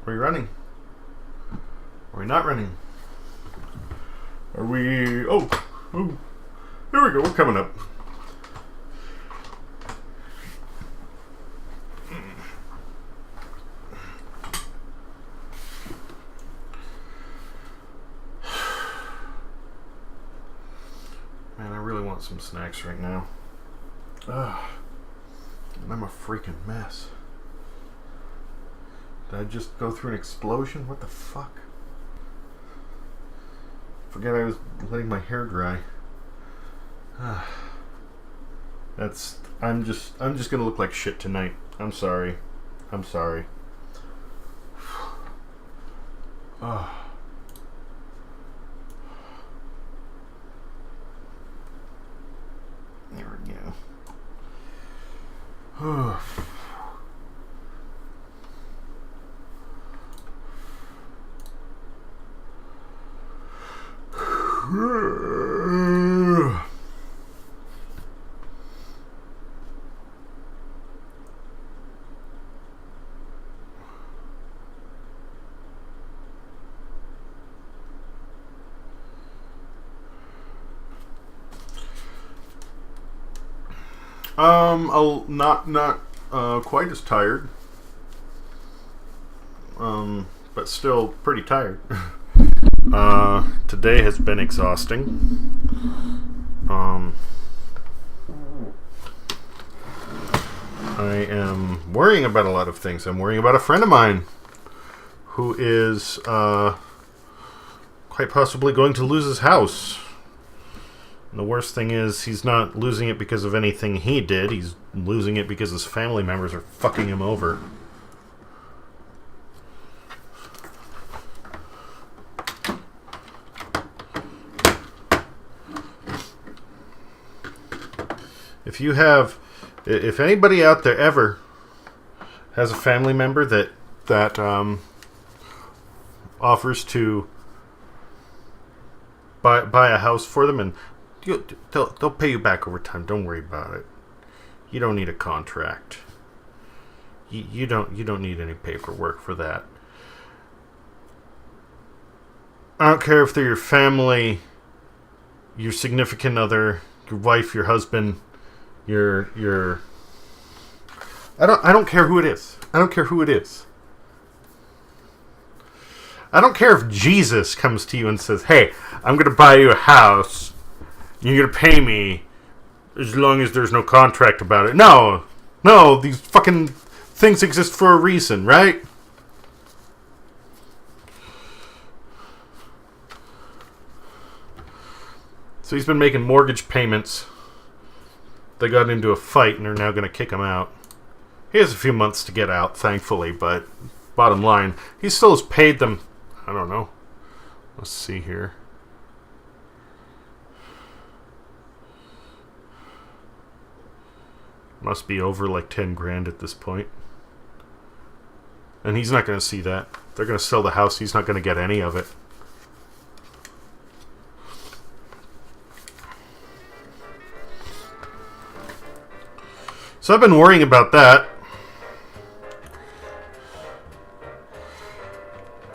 Are we running? Are we not running? Are we... Oh, here we go. We're coming up. Man, I really want some snacks right now. Ugh. I'm a freaking mess. Did I just go through an explosion? What the fuck? Forget I was letting my hair dry. I'm just gonna look like shit tonight. I'm sorry. I'm sorry. Oh. There we go. Not quite as tired. But still pretty tired. Today has been exhausting. I am worrying about a lot of things. I'm worrying about a friend of mine who is quite possibly going to lose his house. And the worst thing is he's not losing it because of anything he did. He's losing it because his family members are fucking him over. If anybody out there ever has a family member that offers to buy a house for them, and they'll pay you back over time. Don't worry about it. You don't need a contract. You don't need any paperwork for that. I don't care if they're your family, your significant other, your wife, your husband, your I don't care who it is. I don't care who it is. I don't care if Jesus comes to you and says, "Hey, I'm going to buy you a house. You're going to pay me as long as there's no contract about it." No, these fucking things exist for a reason, right? So he's been making mortgage payments. They got into a fight and they're now going to kick him out. He has a few months to get out, thankfully, but bottom line, he still has paid them. I don't know. Let's see here. Must be over like 10 grand at this point. And he's not going to see that. They're going to sell the house. He's not going to get any of it. So I've been worrying about that.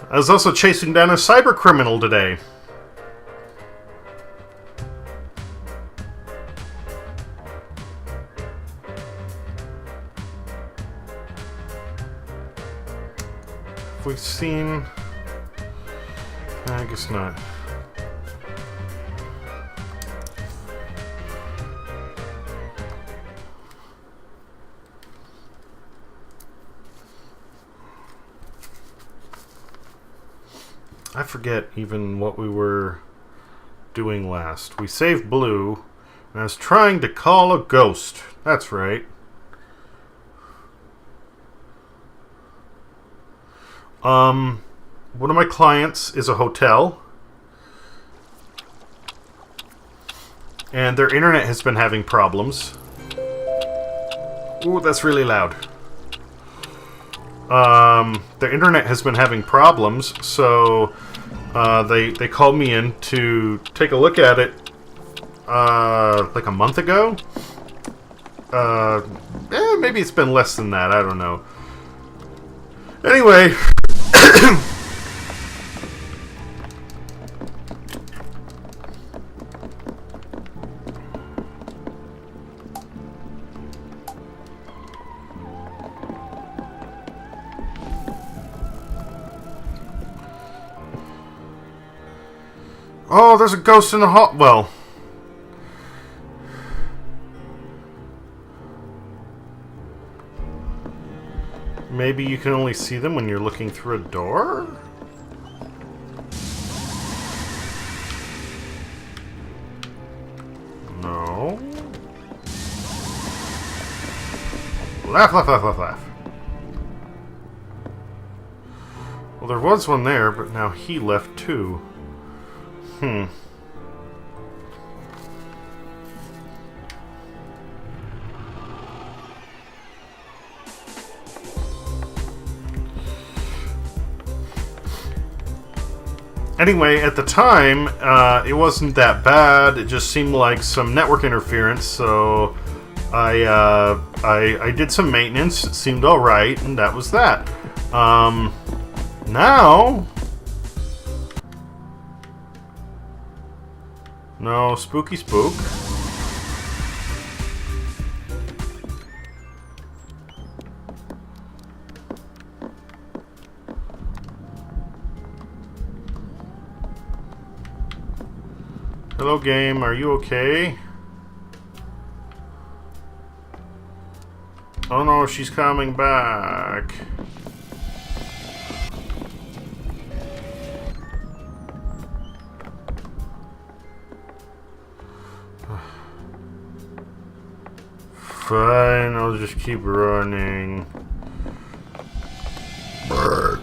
I was also chasing down a cyber criminal today. Have we seen... I guess not. I forget even what we were doing last. We saved Blue, and I was trying to call a ghost. That's right. One of my clients is a hotel, and their internet has been having problems. Ooh, that's really loud. Their internet has been having problems, so they called me in to take a look at it like a month ago. Maybe it's been less than that, I don't know. Anyway, Oh, there's a ghost in the hall. Well, maybe you can only see them when you're looking through a door? No. Laugh, laugh, laugh, laugh, laugh. Well, there was one there, but now he left too. Anyway, at the time, it wasn't that bad. It just seemed like some network interference, so I did some maintenance. It seemed all right, and that was that. Now, no spooky spook. Hello, game. Are you okay? Oh no, she's coming back. Fine, I'll just keep running. Brr.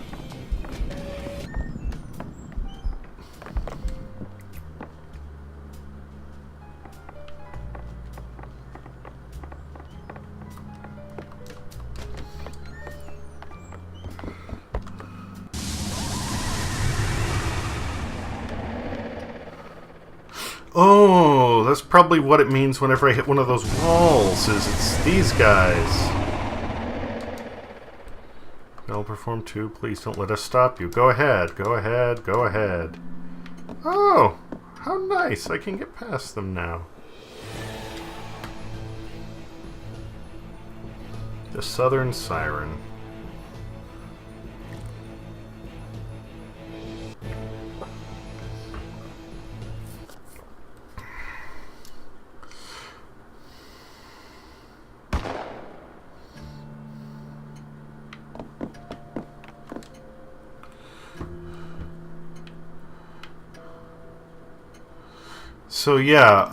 Oh, that's probably what it means whenever I hit one of those walls, is it's these guys. I'll perform too. Please don't let us stop you. Go ahead, go ahead, go ahead. Oh, how nice. I can get past them now. The Southern Siren. So yeah,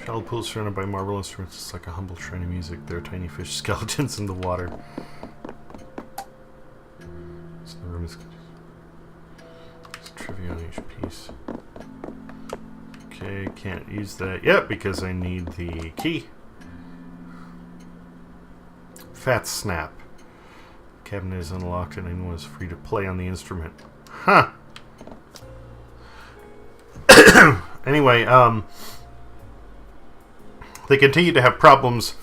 Shallow pools surrounded by marble instruments. It's like a humble shrine of music. There are tiny fish skeletons in the water. So the room is trivia on each piece. Okay, can't use that yet because I need the key. Fat snap. The cabinet is unlocked and anyone is free to play on the instrument. Huh. Anyway, they continued to have problems.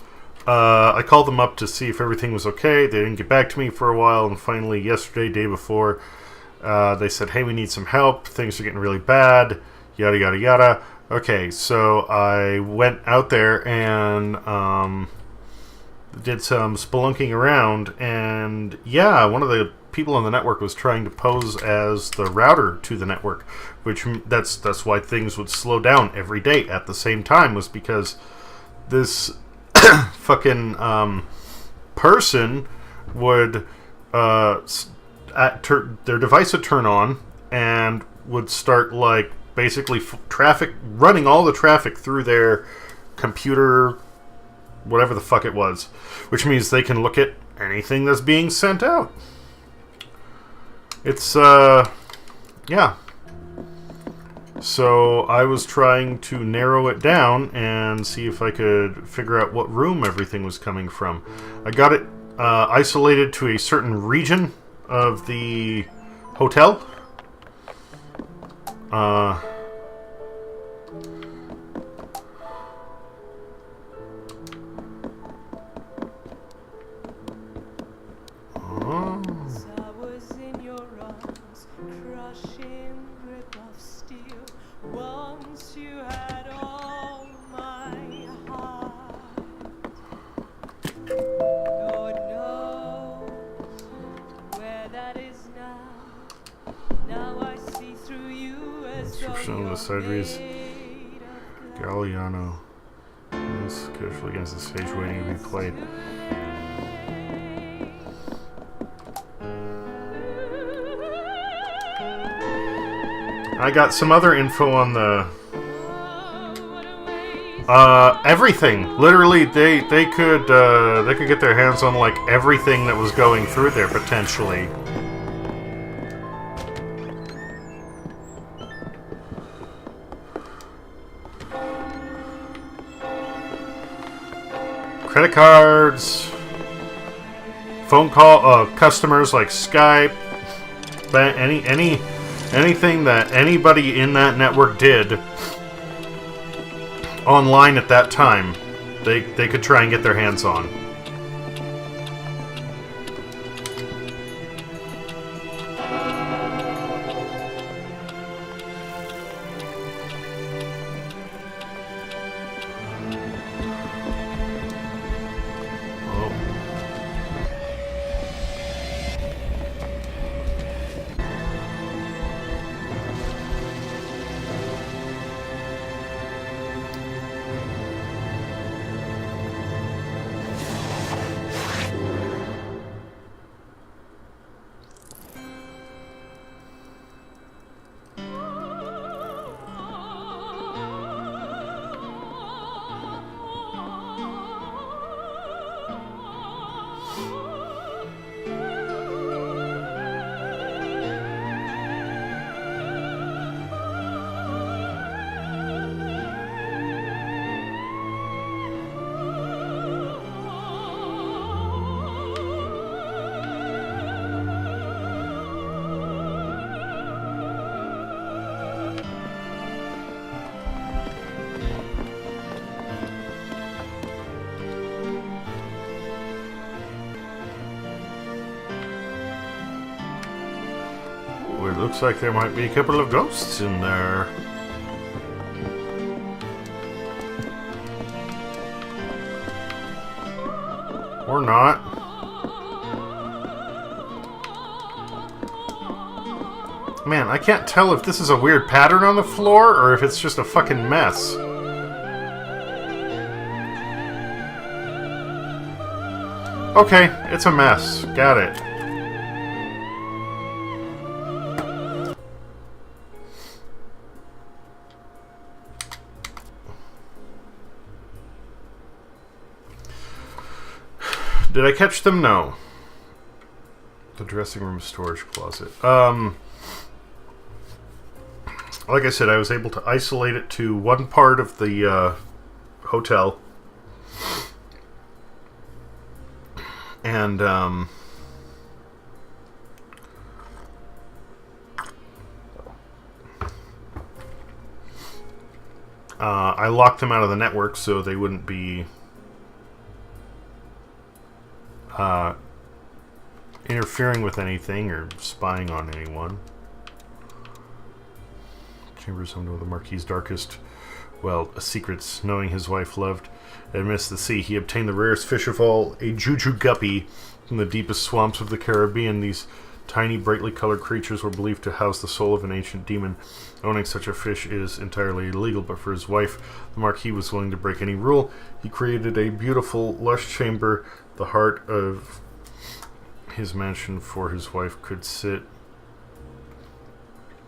I called them up to see if everything was okay. They didn't get back to me for a while, and finally yesterday, day before, they said, hey, we need some help. Things are getting really bad. Yada, yada, yada. Okay, so I went out there and did some spelunking around, and yeah, one of the people on the network was trying to pose as the router to the network, which that's why things would slow down every day at the same time, was because this fucking person would their device would turn on and would start like basically running all the traffic through their computer, whatever the fuck it was, which means they can look at anything that's being sent out. It's yeah. So I was trying to narrow it down and see if I could figure out what room everything was coming from. I got it isolated to a certain region of the hotel. Sideways Galliano is carefully against the stage waiting to be played. I got some other info on the everything. Literally, they could get their hands on like everything that was going through there potentially. Credit cards, phone call, customers like Skype, anything that anybody in that network did online at that time, they could try and get their hands on. It looks like there might be a couple of ghosts in there. Or not. Man, I can't tell if this is a weird pattern on the floor or if it's just a fucking mess. Okay, it's a mess. Got it. Did I catch them? No. The dressing room storage closet. Like I said, I was able to isolate it to one part of the hotel. And I locked them out of the network so they wouldn't be interfering with anything or spying on anyone. Chambers home to the Marquis's darkest, well, secrets. Knowing his wife loved and missed the sea, he obtained the rarest fish of all, a juju guppy, from the deepest swamps of the Caribbean. These tiny, brightly colored creatures were believed to house the soul of an ancient demon. Owning such a fish is entirely illegal, but for his wife, the Marquis was willing to break any rule. He created a beautiful, lush chamber, the heart of his mansion, for his wife could sit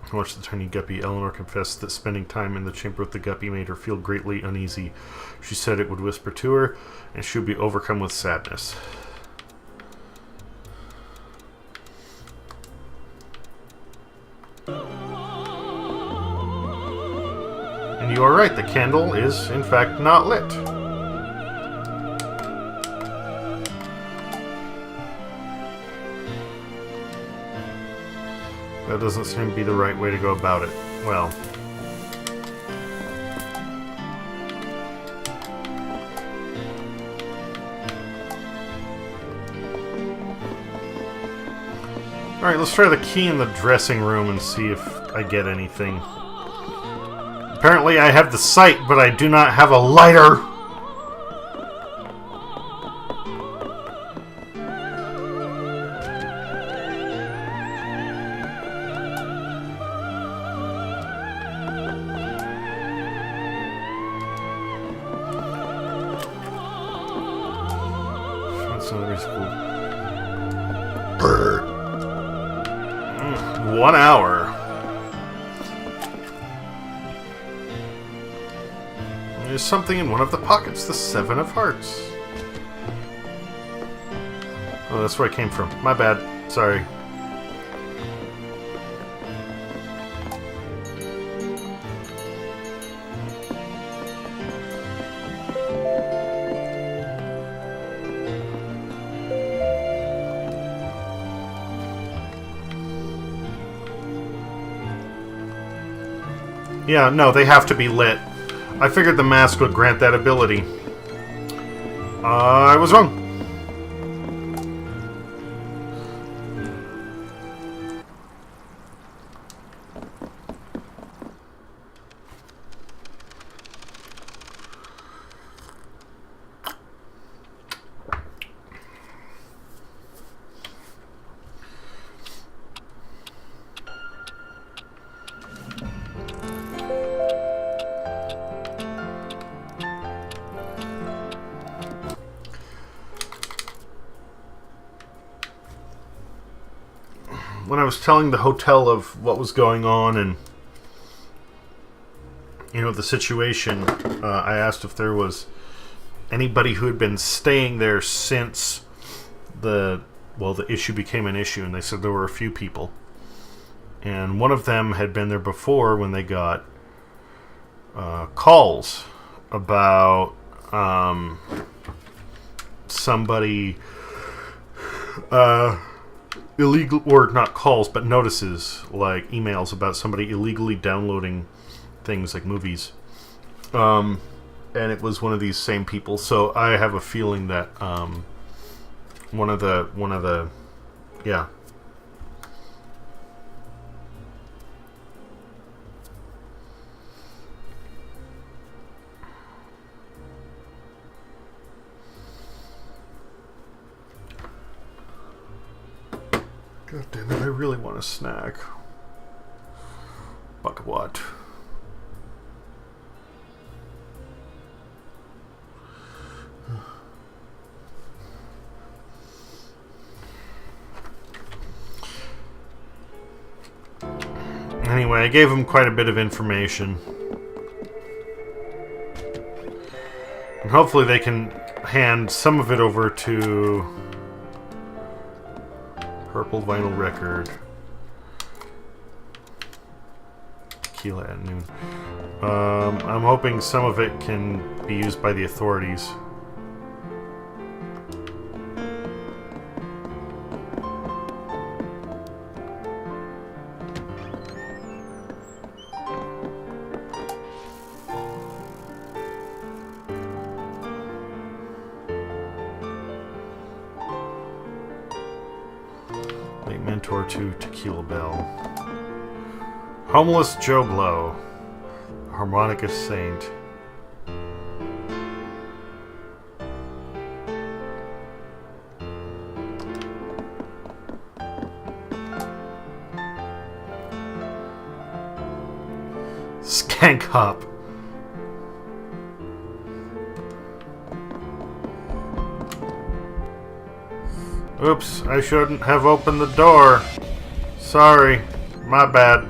and watch the tiny guppy. Eleanor confessed that spending time in the chamber with the guppy made her feel greatly uneasy. She said it would whisper to her, and she would be overcome with sadness. And you are right, the candle is, in fact, not lit. That doesn't seem to be the right way to go about it. Well... Alright, let's try the key in the dressing room and see if I get anything. Apparently I have the sight, but I do not have a lighter! That's another school. 1 hour. There's something in one of the pockets. The 7 of Hearts. Oh, that's where I came from. My bad. Sorry. Yeah, no, they have to be lit. I figured the mask would grant that ability. I was wrong. When I was telling the hotel of what was going on and, you know, the situation, I asked if there was anybody who had been staying there since the issue became an issue, and they said there were a few people. And one of them had been there before when they got calls about somebody... illegal, or not calls, but notices, like emails about somebody illegally downloading things like movies. And it was one of these same people. So I have a feeling that one of the yeah. God damn it, I really want a snack. But what? Anyway, I gave him quite a bit of information. And hopefully they can hand some of it over to... Purple vinyl record. Tequila at noon. I'm hoping some of it can be used by the authorities. Mentor to Tequila Bell. Homeless Joe Blow. Harmonica Saint. Skank Hop. Oops, I shouldn't have opened the door. Sorry, my bad.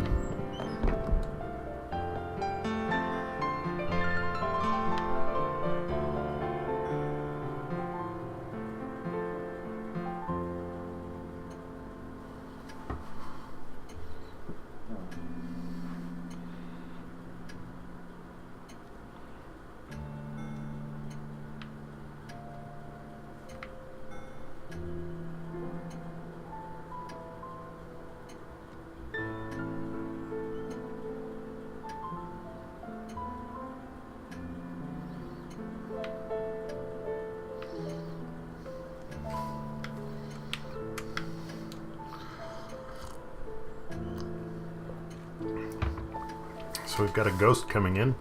so we've got a ghost coming in.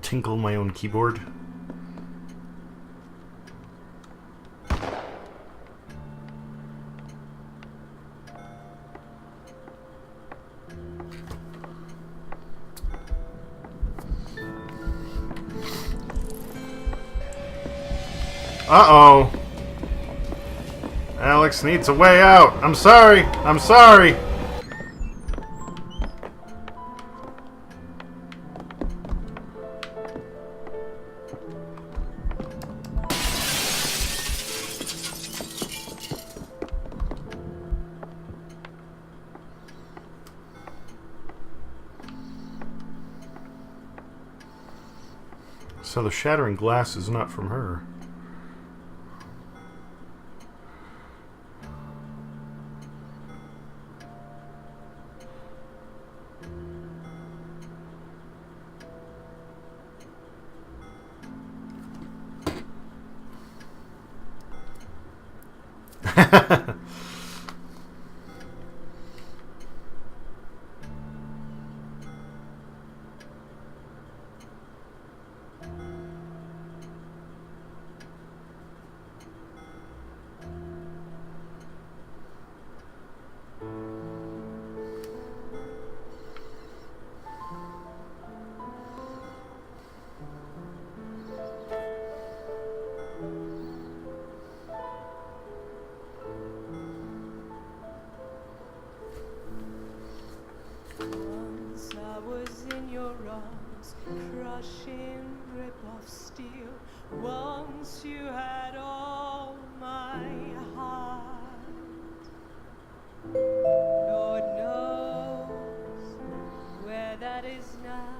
Tinkle my own keyboard. Uh-oh. Alex needs a way out. I'm sorry. I'm sorry. So the shattering glass is not from her. Once I was in your arms, crushing grip of steel. Once you had all my heart. Lord knows where that is now.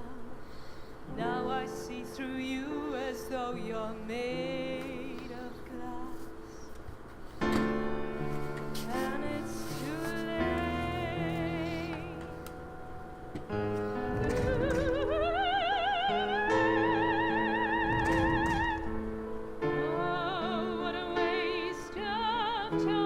Now I see through you as though you're made of glass. And it's too late. Oh, what a waste of time.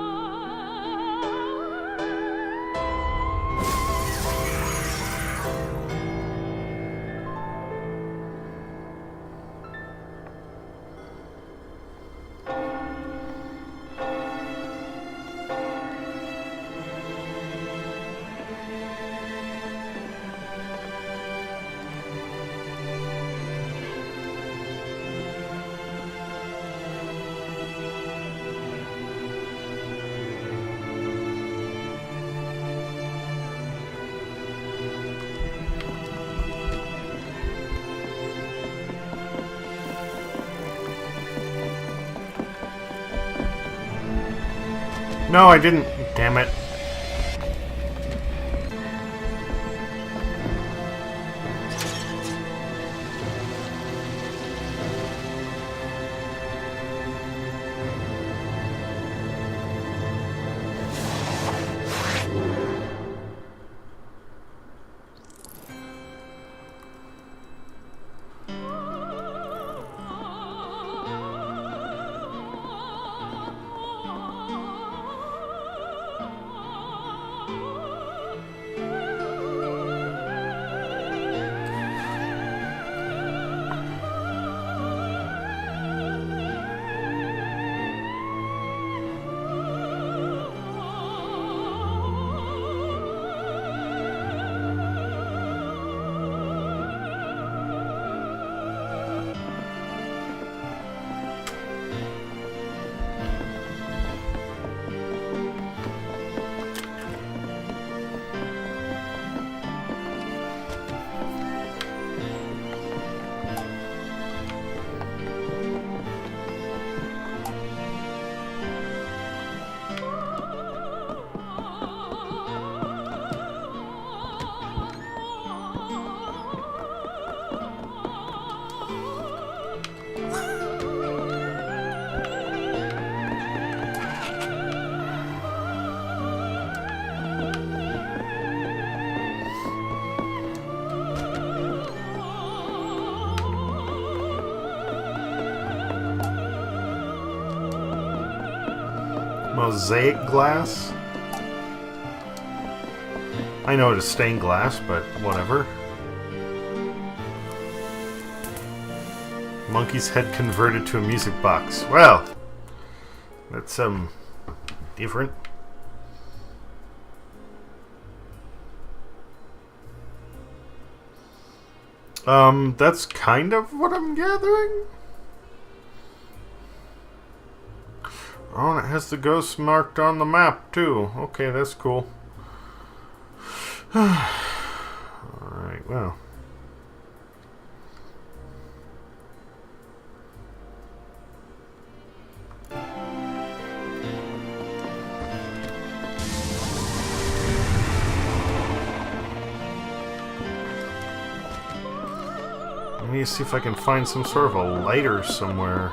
No, I didn't. Damn it. mosaic glass. I know it is stained glass, but whatever. Monkey's head converted to a music box. Well, that's different. That's kind of what I'm gathering. Oh, and it has the ghost marked on the map too. Okay, that's cool. Alright, well. Let me see if I can find some sort of a lighter somewhere.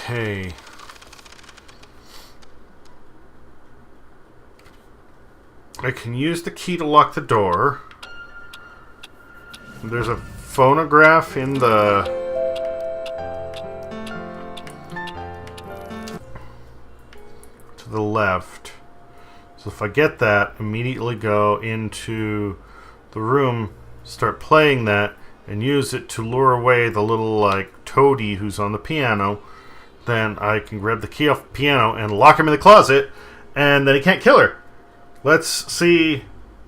Okay. I can use the key to lock the door. There's a phonograph in the... to the left. So if I get that, immediately go into the room, start playing that, and use it to lure away the little, like, toady who's on the piano. Then I can grab the key off the piano and lock him in the closet, and then he can't kill her. Let's see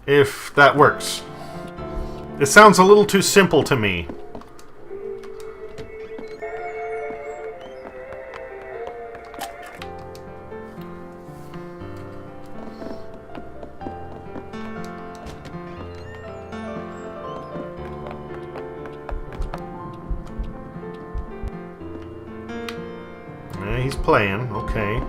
if that works. It sounds a little too simple to me. Yeah, he's playing, okay.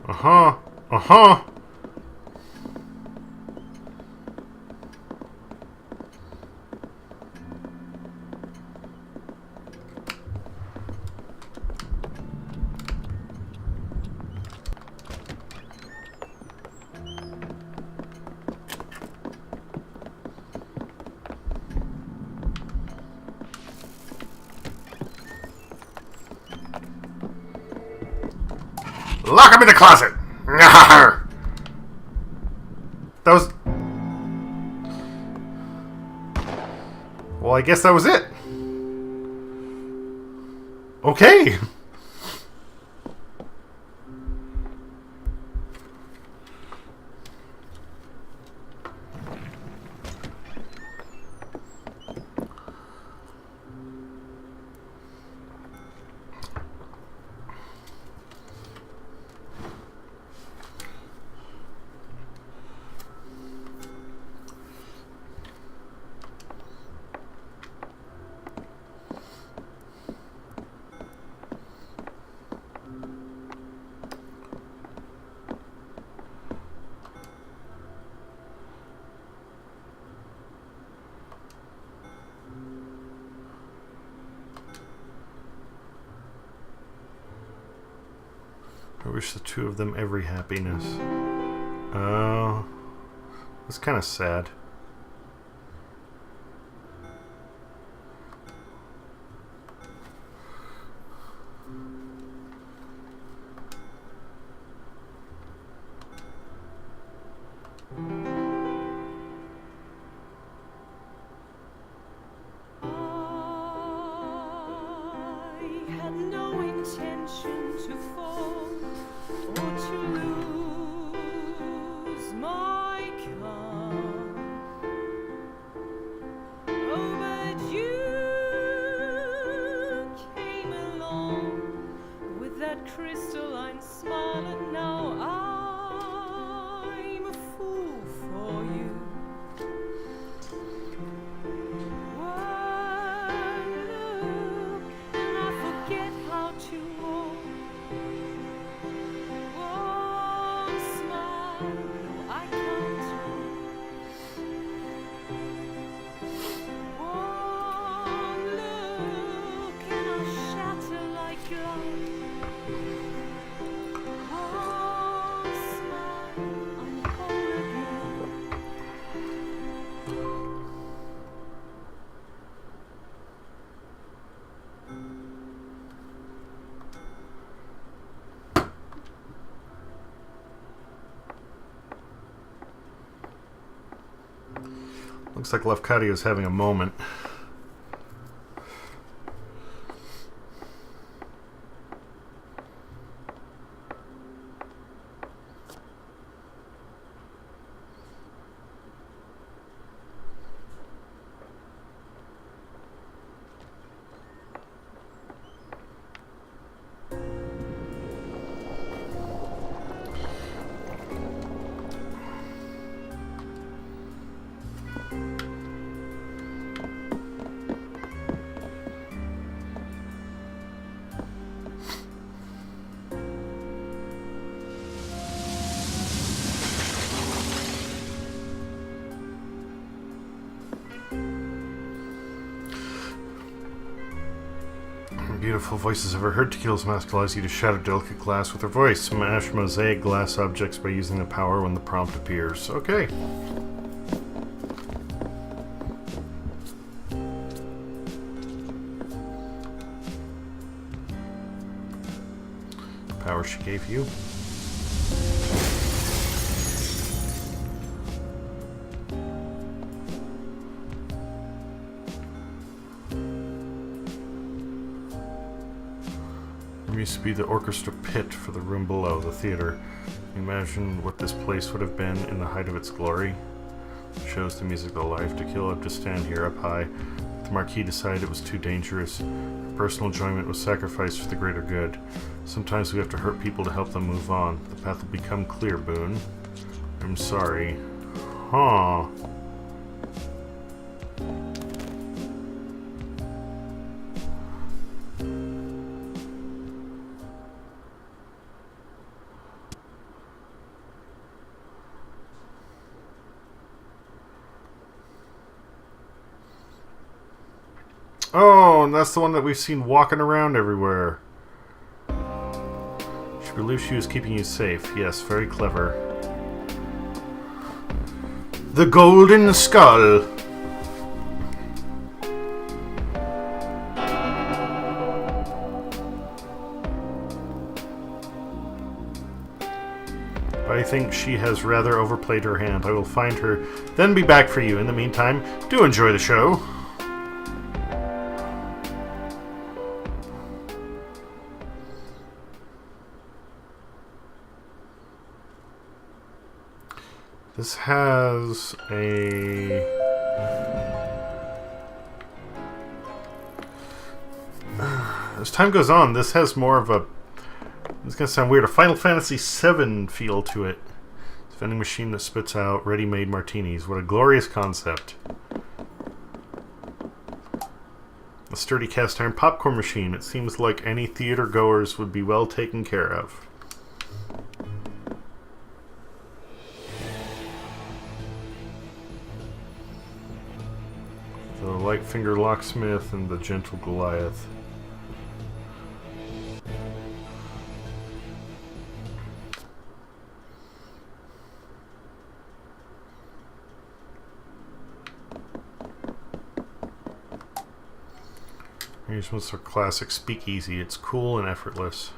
Uh-huh. Uh-huh. Lock him in the closet! That was... Well, I guess that was it. Okay. I wish the two of them every happiness. Oh, that's kind of sad. Crystalline smile, and now I'm a fool for you. One look and I forget how to walk. One smile, no, I can't talk. One look and I shatter like glass. Looks like Lefkadia is having a moment. Beautiful voices ever heard. Tequila's mask allows you to shatter delicate glass with her voice. Smash mosaic glass objects by using the power when the prompt appears. Okay. Power she gave you. Used to be the orchestra pit for the room below, the theater. Imagine what this place would have been in the height of its glory. It shows the music of life. Tequila had to stand here up high. The Marquis decided it was too dangerous. Her personal enjoyment was sacrificed for the greater good. Sometimes we have to hurt people to help them move on. The path will become clear, Boone. I'm sorry. Huh. Oh, and that's the one that we've seen walking around everywhere. She believed she was keeping you safe. Yes, very clever. The Golden Skull. I think she has rather overplayed her hand. I will find her, then be back for you. In the meantime, do enjoy the show. This has a... as time goes on, this has more of a... it's going to sound weird. A Final Fantasy VII feel to it. It's a vending machine that spits out ready-made martinis. What a glorious concept. A sturdy cast-iron popcorn machine. It seems like any theater goers would be well taken care of. The light finger locksmith and the gentle Goliath. Here's what's our classic speakeasy. It's cool and effortless.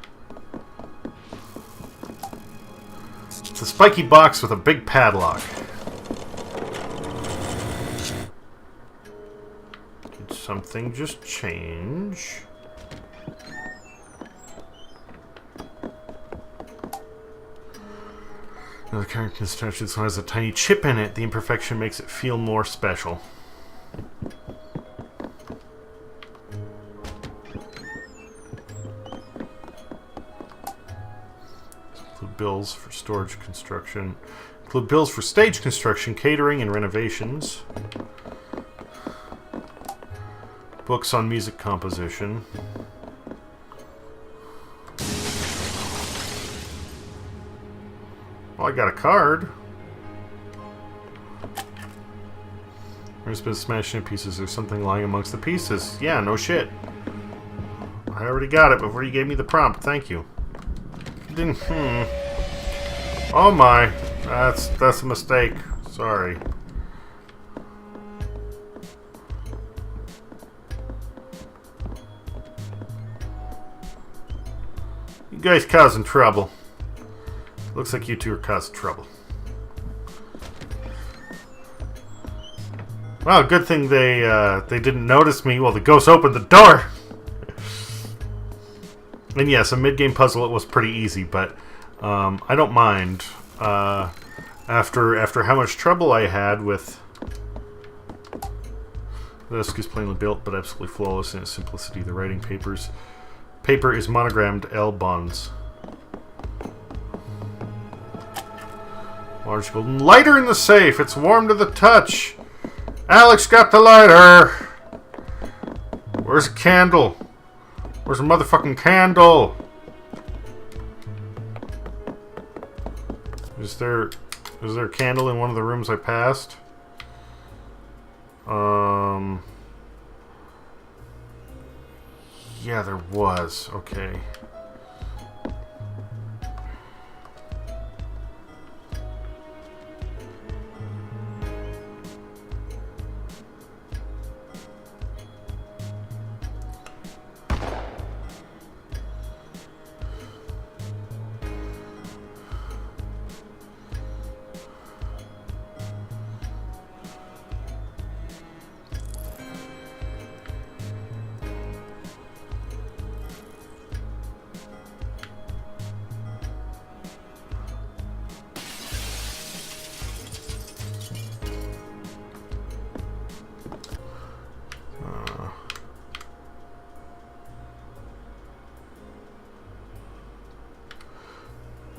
It's a spiky box with a big padlock. Did something just change? The current construction has a tiny chip in it. The imperfection makes it feel more special. Include bills for storage construction. Include bills for stage construction, catering, and renovations. Books on music composition. Well, I got a card. There's been smashed in pieces. There's something lying amongst the pieces. Yeah, no shit. I already got it before you gave me the prompt. Thank you. Didn't. Oh my. That's a mistake. Sorry. You guys causing trouble. Looks like you two are causing trouble. Well, good thing they didn't notice me while the ghost opened the door. And yes, a mid-game puzzle. It was pretty easy, but I don't mind. After how much trouble I had with the desk is plainly built, but absolutely flawless in its simplicity. The writing paper is monogrammed L bonds. Large golden lighter in the safe. It's warm to the touch. Alex got the lighter. Where's a candle? Where's a motherfucking candle? Is there a candle in one of the rooms I passed? Yeah, there was. Okay.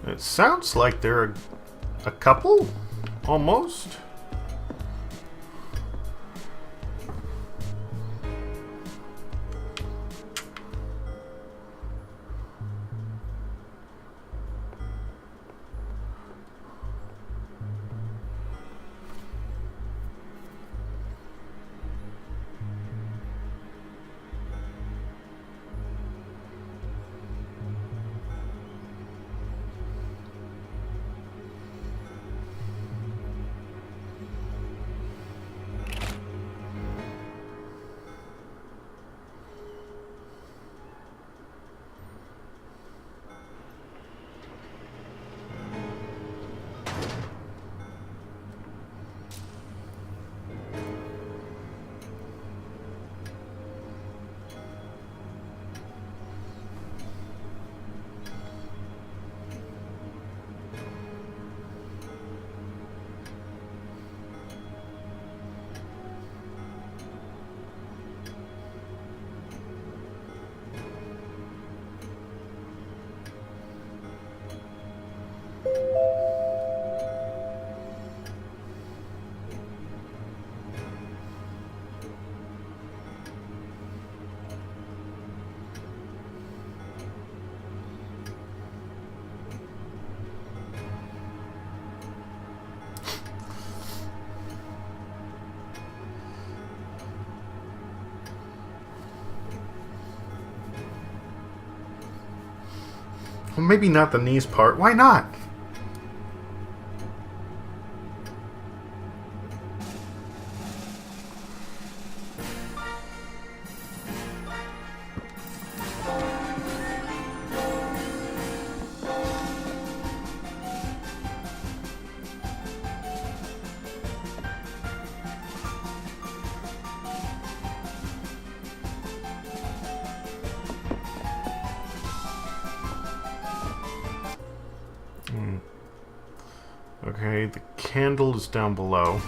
It sounds like they're a couple, almost. Well, maybe not the knees part. Why not? Okay, the candle is down below.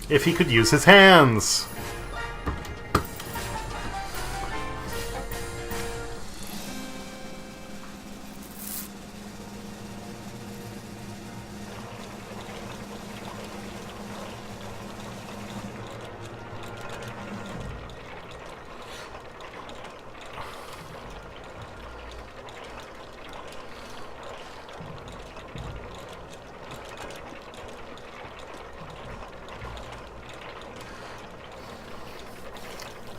If he could use his hands!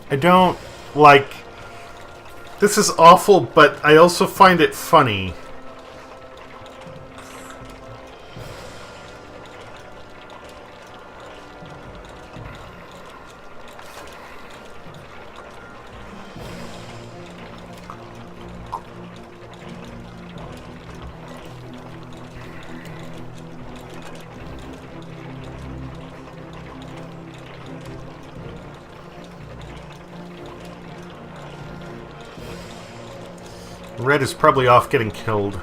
I don't like... This is awful, but I also find it funny. Red is probably off getting killed.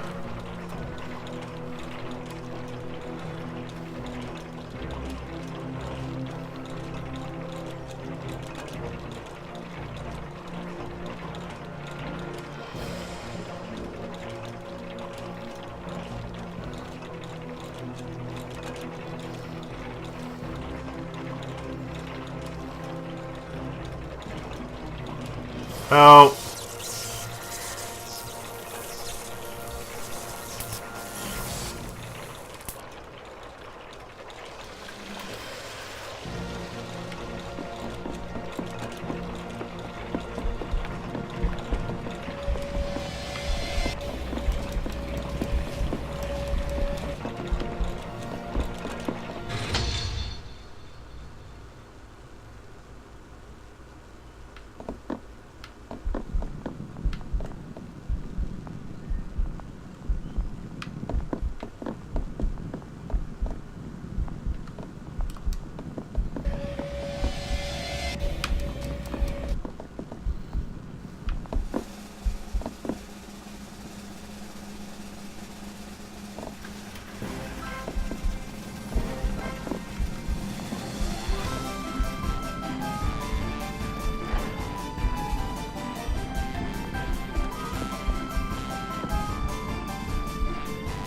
Oh.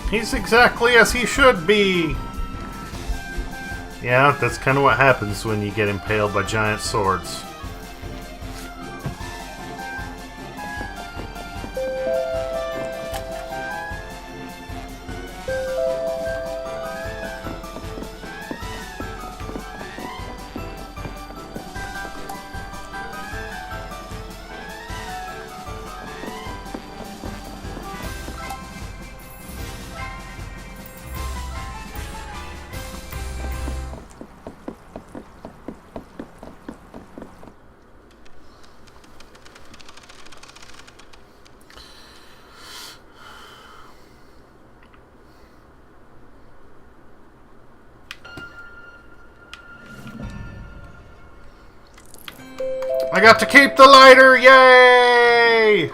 He's exactly as he should be! Yeah, that's kind of what happens when you get impaled by giant swords. I got to keep the lighter! Yay! A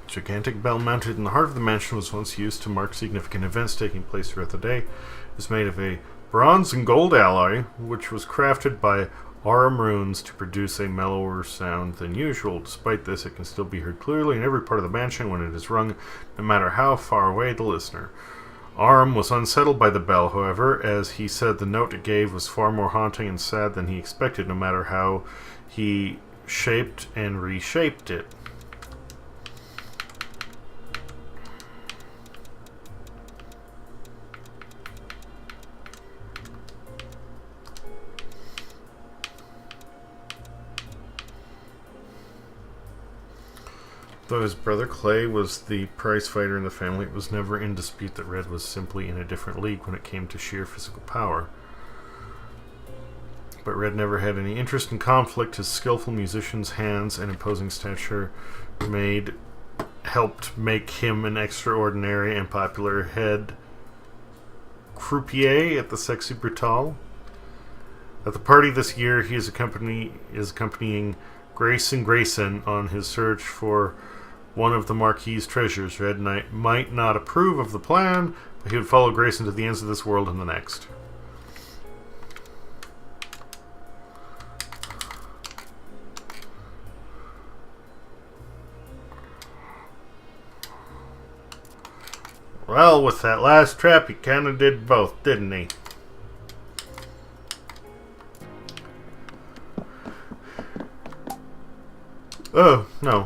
gigantic bell mounted in the heart of the mansion was once used to mark significant events taking place throughout the day. It was made of a bronze and gold alloy, which was crafted by Arum runes to produce a mellower sound than usual. Despite this, it can still be heard clearly in every part of the mansion when it is rung, no matter how far away the listener. Arum was unsettled by the bell, however, as he said the note it gave was far more haunting and sad than he expected, no matter how he shaped and reshaped it. Though his brother Clay was the prize fighter in the family, it was never in dispute that Red was simply in a different league when it came to sheer physical power. But Red never had any interest in conflict. His skillful musician's hands and imposing stature helped make him an extraordinary and popular head croupier at the Sexy Brutale. At the party this year, he is accompanying Grayson on his search for one of the Marquis's treasures. Red Knight might not approve of the plan, but he would follow Grayson to the ends of this world and the next. Well, with that last trap, he kind of did both, didn't he? Oh, no.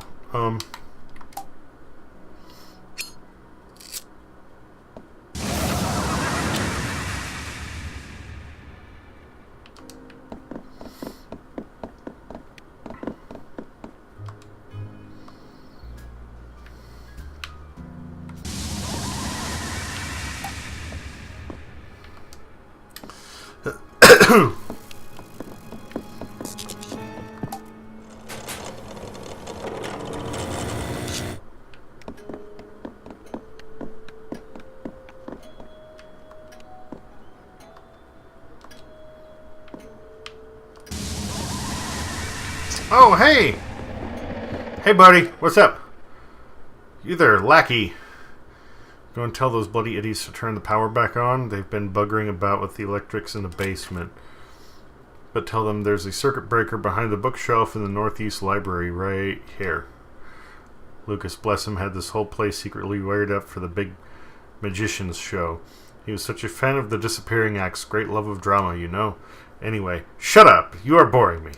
Oh, hey! Hey, buddy, what's up? You there, lackey. Go and tell those bloody idiots to turn the power back on. They've been buggering about with the electrics in the basement. But tell them there's a circuit breaker behind the bookshelf in the northeast library right here. Lucas, bless him, had this whole place secretly wired up for the big magician's show. He was such a fan of the disappearing acts. Great love of drama, you know. Anyway, shut up! You are boring me.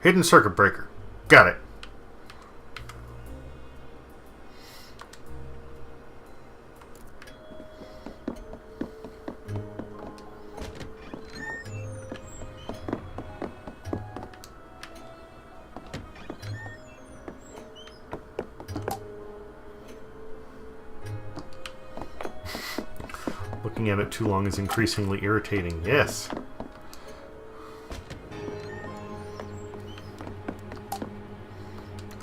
Hidden circuit breaker. Got it. Looking at it too long is increasingly irritating. Yes.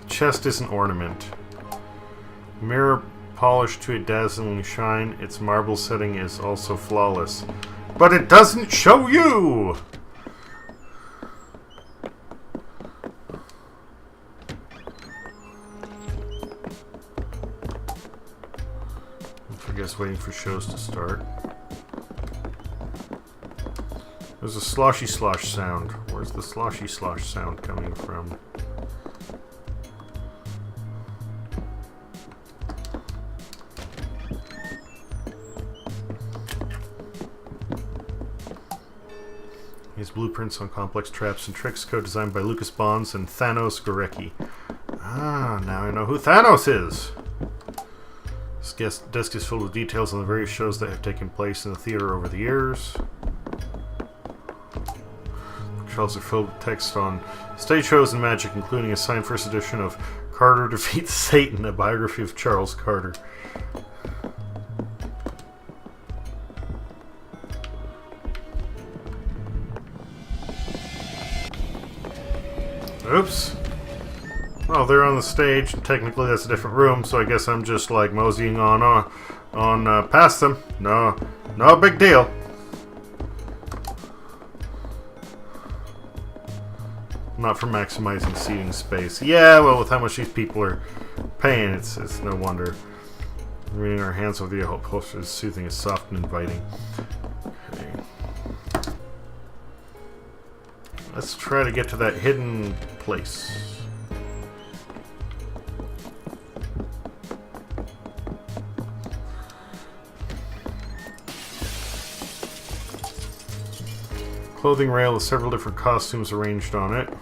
Chest is an ornament. Mirror polished to a dazzling shine. Its marble setting is also flawless. But it doesn't show you! I guess waiting for shows to start. There's a sloshy slosh sound. Where's the sloshy slosh sound coming from? These blueprints on complex traps and tricks, co-designed by Lucas Bonds and Thanos Gorecki. Ah, now I know who Thanos is! This desk is filled with details on the various shows that have taken place in the theater over the years. Shelves are filled with text on stage shows and magic, including a signed first edition of Carter Defeats Satan, a biography of Charles Carter. Oops. Well, they're on the stage. Technically, that's a different room, so I guess I'm just like moseying on past them. No big deal. Not for maximizing seating space. Yeah, well, with how much these people are paying, it's no wonder. Reading our hands over the upholstery is soothing, is soft and inviting. Okay. Let's try to get to that hidden place. Clothing rail with several different costumes arranged on it.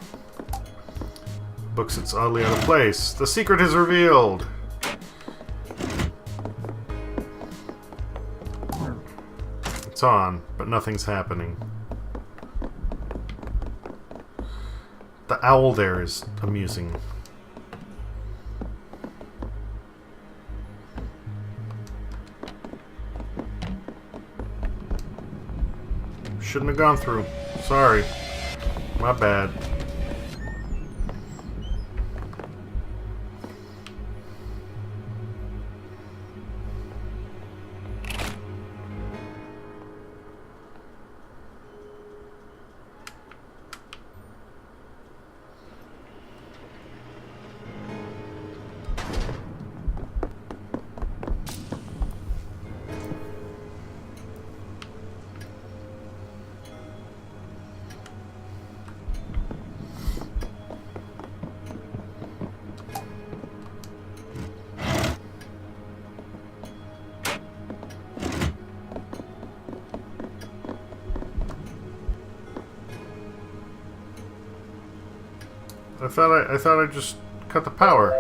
Book sits oddly out of place. The secret is revealed! It's on, but nothing's happening. The owl there is amusing. Shouldn't have gone through. Sorry. My bad. I thought I just cut the power.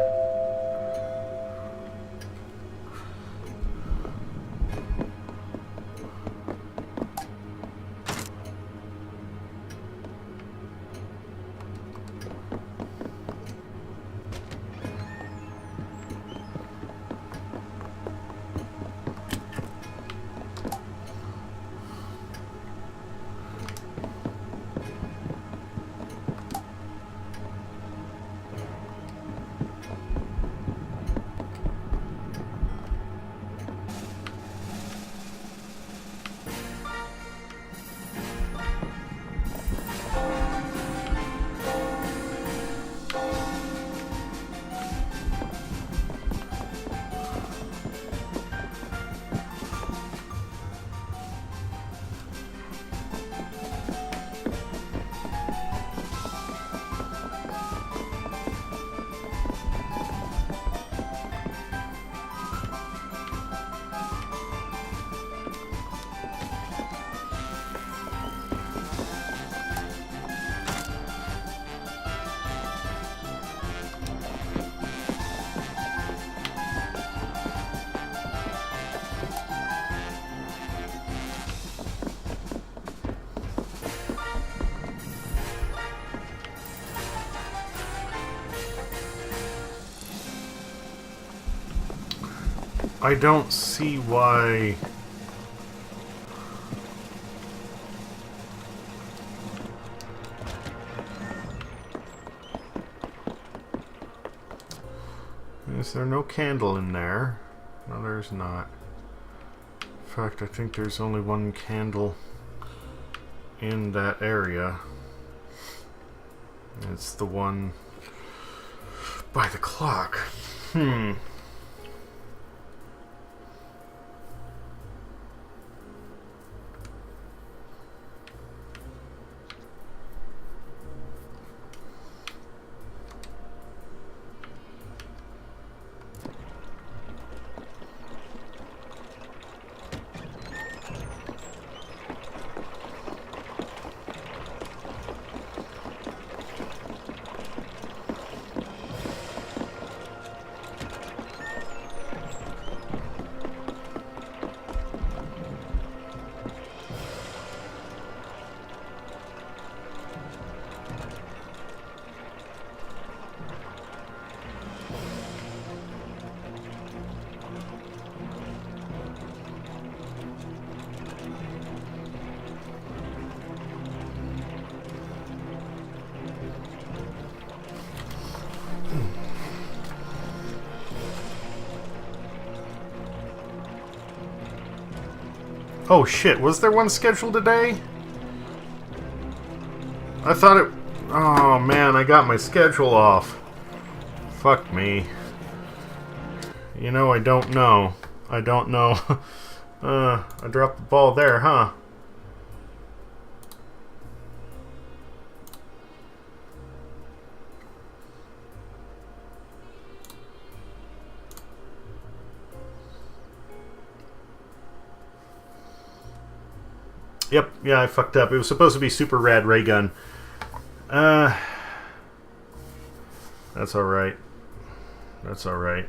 I don't see why... Is there no candle in there? No, there's not. In fact, I think there's only one candle in that area. It's the one by the clock. Oh shit, was there one scheduled today? I thought it... Oh man, I got my schedule off. Fuck me. You know, I don't know. I don't know. I dropped the ball there, huh? Yep, yeah, I fucked up. It was supposed to be Super Rad Raygun. That's alright. That's alright.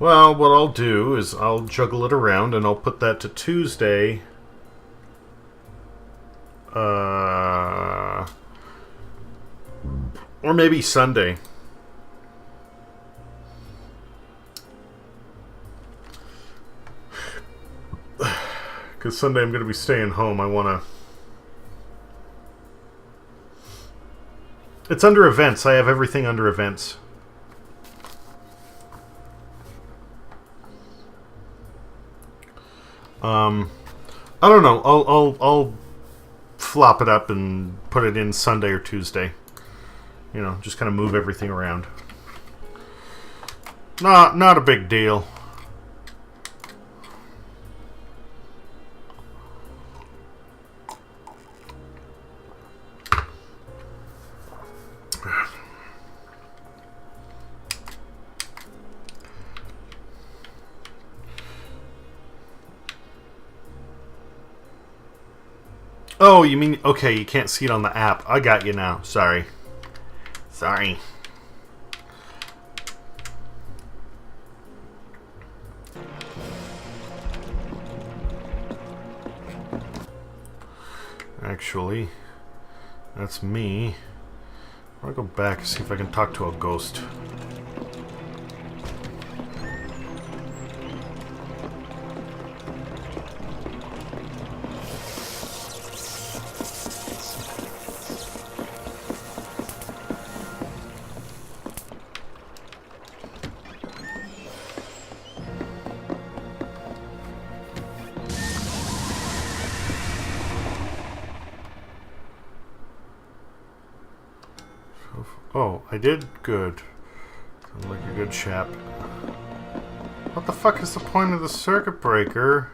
Well, what I'll do is I'll juggle it around and I'll put that to Tuesday. Or maybe Sunday. Because Sunday I'm going to be staying home. I want to... It's under events. I have everything under events. I don't know. I'll flop it up and put it in Sunday or Tuesday. You know, just kind of move everything around. Not a big deal. Oh, you mean... Okay, you can't see it on the app. I got you now. Sorry. Sorry. Actually, that's me. I'll go back and see if I can talk to a ghost. Oh, I did? Good. Sounds like a good chap. What the fuck is the point of the circuit breaker?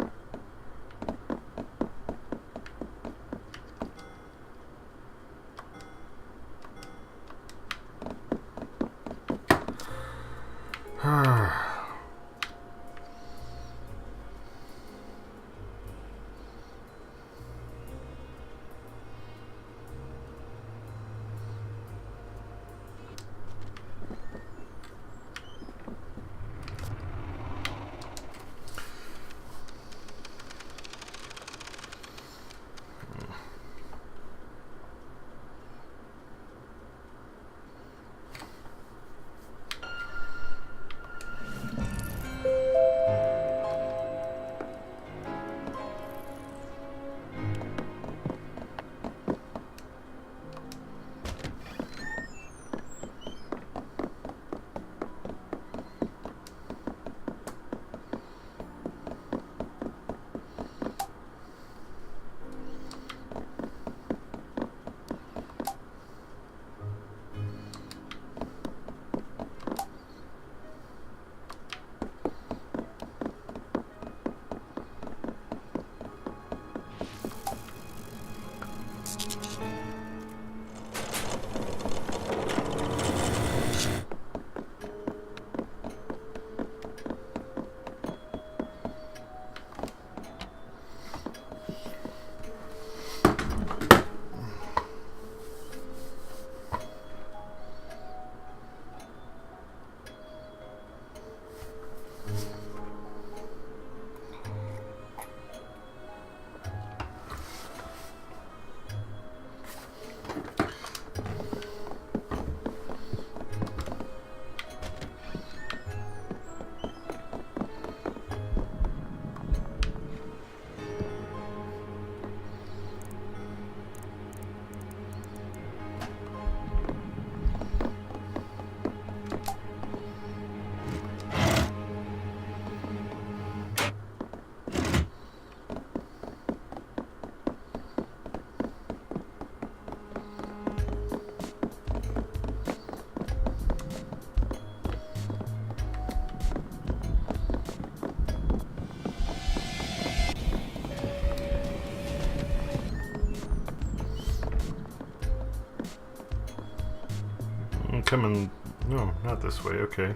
I'm coming... No, not this way. Okay.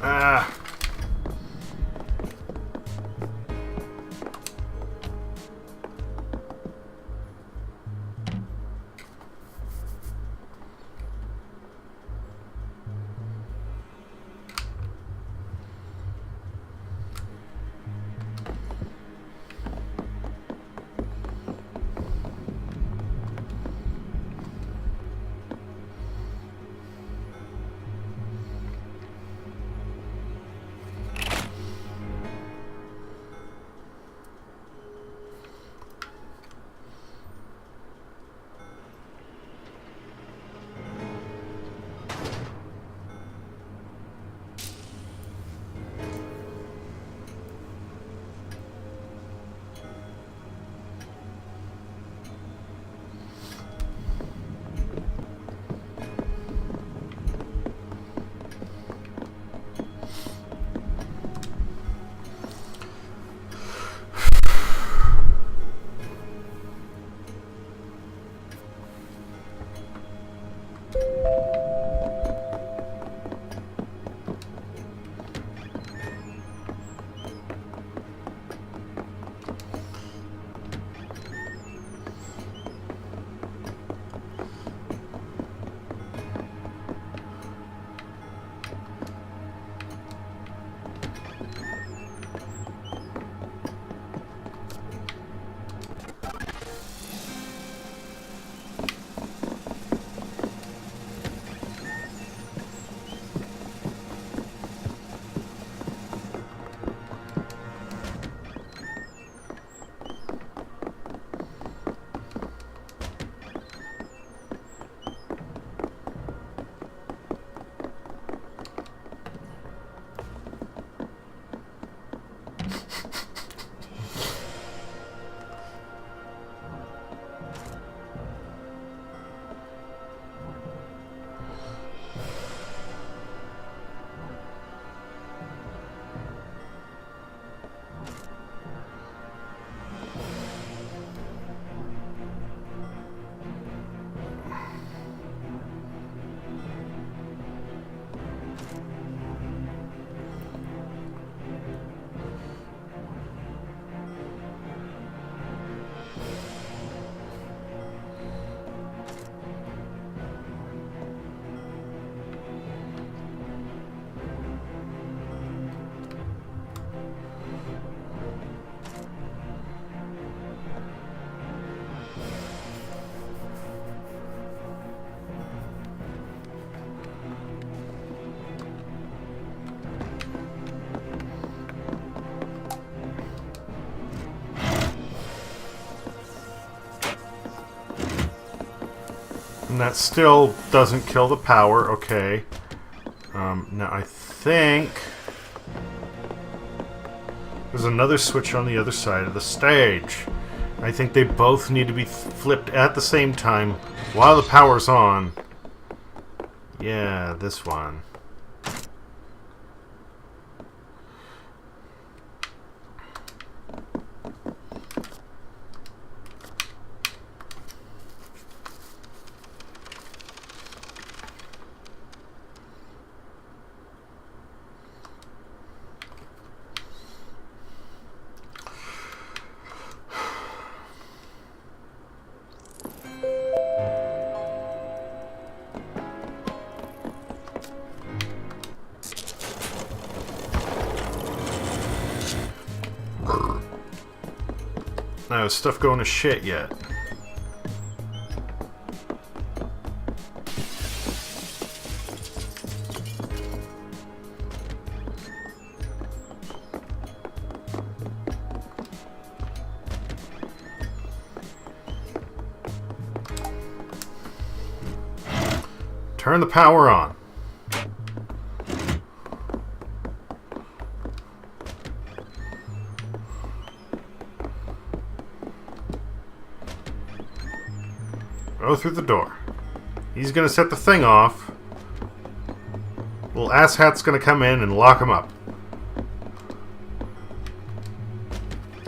Ah. And that still doesn't kill the power. Okay. Now I think there's another switch on the other side of the stage. I think they both need to be flipped at the same time while the power's on. Yeah, this one. No, is stuff going to shit yet? Turn the power on. Go through the door. He's gonna set the thing off. Little asshat's gonna come in and lock him up.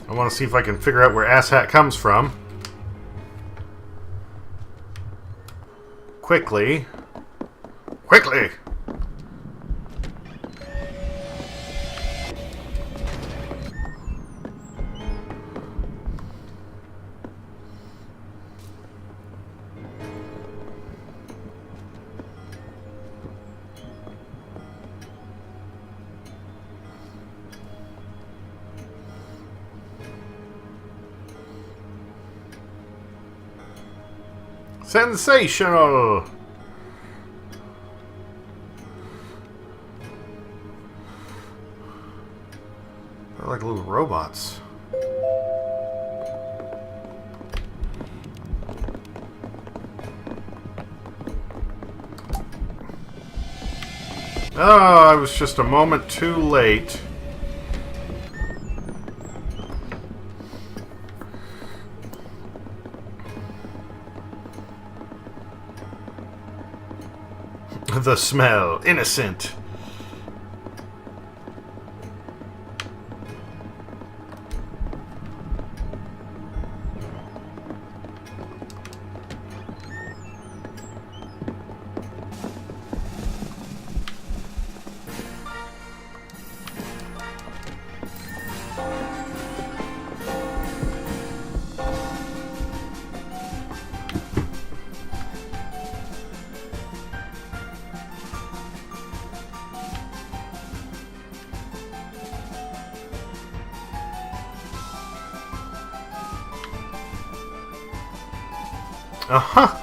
I want to see if I can figure out where asshat comes from. Quickly. Quickly! Sensational! They're like little robots. Oh, I was just a moment too late. The smell. Innocent. Uh-huh.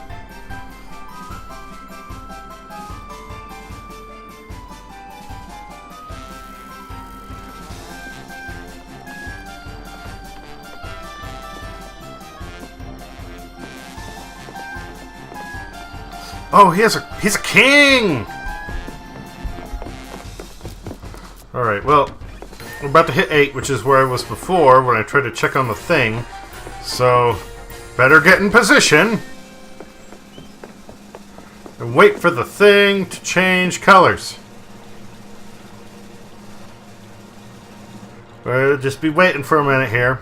Oh, he's a king! Alright, well, we're about to hit 8, which is where I was before when I tried to check on the thing. So, better get in position. And wait for the thing to change colors. We'll just be waiting for a minute here.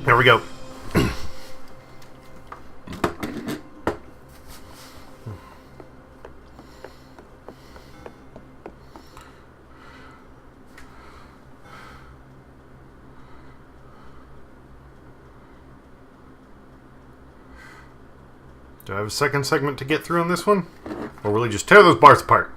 Here we go. Do I have a second segment to get through on this one? Or will he just tear those bars apart?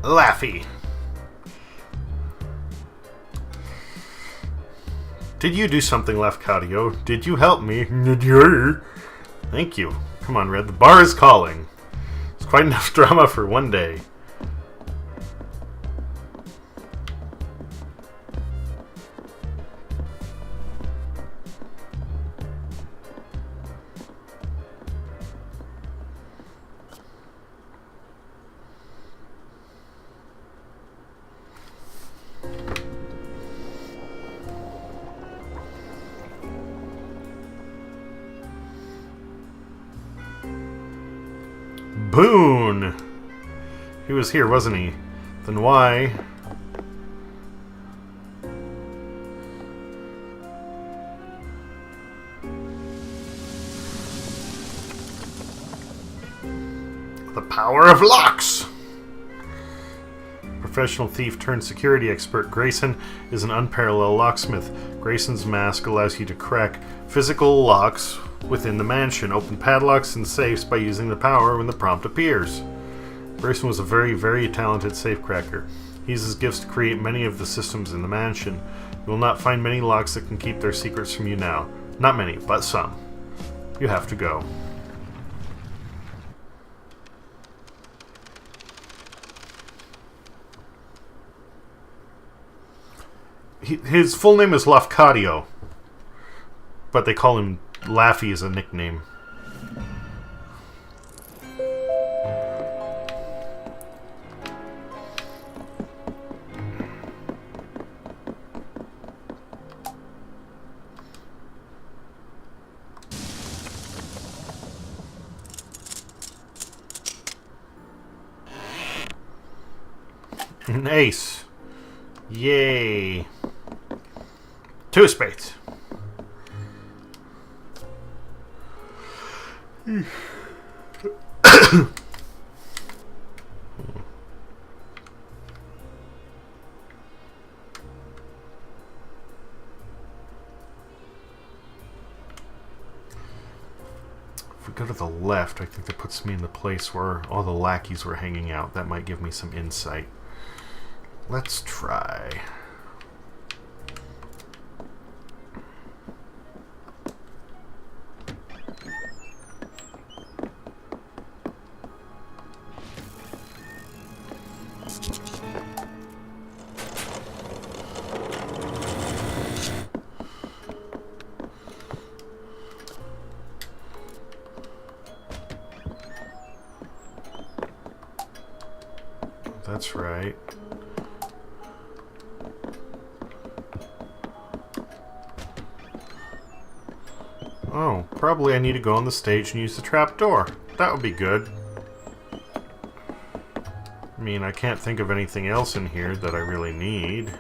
Laffy. Did you do something, Lafcadio? Did you help me? Thank you. Come on, Red. The bar is calling. It's quite enough drama for one day. Boone! He was here, wasn't he? Then why? The power of locks! Professional thief turned security expert, Grayson is an unparalleled locksmith. Grayson's mask allows you to crack physical locks within the mansion, open padlocks and safes by using the power when the prompt appears. Grayson was a very, very talented safecracker. He uses gifts to create many of the systems in the mansion. You will not find many locks that can keep their secrets from you now. Not many, but some. You have to go. His full name is Lafcadio, but they call him Laffy as a nickname. An ace. Yay. 2 of spades. If we go to the left, I think that puts me in the place where all the lackeys were hanging out. That might give me some insight. Let's try. That's right. Oh, probably I need to go on the stage and use the trapdoor. That would be good. I mean, I can't think of anything else in here that I really need.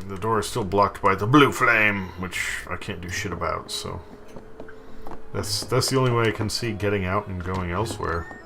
The door is still blocked by the blue flame, which I can't do shit about, so... That's the only way I can see getting out and going elsewhere.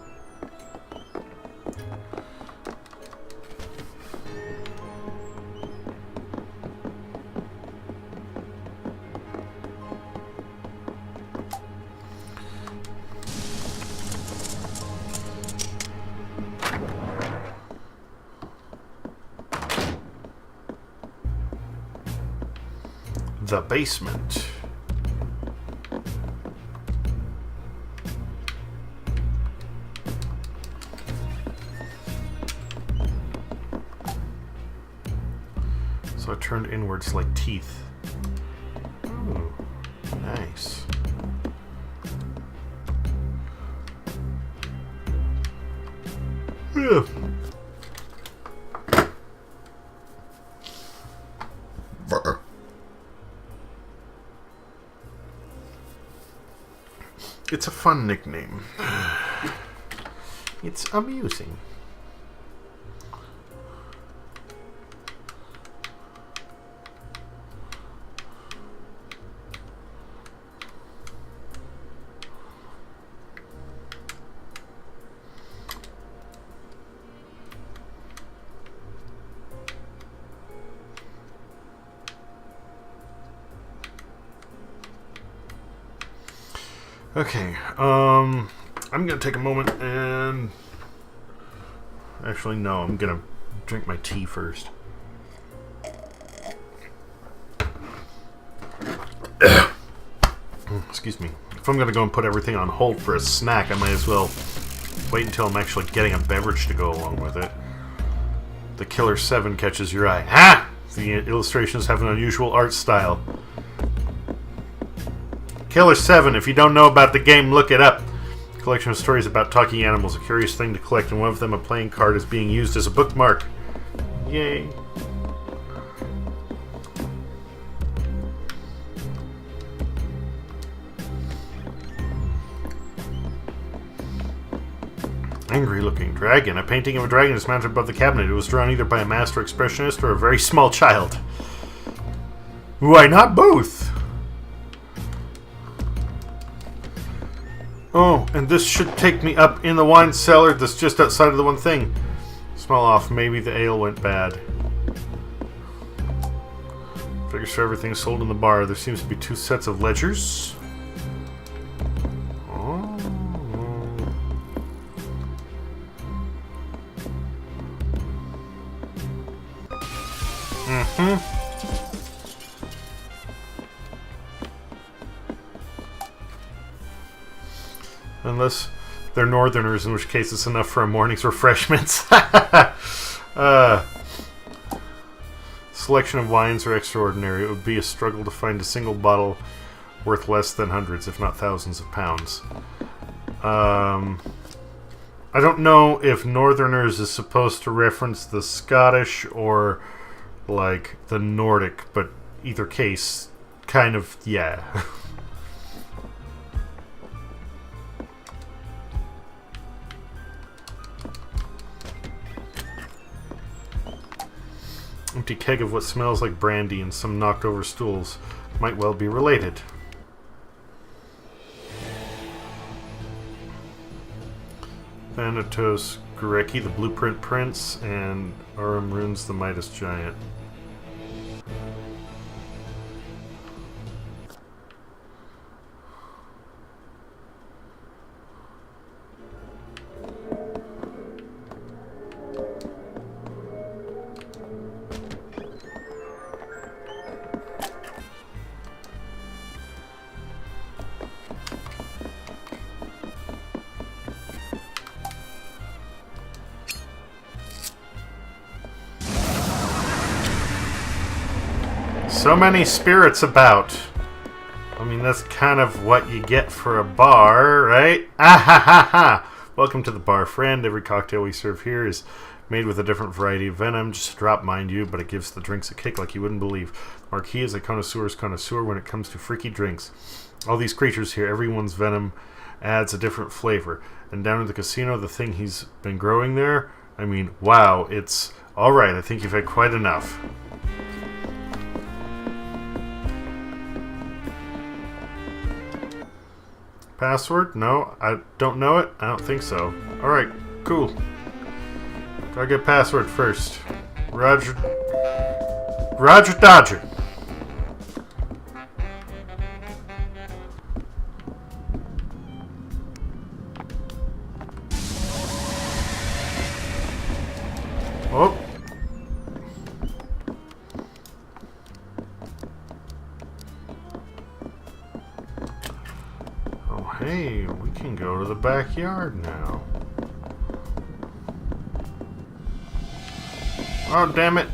The basement. So it turned inwards like teeth. Ooh, nice. Yeah. It's a fun nickname. It's amusing. Okay, I'm gonna take a moment and... Actually, no, I'm gonna drink my tea first. Excuse me. If I'm gonna go and put everything on hold for a snack, I might as well wait until I'm actually getting a beverage to go along with it. The Killer 7 catches your eye. Ha! The illustrations have an unusual art style. Killer 7, if you don't know about the game, look it up. A collection of stories about talking animals, a curious thing to collect, and one of them, a playing card, is being used as a bookmark. Yay. Angry-looking dragon. A painting of a dragon is mounted above the cabinet. It was drawn either by a master expressionist or a very small child. Why not both? Oh, and this should take me up in the wine cellar that's just outside of the one thing. Smell off. Maybe the ale went bad. Figures for everything sold in the bar. There seems to be 2 sets of ledgers. Oh. Unless they're northerners, in which case it's enough for a morning's refreshments. Selection of wines are extraordinary. It would be a struggle to find a single bottle worth less than hundreds, if not thousands of pounds. I don't know if northerners is supposed to reference the Scottish or like the Nordic, but either case, kind of, yeah. Empty keg of what smells like brandy and some knocked over stools might well be related. Thanatos Gurecki, the Blueprint Prince, and Arum Runes, the Midas Giant. So many spirits about. I mean, that's kind of what you get for a bar, right? Ah ha ha ha! Welcome to the bar, friend. Every cocktail we serve here is made with a different variety of venom. Just a drop, mind you, but it gives the drinks a kick like you wouldn't believe. Marquis is a connoisseur's connoisseur when it comes to freaky drinks. All these creatures here, everyone's venom adds a different flavor. And down in the casino, the thing he's been growing there, I mean, wow, it's... Alright, I think you've had quite enough. Password? No, I don't know it. I don't think so. Alright, cool. Gotta get password first. Roger Dodger. Oh. Hey, we can go to the backyard now. Oh, damn it.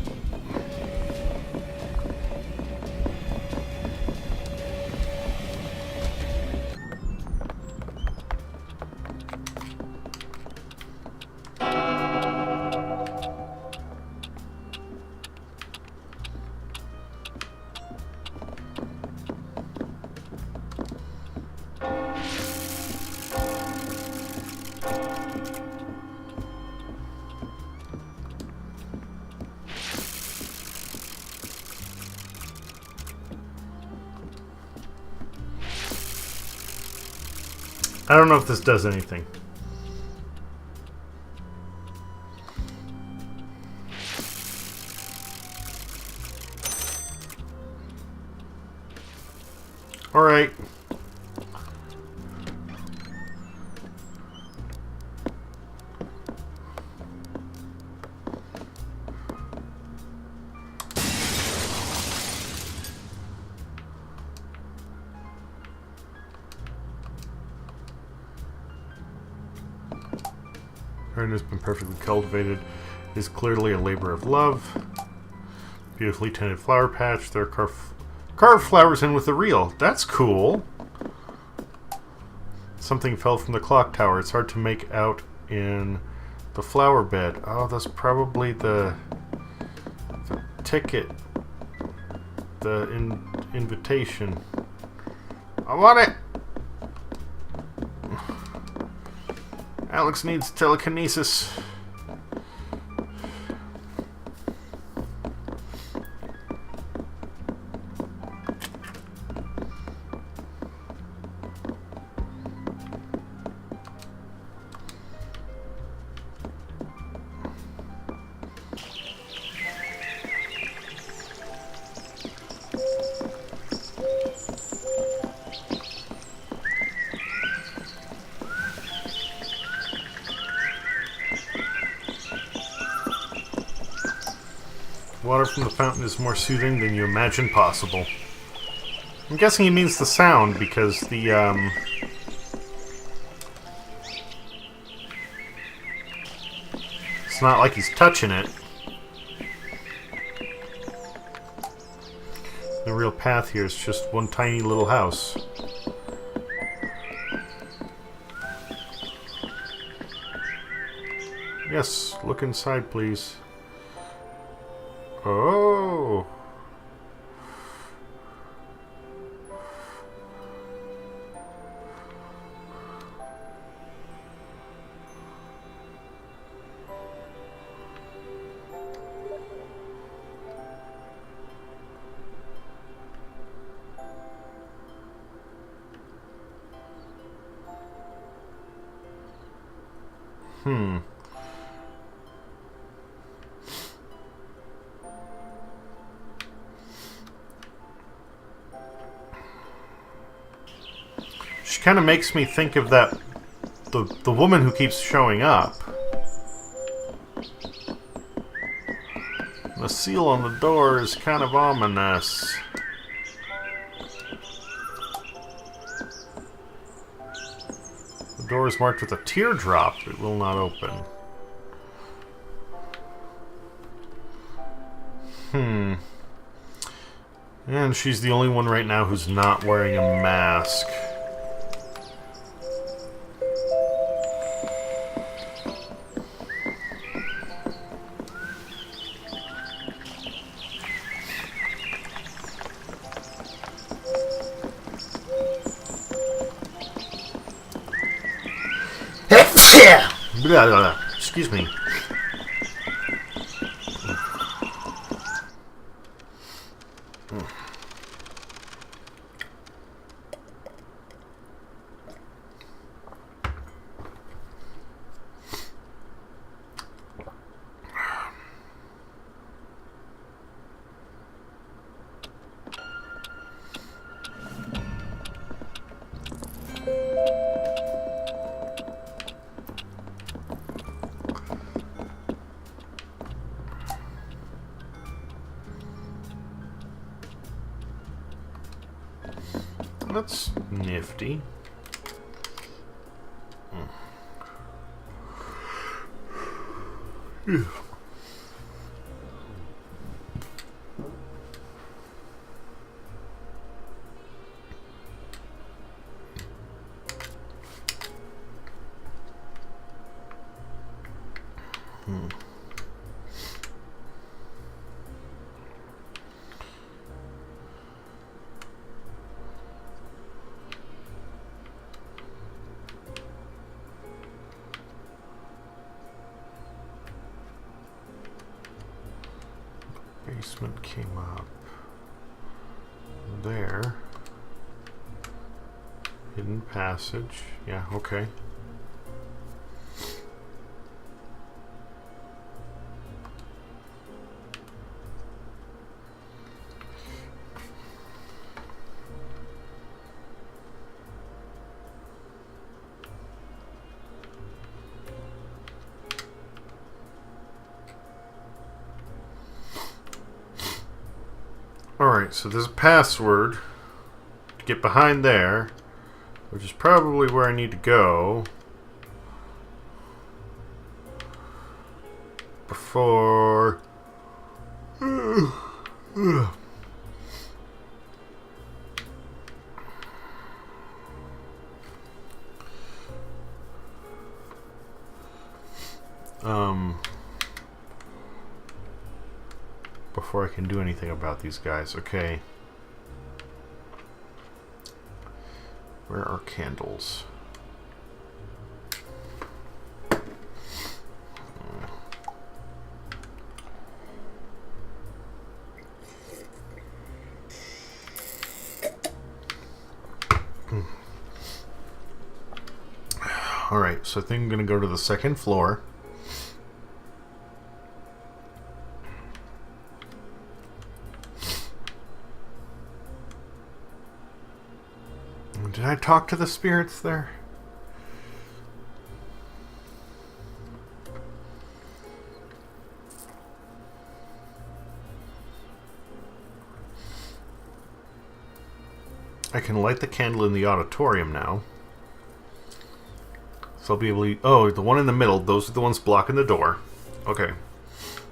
I don't know if this does anything. All right. Garden has been perfectly cultivated. It is clearly a labor of love. Beautifully tended flower patch. There are carved flowers in with the reel. That's cool. Something fell from the clock tower. It's hard to make out in the flower bed. Oh, that's probably the ticket. The invitation. I want it! Alex needs telekinesis. Water from the fountain is more soothing than you imagine possible. I'm guessing he means the sound, because the It's not like he's touching it. The real path here is just one tiny little house. Yes, look inside, please. Oh. She kind of makes me think of that the woman who keeps showing up. The seal on the door is kind of ominous. The door is marked with a teardrop. It will not open. And she's the only one right now who's not wearing a mask. Blah, blah, blah. Excuse me. That's nifty. Basement came up there. Hidden passage. Yeah, okay. Alright, so there's a password to get behind there, which is probably where I need to go before... before I can do anything about these guys. Okay. Where are candles? Alright, so I think I'm going to go to the second floor. Did I talk to the spirits there? I can light the candle in the auditorium now. So I'll be able to... Oh, the one in the middle, those are the ones blocking the door. Okay.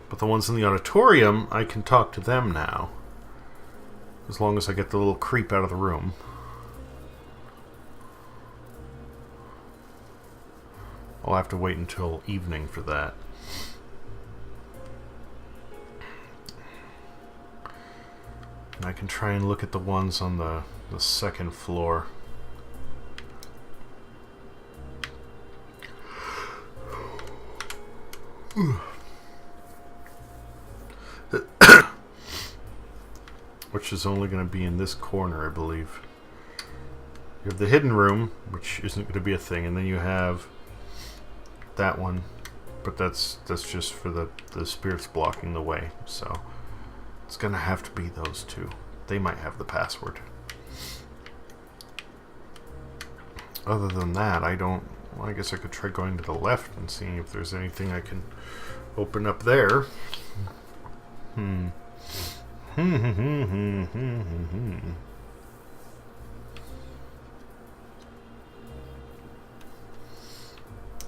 But the ones in the auditorium, I can talk to them now. As long as I get the little creep out of the room. I'll have to wait until evening for that. And I can try and look at the ones on the second floor. Which is only going to be in this corner, I believe. You have the hidden room, which isn't going to be a thing, and then you have that one, but that's just for the spirits blocking the way, so it's going to have to be those two. They might have the password. Other than that, I don't... Well, I guess I could try going to the left and seeing if there's anything I can open up there.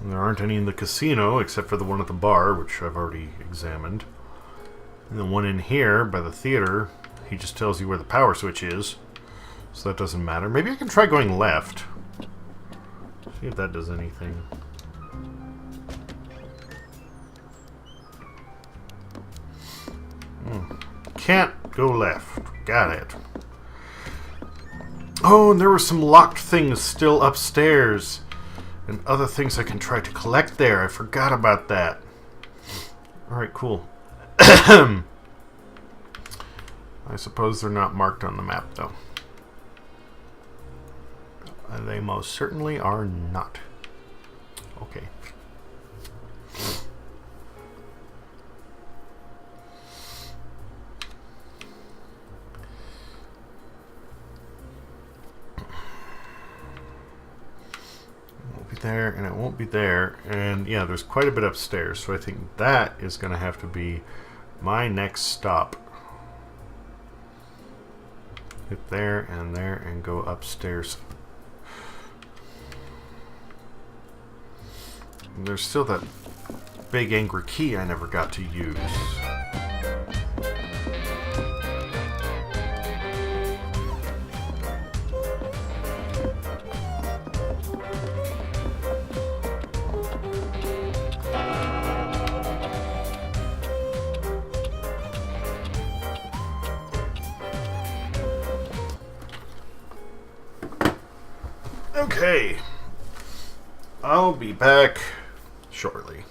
There aren't any in the casino, except for the one at the bar, which I've already examined. And the one in here, by the theater, he just tells you where the power switch is. So that doesn't matter. Maybe I can try going left. See if that does anything. Can't go left. Got it. Oh, and there were some locked things still upstairs. And other things I can try to collect there. I forgot about that. Alright, cool. I suppose they're not marked on the map, though. They most certainly are not. Okay. There, and it won't be there, and yeah, there's quite a bit upstairs, so I think that is going to have to be my next stop. Hit there, and go upstairs. And there's still that big angry key I never got to use. Okay, I'll be back shortly.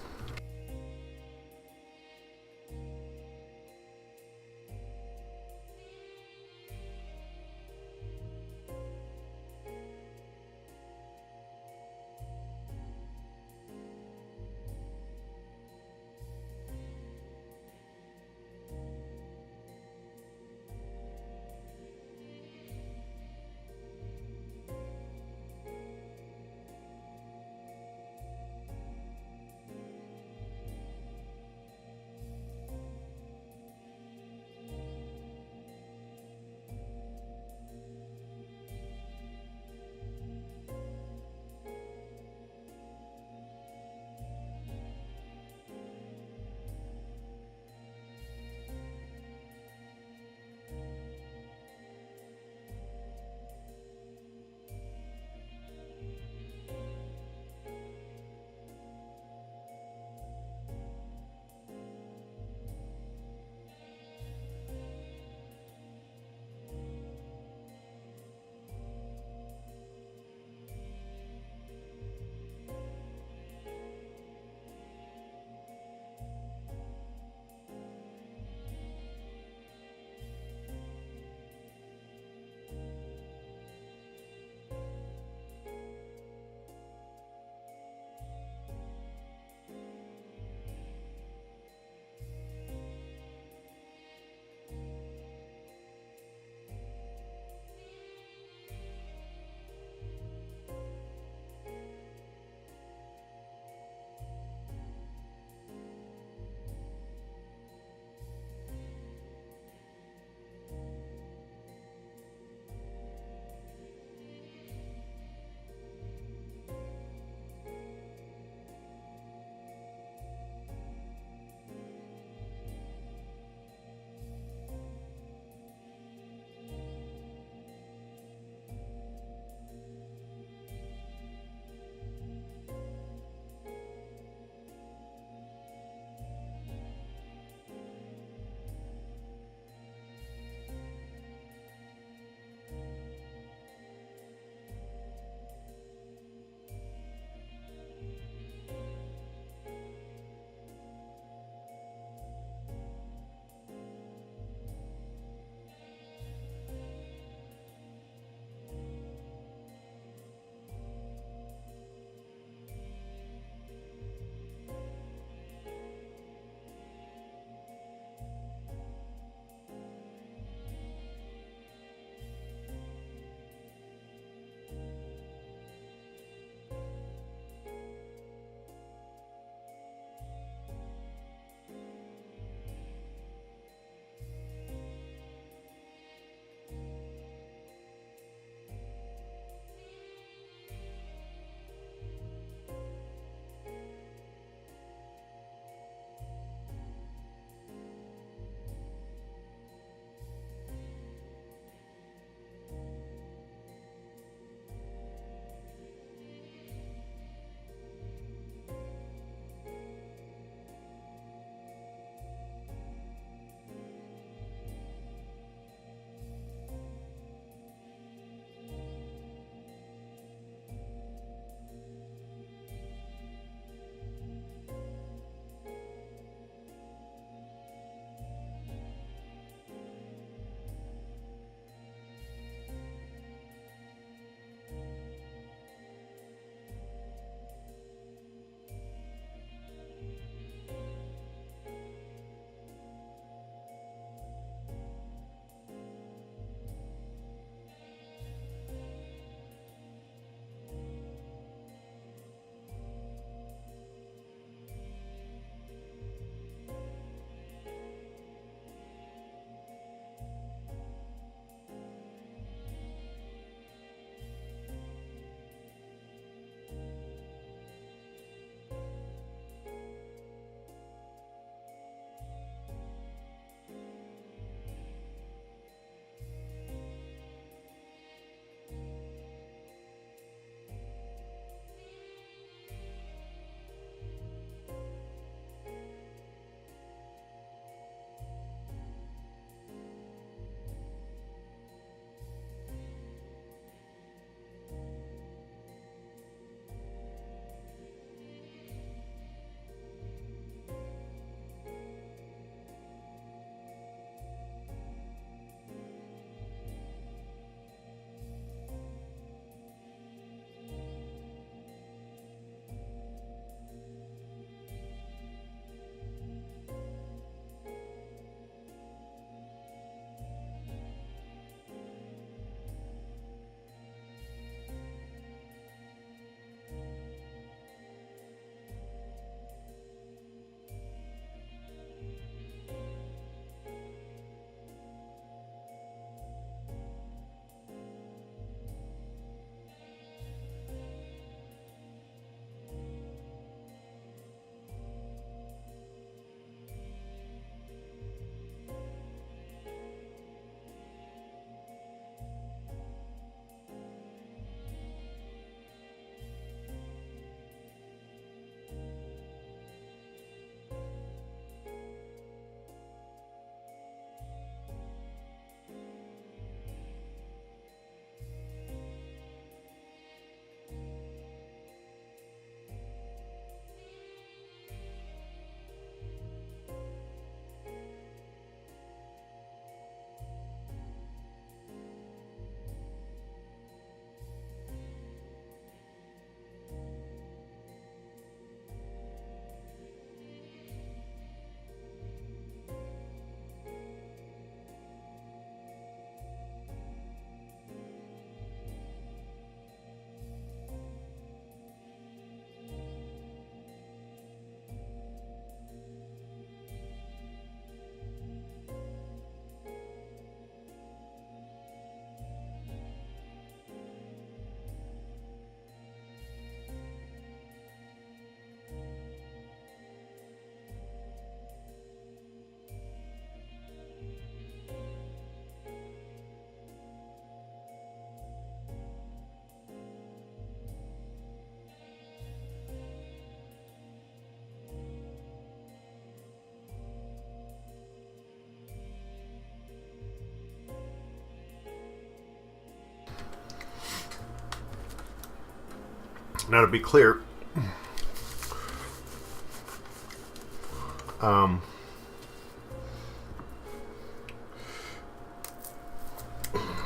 Now, to be clear,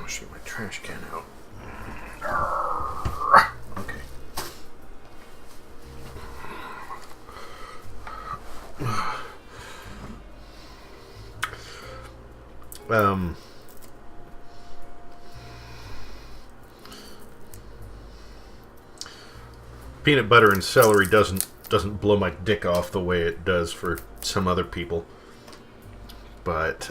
shoot my trash can out. Okay. Peanut butter and celery doesn't blow my dick off the way it does for some other people, but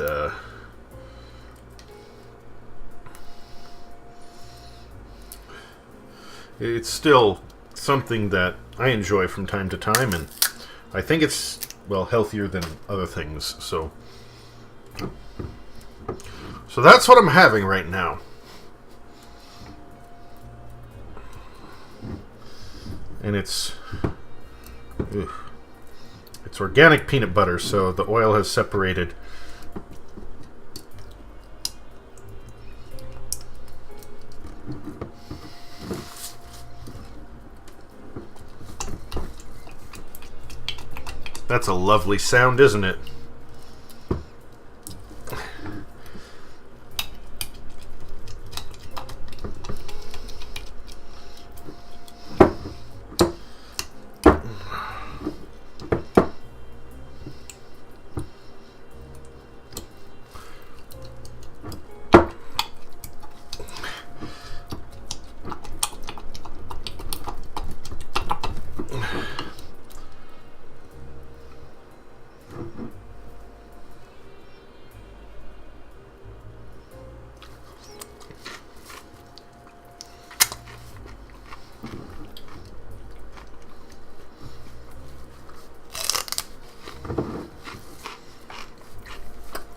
it's still something that I enjoy from time to time, and I think it's, well, healthier than other things. So that's what I'm having right now. And it's organic peanut butter, so the oil has separated. That's a lovely sound, isn't it?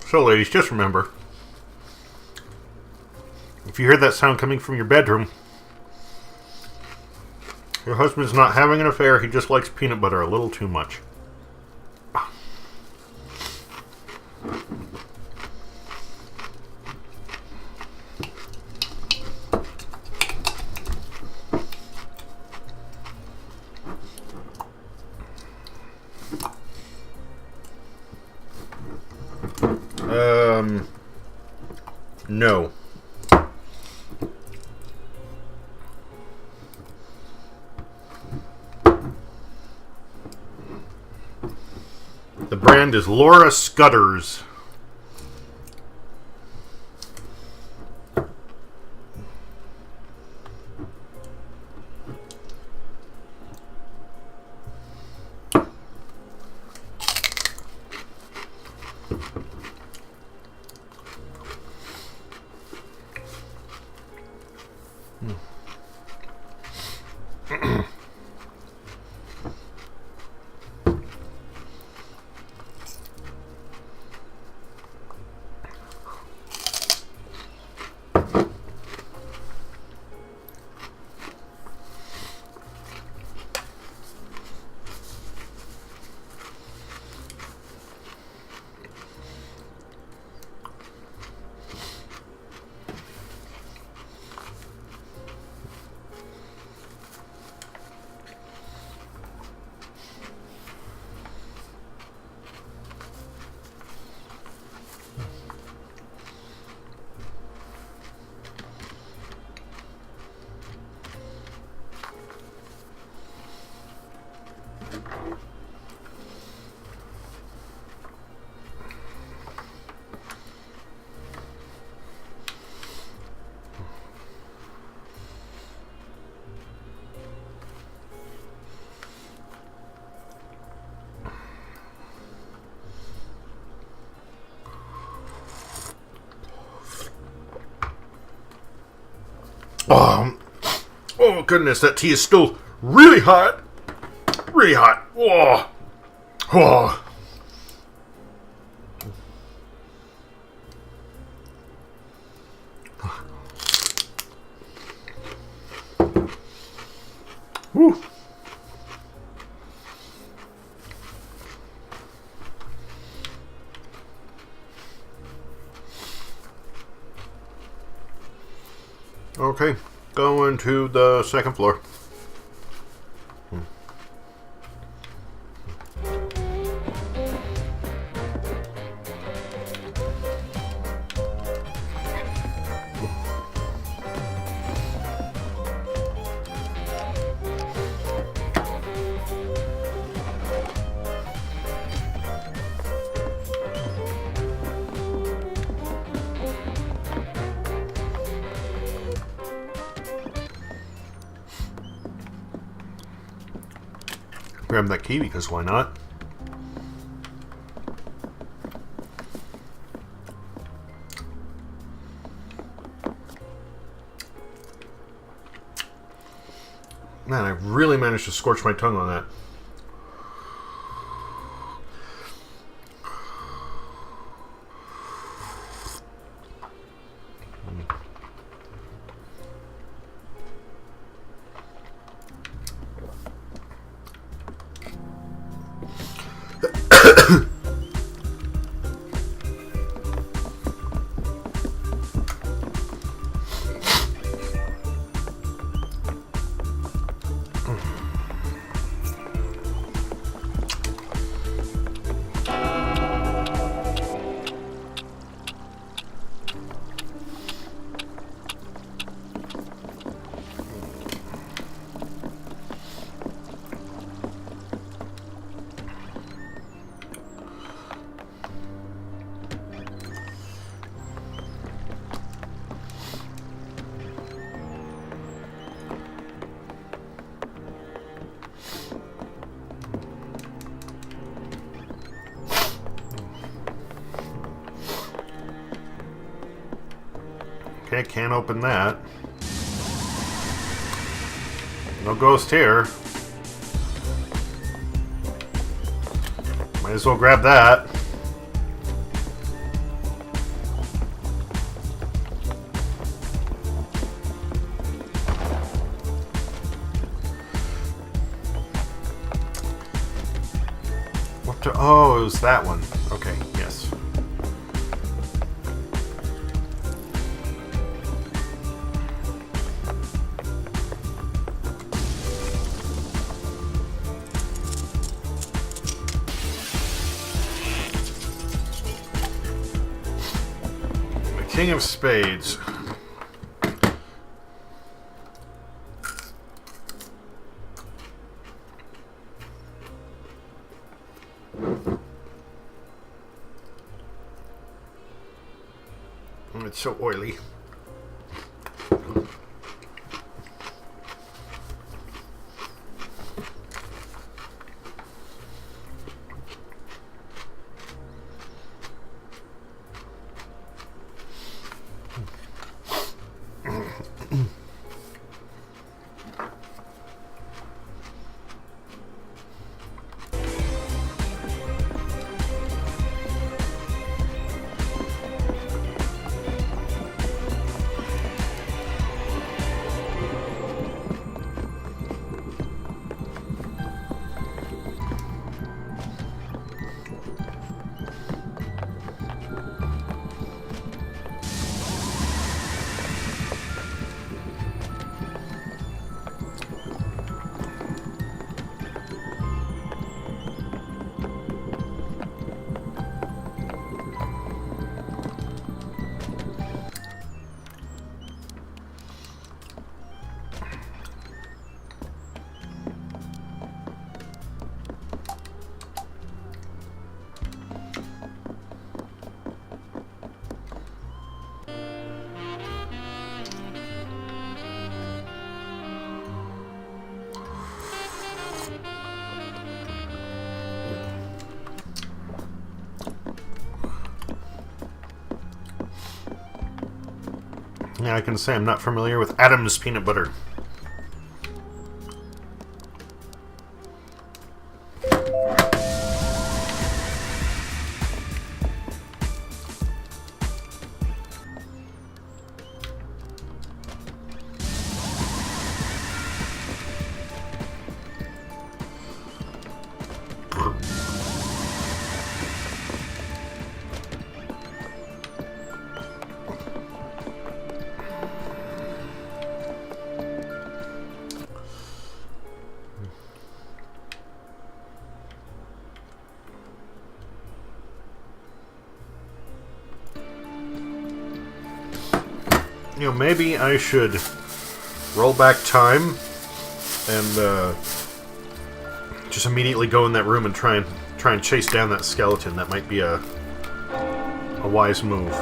So, ladies, just remember, if you hear that sound coming from your bedroom, your husband's not having an affair, he just likes peanut butter a little too much. No. The brand is Laura Scudder's. Oh goodness, that tea is still really hot. Really hot. Whoa. Whoa. Whew. Okay, going to the second floor. Grab that key because why not? Man, I really managed to scorch my tongue on that. Okay, can't open that. No ghost here. Might as well grab that. What to... Oh, it was that one. Okay, yes. King of Spades. It's so oily. Yeah, I can say I'm not familiar with Adam's peanut butter. You know, maybe I should roll back time and just immediately go in that room and try and chase down that skeleton. That might be a wise move.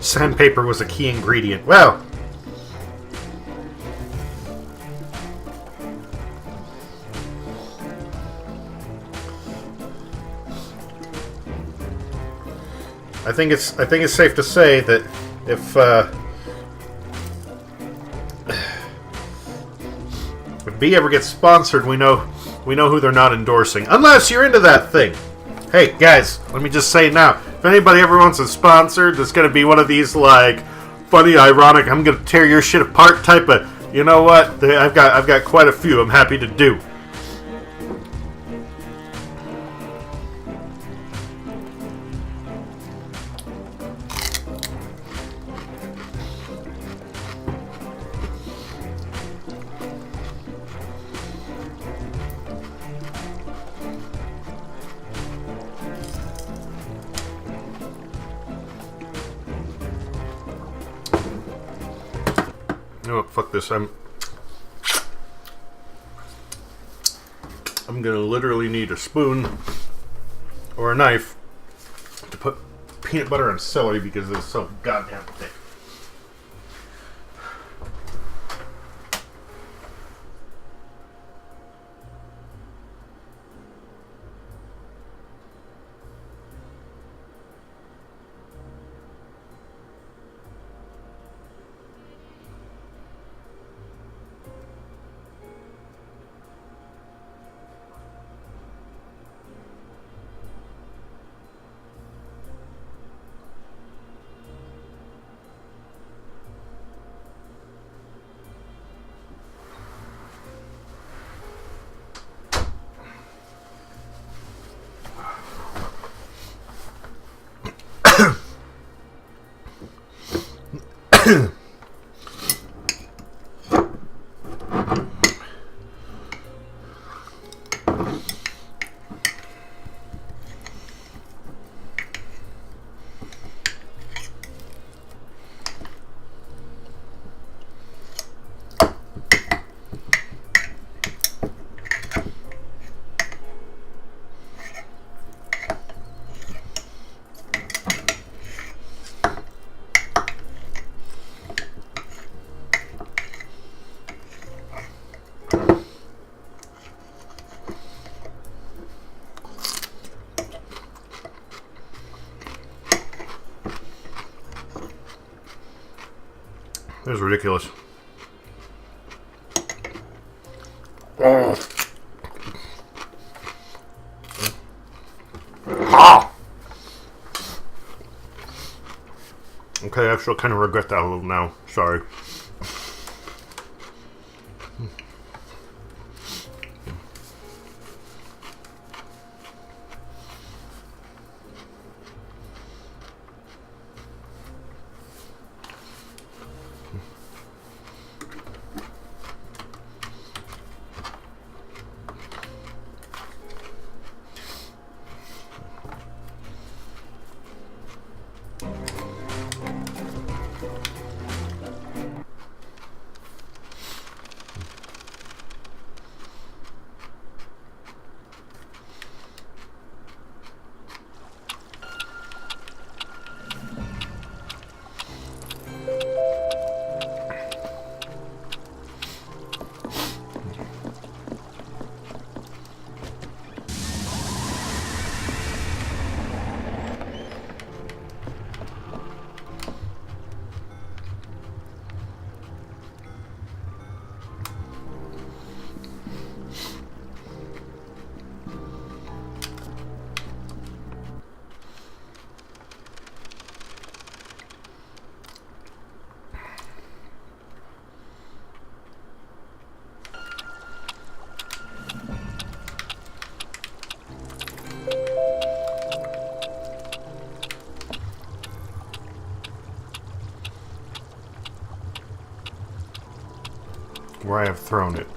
Sandpaper was a key ingredient. Well, I think it's safe to say that if B ever gets sponsored, we know who they're not endorsing. Unless you're into that thing. Hey guys, let me just say now, if anybody ever wants a sponsored, it's gonna be one of these like funny, ironic, I'm gonna tear your shit apart type of. You know what? I've got quite a few. I'm happy to do. Oh, fuck this. I'm gonna literally need a spoon or a knife to put peanut butter on celery because it's so goddamn thick. That was ridiculous. Oh. Ah. Okay, I still kind of regret that a little now. Sorry. Where I have thrown it.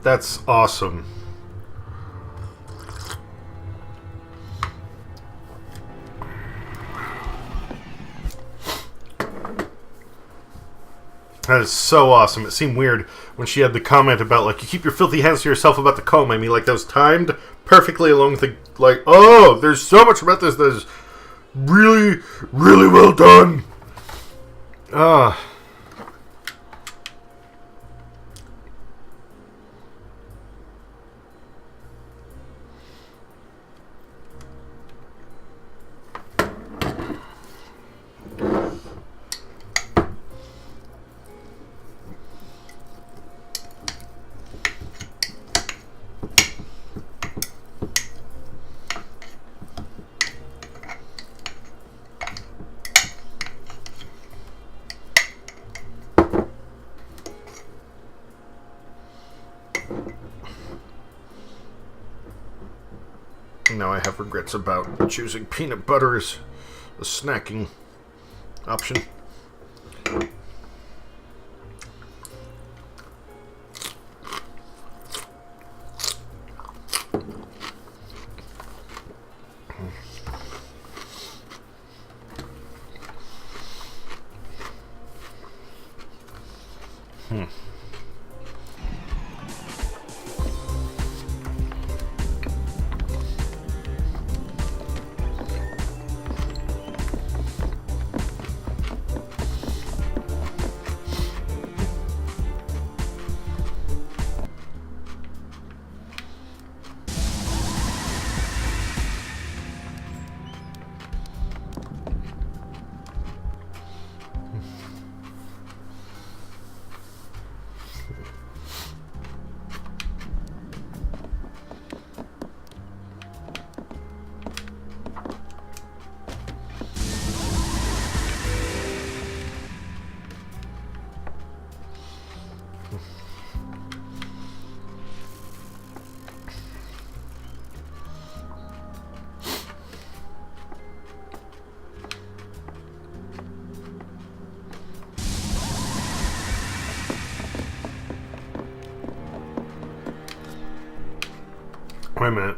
That's awesome. That is so awesome. It seemed weird when she had the comment about, like, you keep your filthy hands to yourself about the comb. I mean, like, that was timed perfectly along with the, like, oh, there's so much about this that is really, really well done. Ah. Now I have regrets about choosing peanut butter as a snacking option. Wait a minute.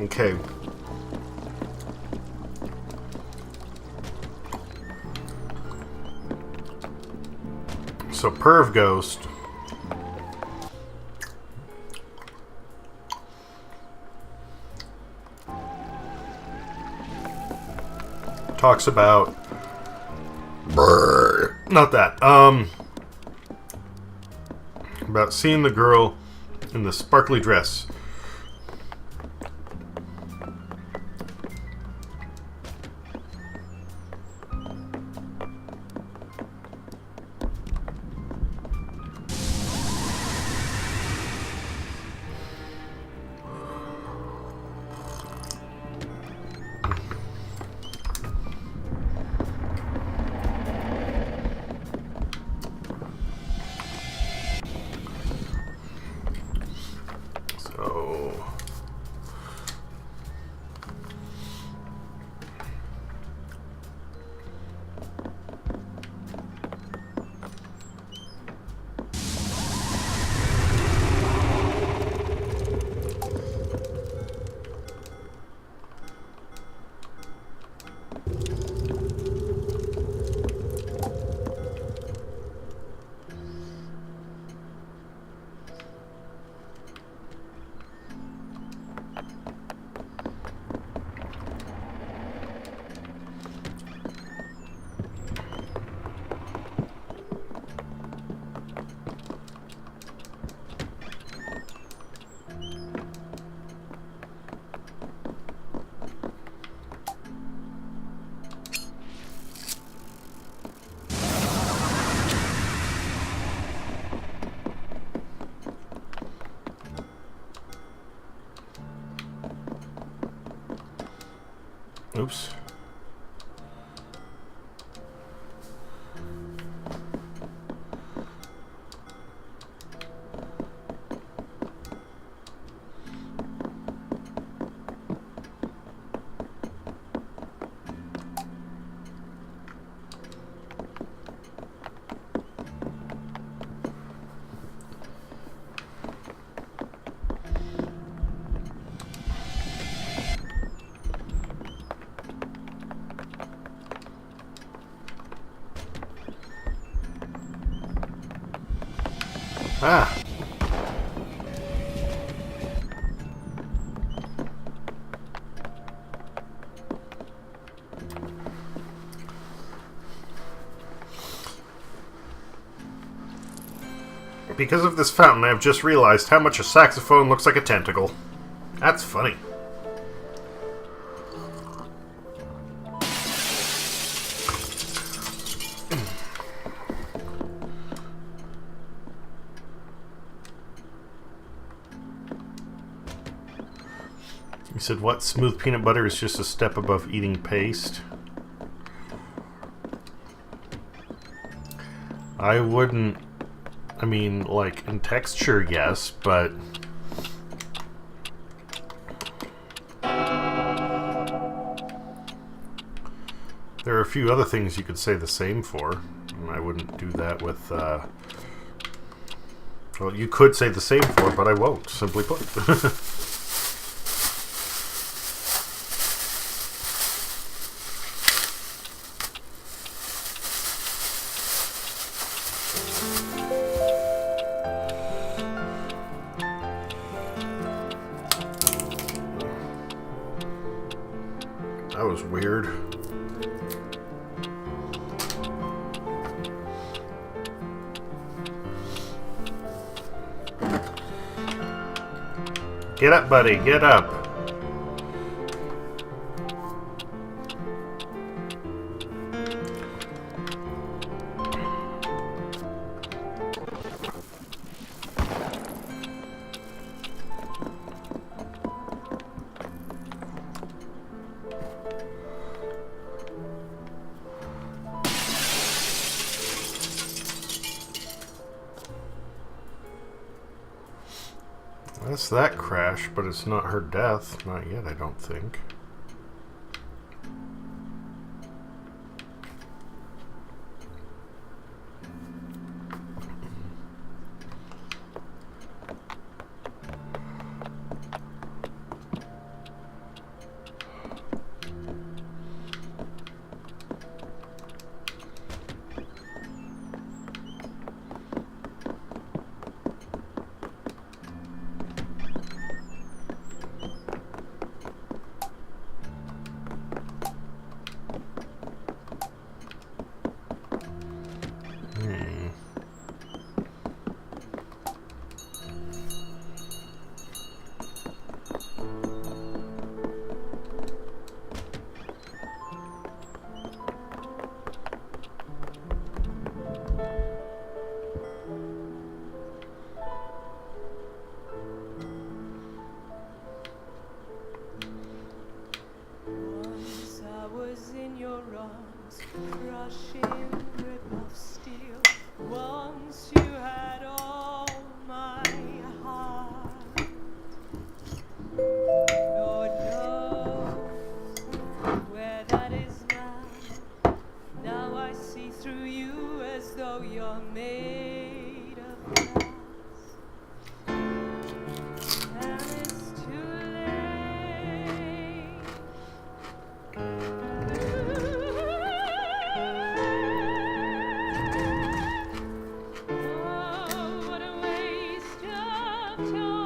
Okay. So Perv Ghost talks about not that about seeing the girl in the sparkly dress. So Oops. Ah. Because of this fountain, I've just realized how much a saxophone looks like a tentacle. That's funny. You said what? Smooth peanut butter is just a step above eating paste? I wouldn't... I mean, like, in texture, yes, but... there are a few other things you could say the same for. And I wouldn't do that with... well, you could say the same for, but I won't, simply put. That was weird. Get up, buddy, get up. That's that crash, but it's not her death. Not yet, I don't think. Once I was in your arms, crushing grip of steel. Once you had all my heart. Lord knows where that is now. Now I see through you as though you're made of glass. And it's too late. Oh, what a waste of time.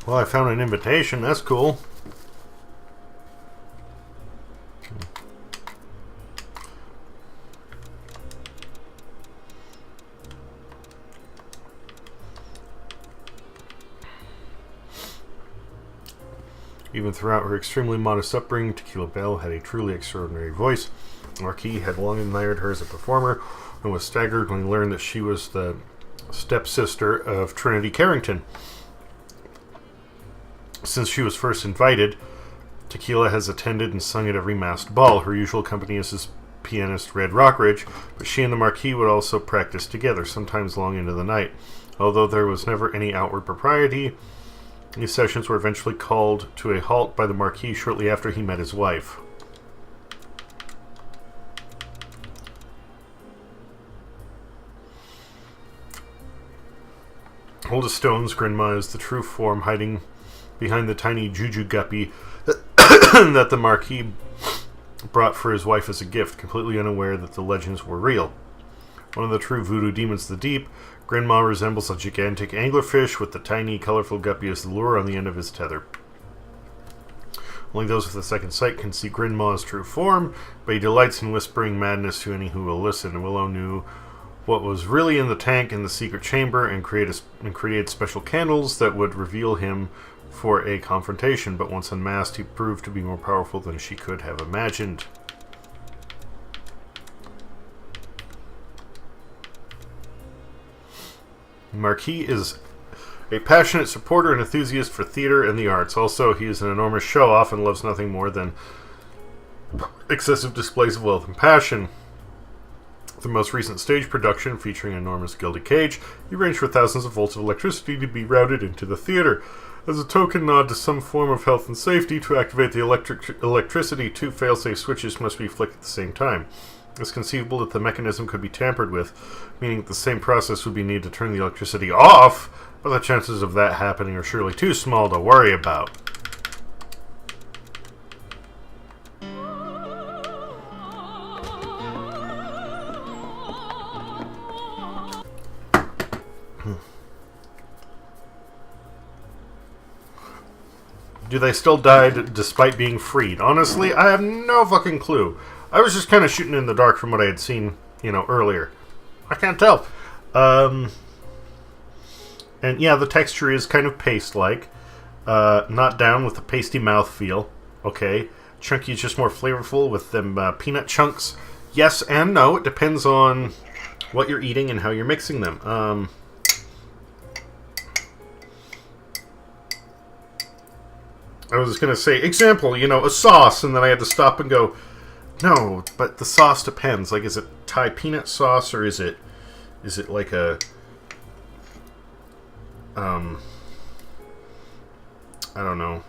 Well, I found an invitation. That's cool. Even throughout her extremely modest upbringing, Tequila Belle had a truly extraordinary voice. The Marquis had long admired her as a performer and was staggered when he learned that she was the stepsister of Trinity Carrington. Since she was first invited, Tequila has attended and sung at every masked ball. Her usual company is his pianist Red Rockridge, but she and the Marquis would also practice together, sometimes long into the night. Although there was never any outward propriety, these sessions were eventually called to a halt by the Marquis shortly after he met his wife. Old as stones, Grandma is the true form hiding behind the tiny juju guppy that the Marquis brought for his wife as a gift, completely unaware that the legends were real. One of the true voodoo demons of the deep, Grandma resembles a gigantic anglerfish with the tiny, colorful guppy as the lure on the end of his tether. Only those with a second sight can see Grandma's true form, but he delights in whispering madness to any who will listen. Willow knew what was really in the tank in the secret chamber and created special candles that would reveal him for a confrontation, but once unmasked, he proved to be more powerful than she could have imagined. Marquis is a passionate supporter and enthusiast for theater and the arts. Also, he is an enormous show-off and loves nothing more than excessive displays of wealth and passion. The most recent stage production, featuring an enormous gilded cage, he arranged for thousands of volts of electricity to be routed into the theater. As a token nod to some form of health and safety, to activate the electricity, 2 failsafe switches must be flicked at the same time. It's conceivable that the mechanism could be tampered with, meaning that the same process would be needed to turn the electricity off, but the chances of that happening are surely too small to worry about. Do they still die despite being freed? Honestly, I have no fucking clue. I was just kind of shooting in the dark from what I had seen, earlier. I can't tell. And yeah, the texture is kind of paste-like. Not down with the pasty mouthfeel. Okay. Chunky is just more flavorful with them peanut chunks. Yes and no. It depends on what you're eating and how you're mixing them. I was going to say, example, a sauce, and then I had to stop and go, no, but the sauce depends. Like, is it Thai peanut sauce, or is it like a, I don't know,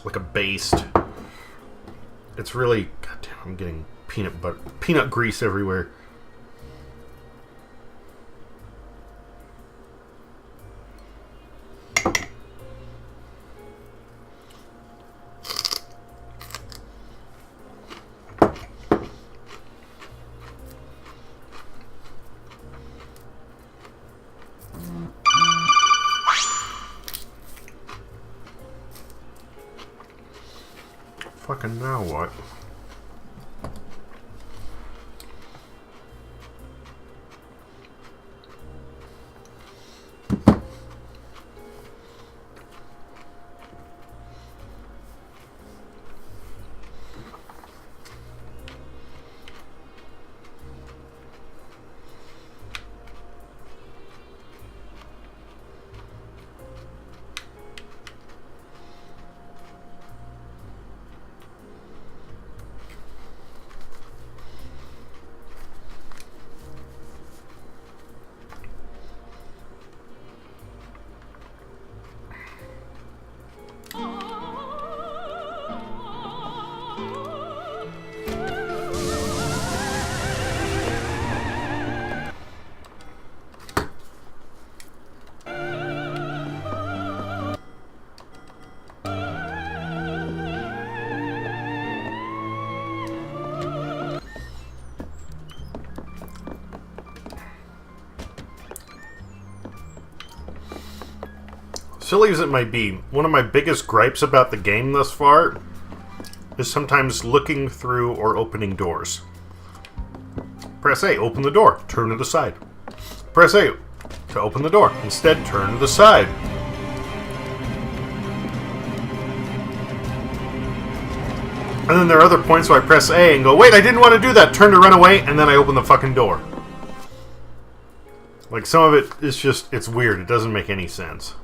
like a based, it's really, goddamn, I'm getting peanut grease everywhere. Fucking now what? silly as it might be, one of my biggest gripes about the game thus far is sometimes looking through or opening doors. Press A, open the door, turn to the side. Press A to open the door. Instead, turn to the side. And then there are other points where I press A and go, wait, I didn't want to do that. Turn to run away, and then I open the fucking door. Like, some of it is just, it's weird. It doesn't make any sense.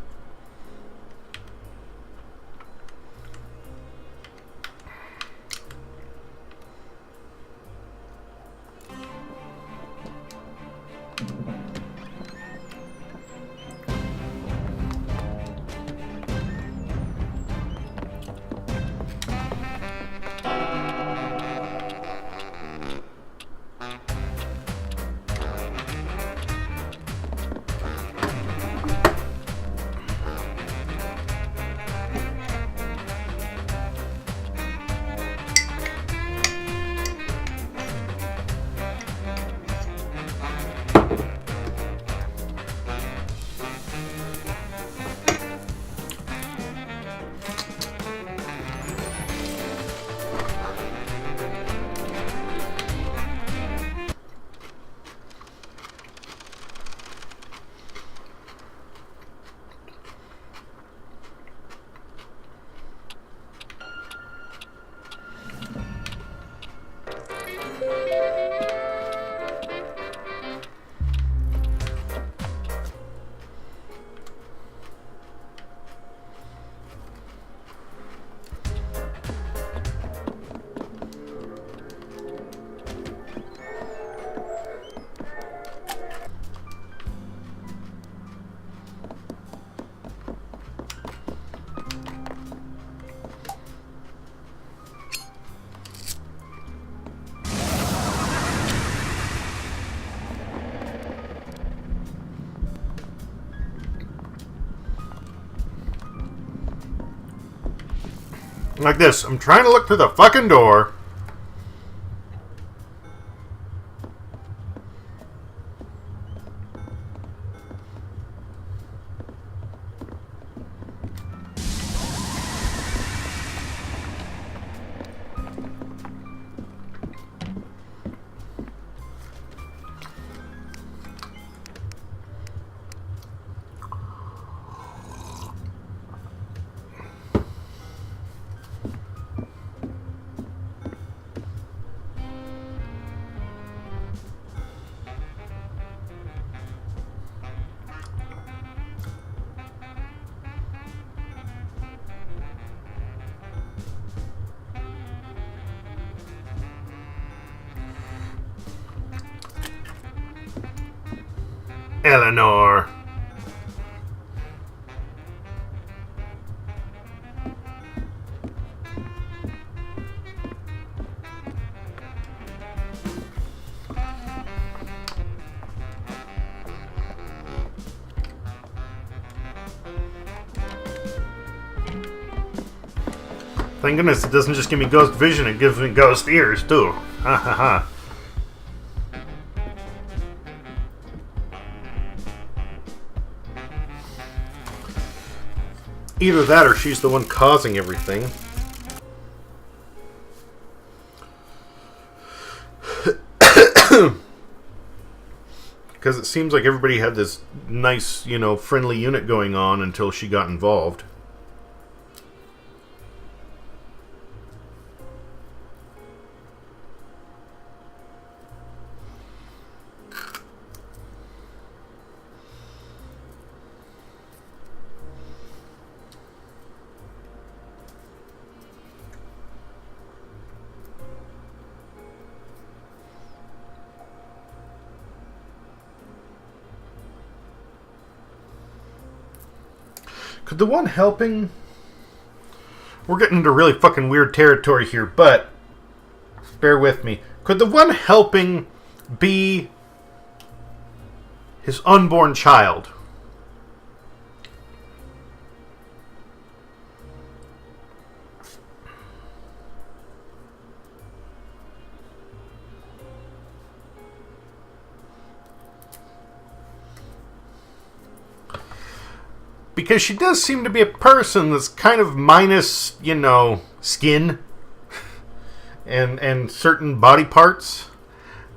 Like this. I'm trying to look through the fucking door. Eleanor. Thank goodness it doesn't just give me ghost vision, it gives me ghost ears too. Ha ha ha. Either that or she's the one causing everything. Because it seems like everybody had this nice, you know, friendly unit going on until she got involved. Could the one helping... We're getting into really fucking weird territory here, but... bear with me. Could the one helping be... his unborn child? Because she does seem to be a person that's kind of minus, you know, skin and certain body parts.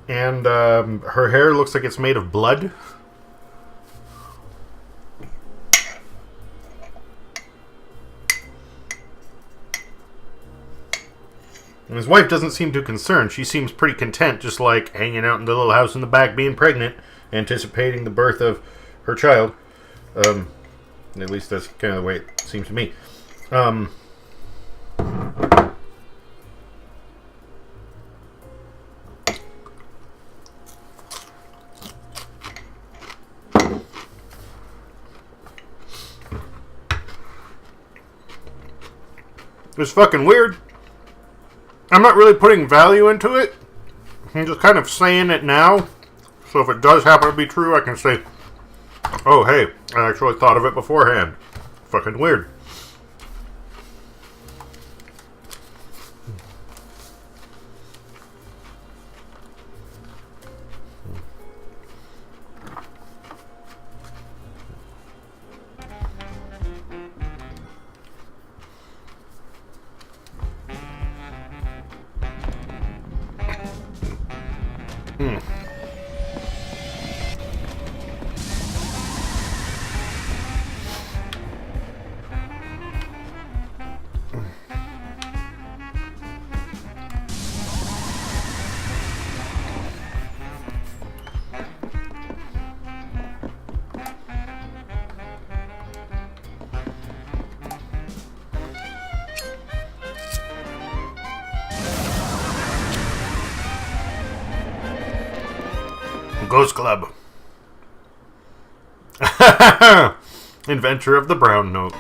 And her hair looks like it's made of blood. And his wife doesn't seem too concerned. She seems pretty content, just like hanging out in the little house in the back, being pregnant, anticipating the birth of her child. At least that's kind of the way it seems to me. It's fucking weird. I'm not really putting value into it. I'm just kind of saying it now. So if it does happen to be true, I can say, oh, hey, I actually thought of it beforehand. Fucking weird. Ghost Club. Inventor of the brown note.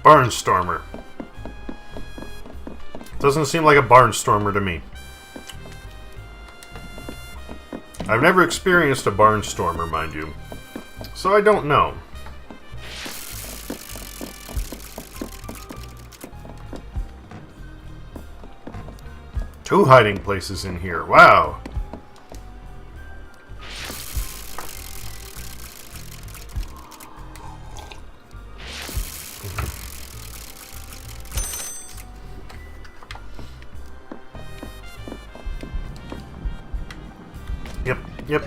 Barnstormer. Doesn't seem like a barnstormer to me. I've never experienced a barnstormer, mind you. So I don't know. Two hiding places in here. Wow. Yep.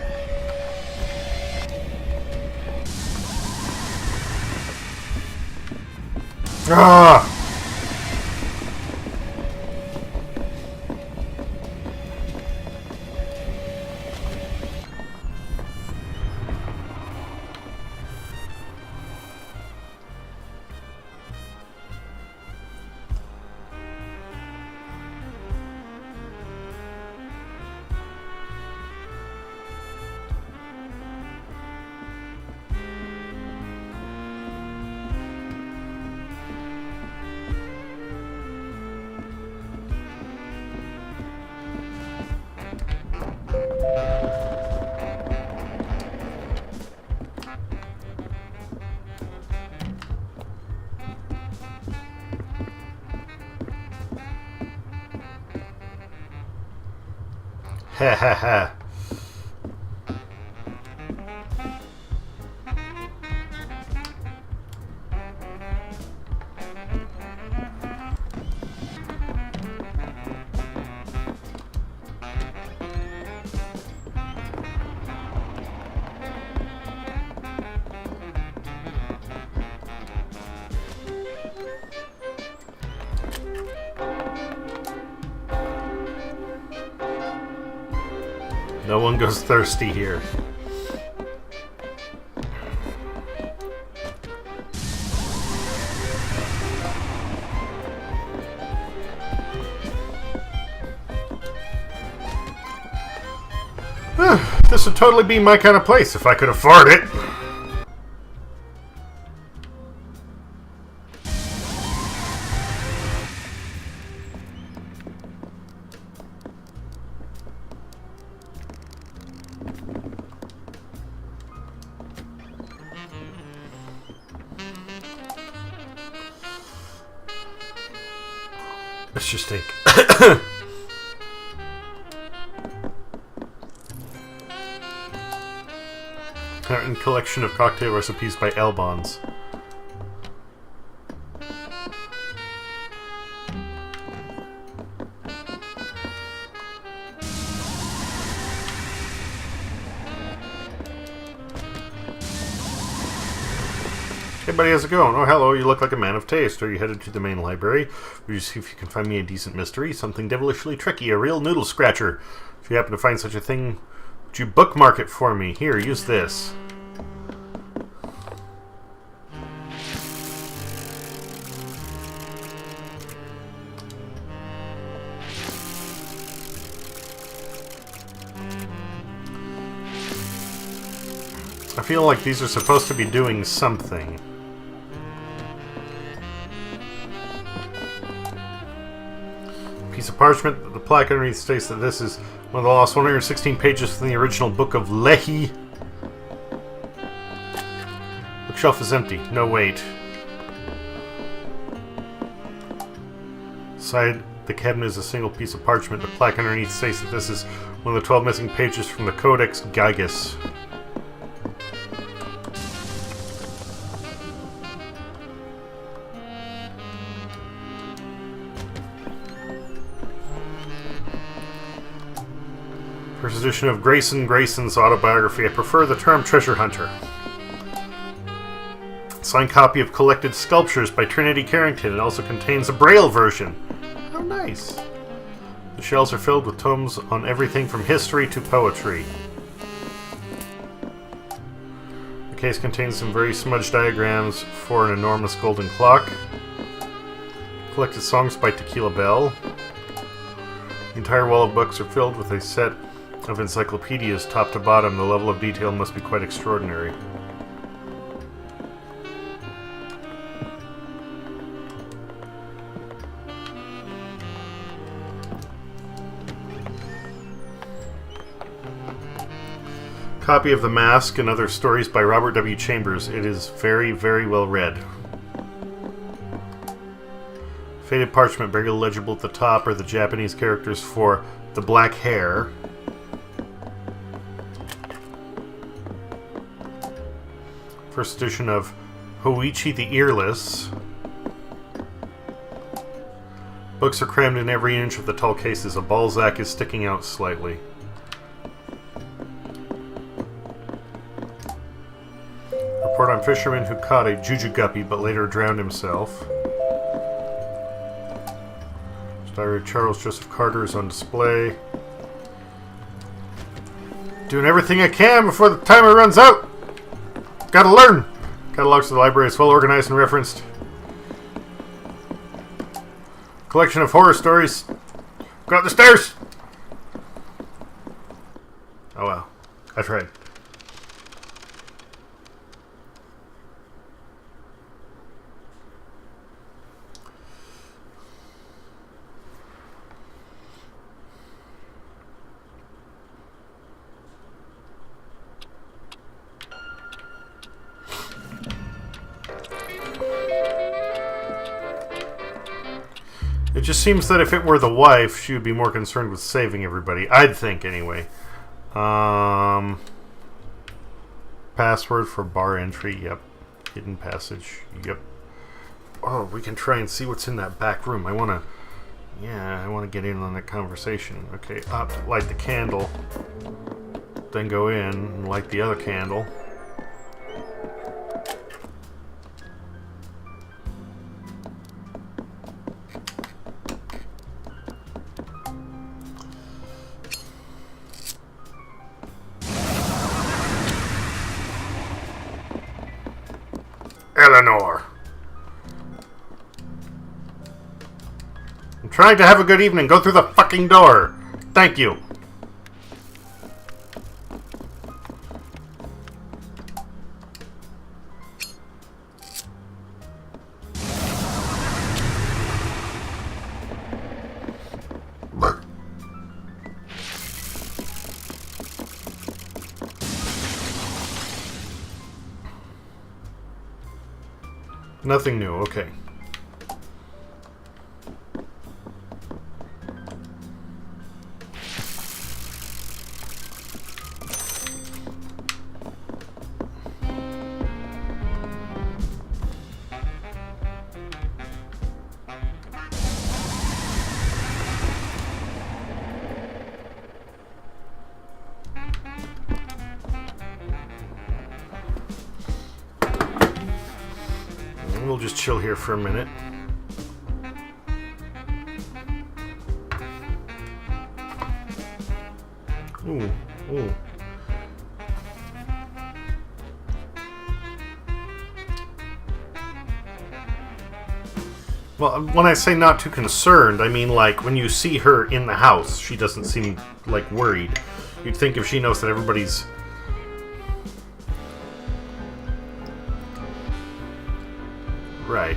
Ah! Ha ha ha. No one goes thirsty here. This would totally be my kind of place if I could afford it. Let's just think. Current collection of cocktail recipes by Elbons. Hey buddy, how's it going? Oh, hello, you look like a man of taste. Are you headed to the main library? Will you see if you can find me a decent mystery? Something devilishly tricky, a real noodle scratcher. If you happen to find such a thing, would you bookmark it for me? Here, use this. I feel like these are supposed to be doing something. Piece of parchment. The plaque underneath states that this is one of the lost 116 pages from the original book of Lehi. Bookshelf is empty. No wait. Inside the cabinet is a single piece of parchment. The plaque underneath states that this is one of the 12 missing pages from the Codex Gigas. First edition of Grayson's autobiography. I prefer the term treasure hunter. Signed copy of Collected Sculptures by Trinity Carrington. It also contains a Braille version. How nice. The shelves are filled with tomes on everything from history to poetry. The case contains some very smudged diagrams for an enormous golden clock. Collected songs by Tequila Bell. The entire wall of books are filled with a set of encyclopedias top to bottom. The level of detail must be quite extraordinary. Copy of The Mask and Other Stories by Robert W. Chambers. It is very, very well read. Faded parchment, very illegible at the top, are the Japanese characters for the black hair. First edition of Hoichi the Earless. Books are crammed in every inch of the tall cases. A Balzac is sticking out slightly. Report on fisherman who caught a jujuguppy but later drowned himself. Diary of Charles Joseph Carter is on display. Doing everything I can before the timer runs out! Gotta learn! Catalogs of the library is well organized and referenced. Collection of horror stories. Go up the stairs! Oh well. I tried. It just seems that if it were the wife, she would be more concerned with saving everybody. I'd think, anyway. Password for bar entry. Yep. Hidden passage. Yep. Oh, we can try and see what's in that back room. I want to get in on that conversation. Okay, light the candle. Then go in and light the other candle. Eleanor. I'm trying to have a good evening. Go through the fucking door. Thank you. nothing new. Okay. We'll just chill here for a minute. Ooh, ooh. Well, when I say not too concerned, I mean like when you see her in the house, she doesn't seem like worried. You'd think if she knows that everybody's... Right.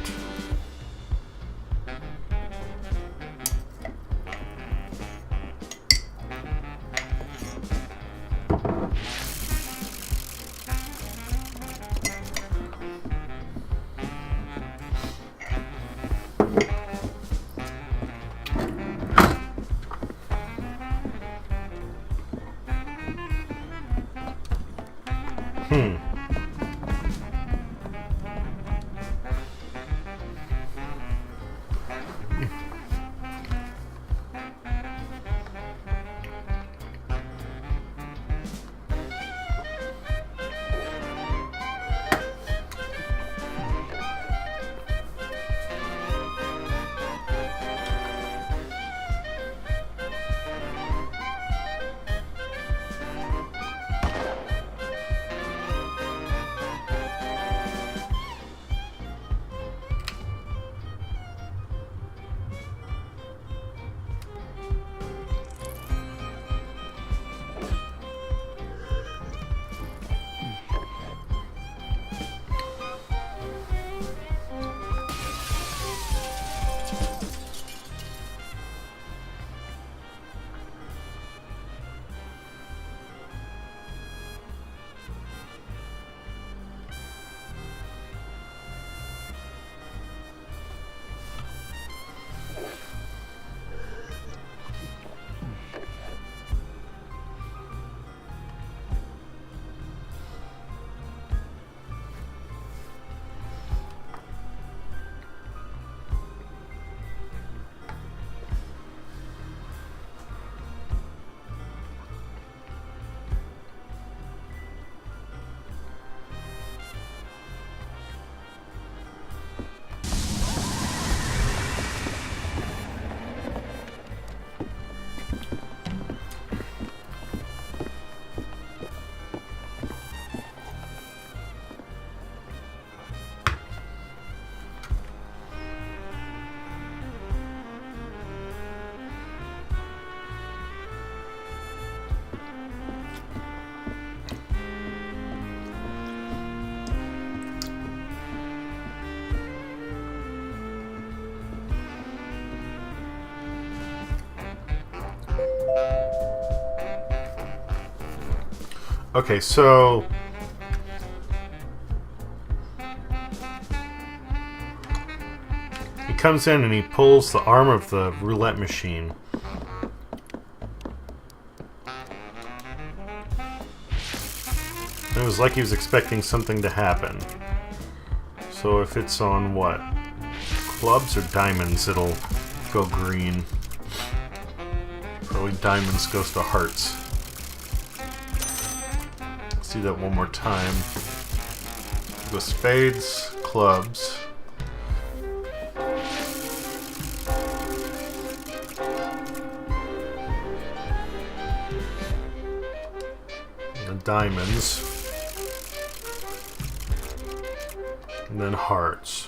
Okay, so he comes in and he pulls the arm of the roulette machine. It was like he was expecting something to happen. So if it's on what? Clubs or diamonds, it'll go green. Probably diamonds goes to hearts. Do that one more time. The spades, clubs. The diamonds. And then hearts.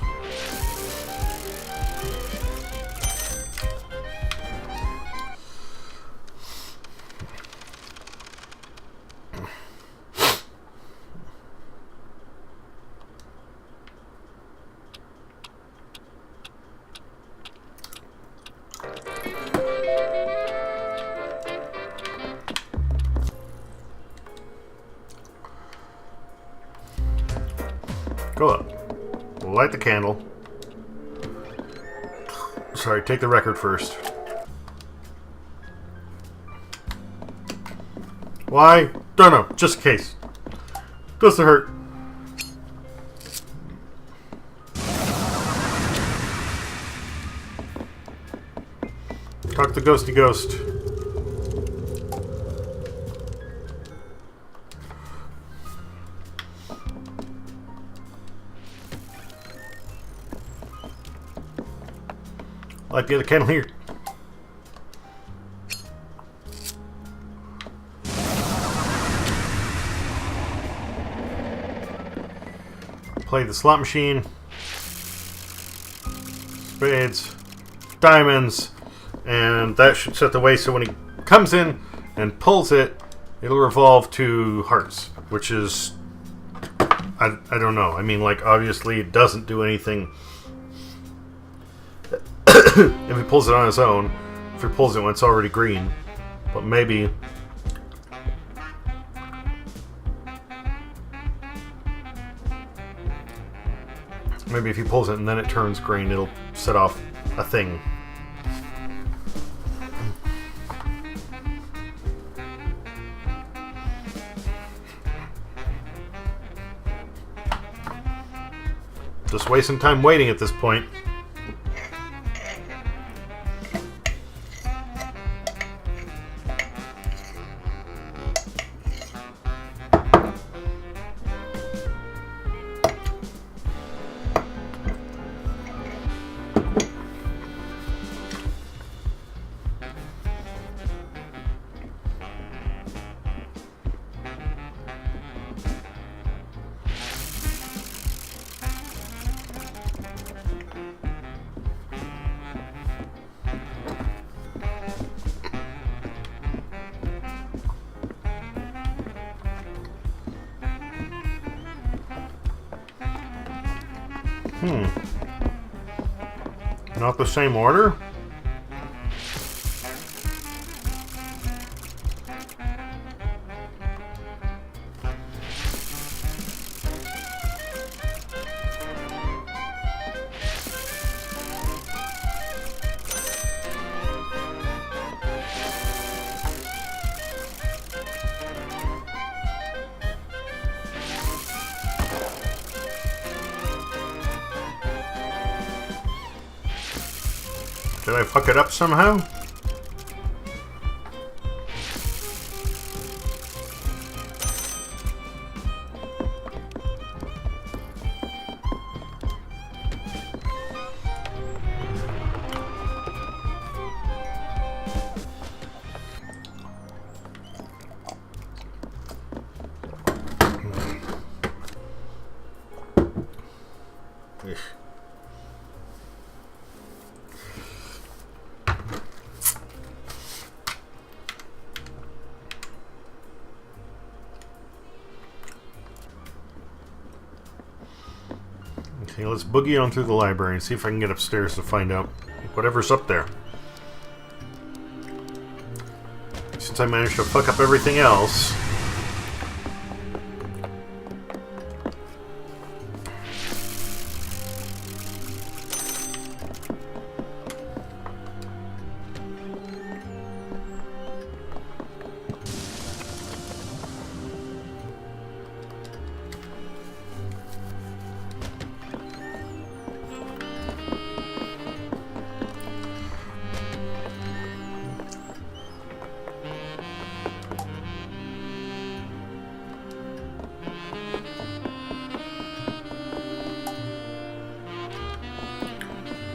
Go up. Light the candle. Sorry, take the record first. Why? Don't know. Just in case. Doesn't hurt. Talk to Ghosty Ghost. Light the other candle here. Play the slot machine. Spades. Diamonds. And that should set the way so when he comes in and pulls it, it'll revolve to hearts. Which is... I don't know. I mean, like, obviously it doesn't do anything if he pulls it on his own. If he pulls it when it's already green. But maybe... Maybe if he pulls it and then it turns green, it'll set off a thing. Just wasting time waiting at this point. Not the same order? Did I fuck it up somehow? Okay, let's boogie on through the library and see if I can get upstairs to find out whatever's up there. Since I managed to fuck up everything else...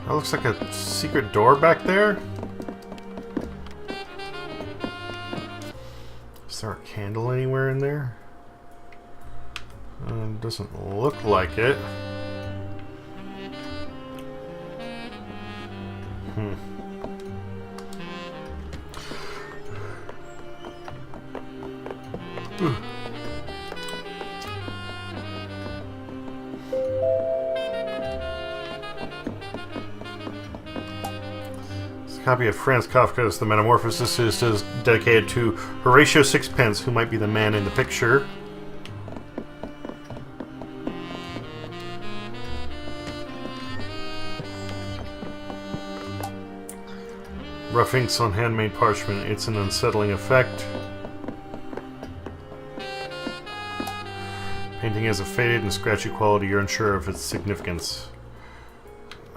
That looks like a secret door back there. Is there a candle anywhere in there? Doesn't look like it. Copy of Franz Kafka's The Metamorphosis is dedicated to Horatio Sixpence, who might be the man in the picture. Rough inks on handmade parchment. It's an unsettling effect. Painting has a faded and scratchy quality. You're unsure of its significance.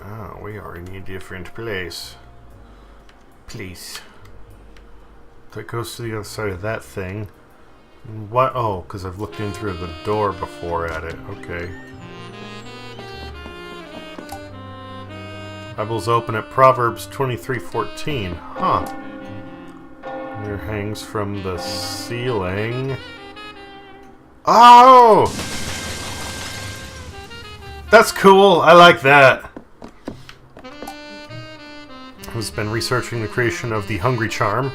Oh, we are in a different place. Please. That goes to the other side of that thing. What? Oh, because I've looked in through the door before at it. Okay. Bible's open at Proverbs 23:14. Huh. There hangs from the ceiling. Oh! That's cool. I like that. Who's been researching the creation of the Hungry Charm.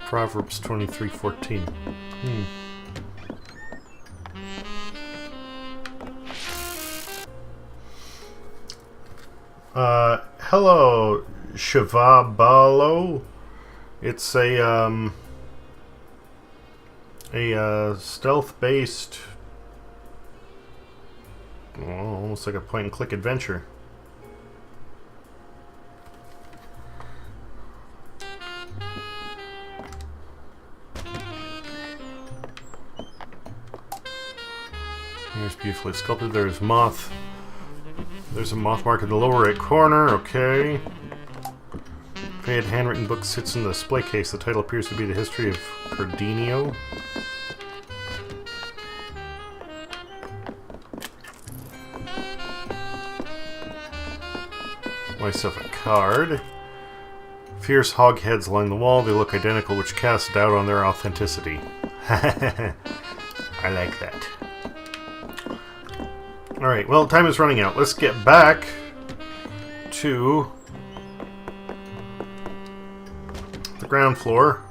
Proverbs 23:14. Hello, Shavabalo. It's a stealth-based, almost like a point-and-click adventure. Here's beautifully sculpted. There's moth. There's a moth mark in the lower right corner. Okay. Faded handwritten book sits in the display case. The title appears to be The History of Cardinio. Myself a card. Fierce hog heads along the wall. They look identical, which casts doubt on their authenticity. I like that. Alright, well, time is running out. Let's get back to the ground floor.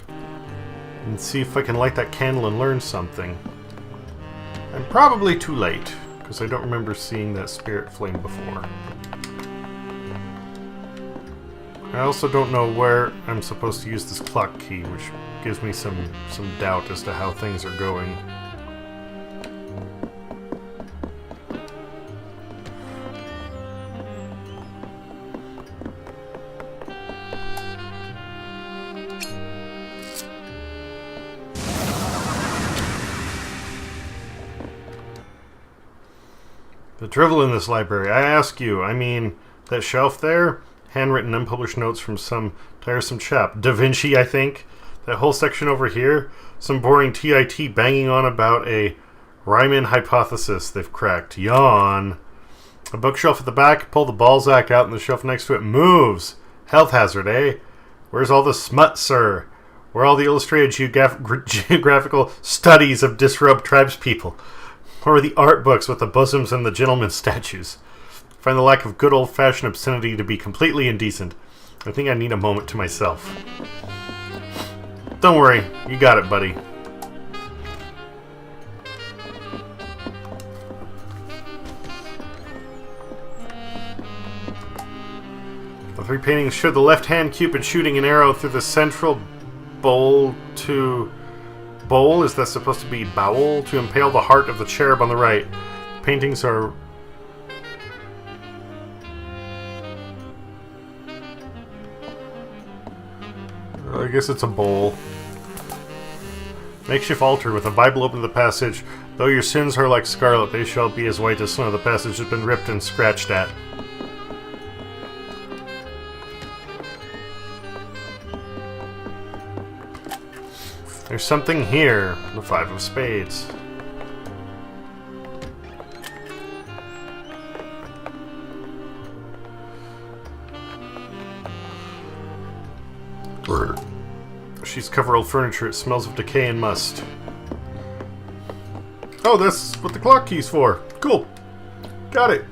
And see if I can light that candle and learn something. I'm probably too late, because I don't remember seeing that spirit flame before. I also don't know where I'm supposed to use this clock key, which gives me some doubt as to how things are going. The drivel in this library, I ask you, I mean, that shelf there? Handwritten, unpublished notes from some tiresome chap. Da Vinci, I think. That whole section over here. Some boring TIT banging on about a Riemann hypothesis they've cracked. Yawn. A bookshelf at the back. Pull the Balzac out and the shelf next to it moves. Health hazard, eh? Where's all the smut, sir? Where are all the illustrated geographical studies of disrobed tribespeople? Where are the art books with the bosoms and the gentlemen's statues? I find the lack of good old-fashioned obscenity to be completely indecent. I think I need a moment to myself. Don't worry, you got it, buddy. The three paintings show the left-hand Cupid shooting an arrow through the central bowl to... Bowl? Is that supposed to be bowel? To impale the heart of the cherub on the right. Paintings are... I guess it's a bowl. Makeshift altar with a Bible open to the passage. Though your sins are like scarlet, they shall be as white as snow. The passage has been ripped and scratched at. There's something here. The Five of Spades. She's covered old furniture. It smells of decay and must. Oh, that's what the clock key's for. Cool. Got it.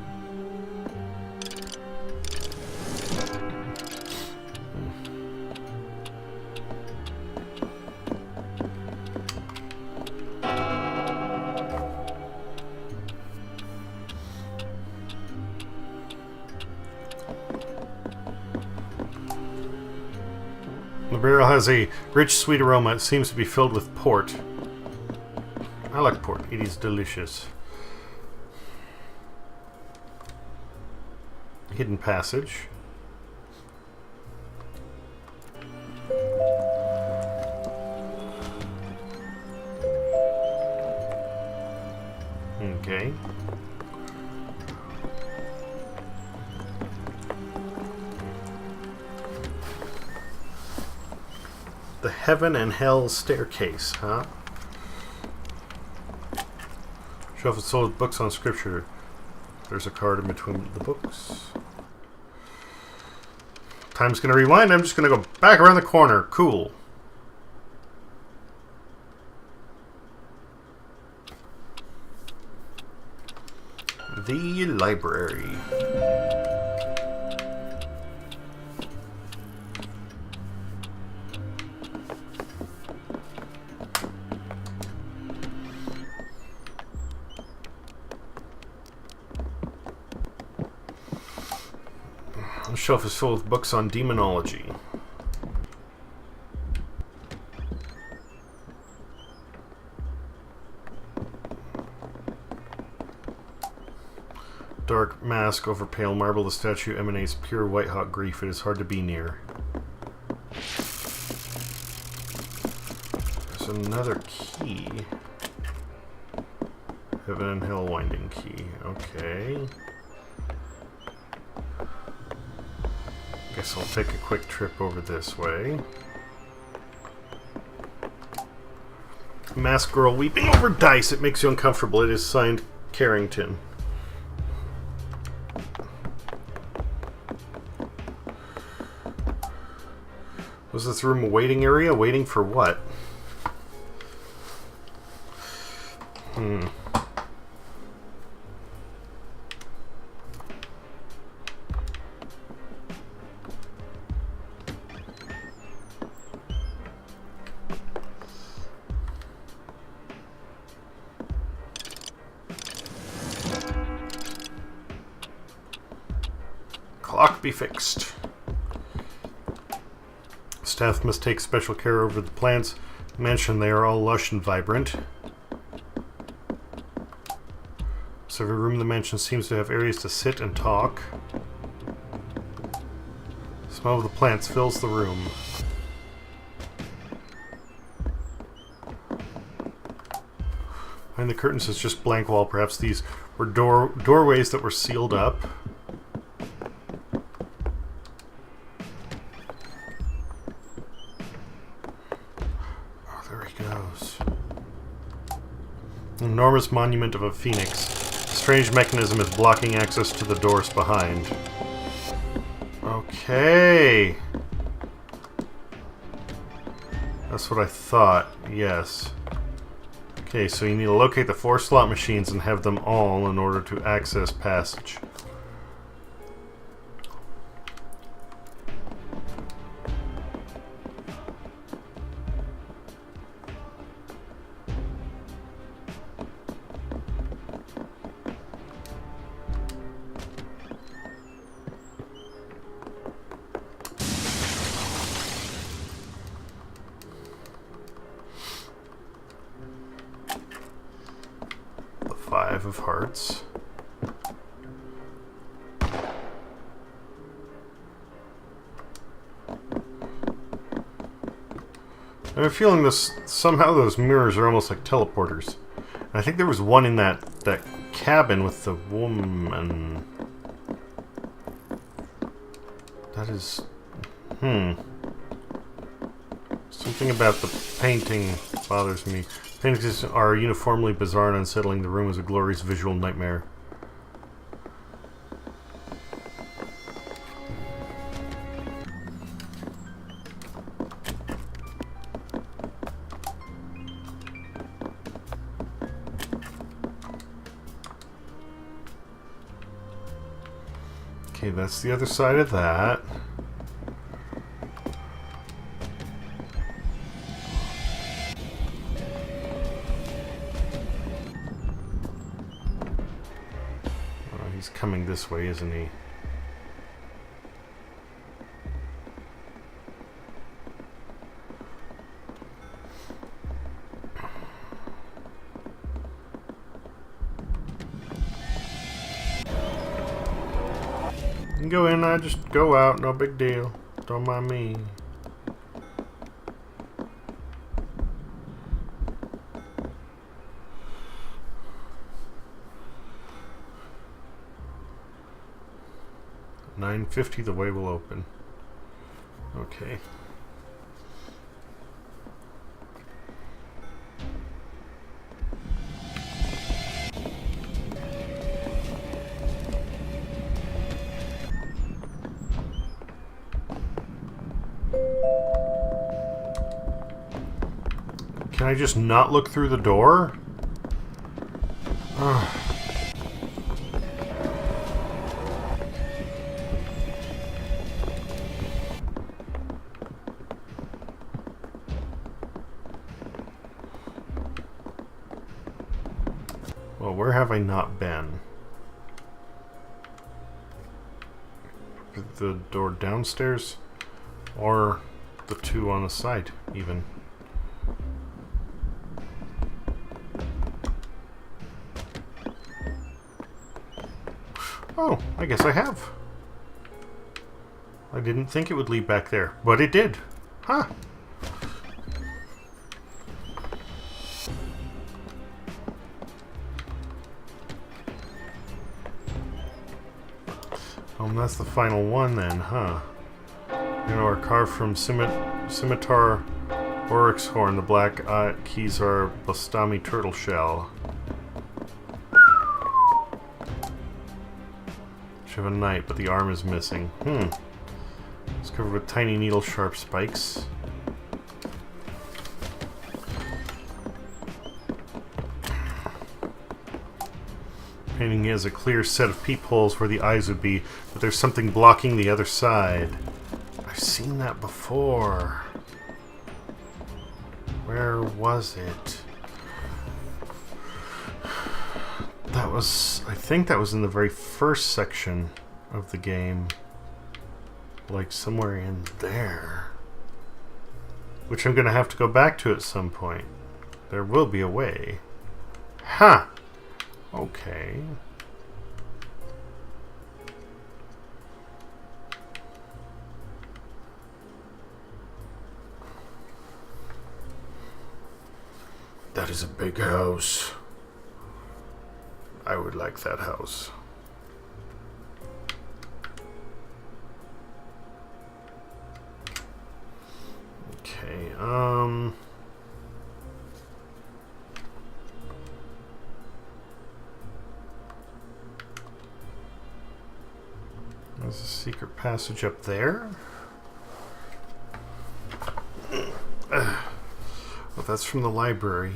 The barrel has a rich, sweet aroma. It seems to be filled with port. I like pork. It is delicious. Hidden passage. Okay. The Heaven and Hell Staircase, huh? Shelf is sold with books on scripture. There's a card in between the books. Time's gonna rewind. I'm just gonna go back around the corner. Cool. The library. The shelf is full of books on demonology. Dark mask over pale marble. The statue emanates pure white-hot grief. It is hard to be near. There's another key. Heaven and Hell winding key. Okay. Guess I'll take a quick trip over this way. Masked girl weeping over dice. It makes you uncomfortable. It is signed Carrington. Was this room a waiting area? Waiting for what? Clock be fixed. Staff must take special care over the plants. Mention they are all lush and vibrant. So every room in the mansion seems to have areas to sit and talk. The smell of the plants fills the room. Behind the curtains is just blank wall. Perhaps these were doorways that were sealed up. Enormous monument of a phoenix. A strange mechanism is blocking access to the doors behind. Okay. That's what I thought. Yes. Okay, so you need to locate the 4 slot machines and have them all in order to access passage. Of hearts. I have a feeling this somehow those mirrors are almost like teleporters. And I think there was one in that cabin with the woman. That is something about the painting bothers me. Paintings are uniformly bizarre and unsettling. The room is a glorious visual nightmare. Okay, that's the other side of that. He's coming this way, isn't he? can go in, I just go out, no big deal. Don't mind me. $9.50, the way will open. Okay. Can I just not look through the door? Ugh. Well, where have I not been? The door downstairs? Or the two on the side, even? Oh, I guess I have. I didn't think it would lead back there, but it did. Huh. That's the final one then, huh? You know, our carved from scimitar oryx horn. The black keys are Bostami turtle shell. Should have a knight, but the arm is missing. It's covered with tiny needle-sharp spikes. Painting has a clear set of peepholes where the eyes would be, but there's something blocking the other side. I've seen that before. Where was it? That was... I think that was in the very first section of the game. Like somewhere in there. Which I'm going to have to go back to at some point. There will be a way. Huh! Okay. That is a big house. I would like that house. Okay, there's a secret passage up there. Well, that's from the library.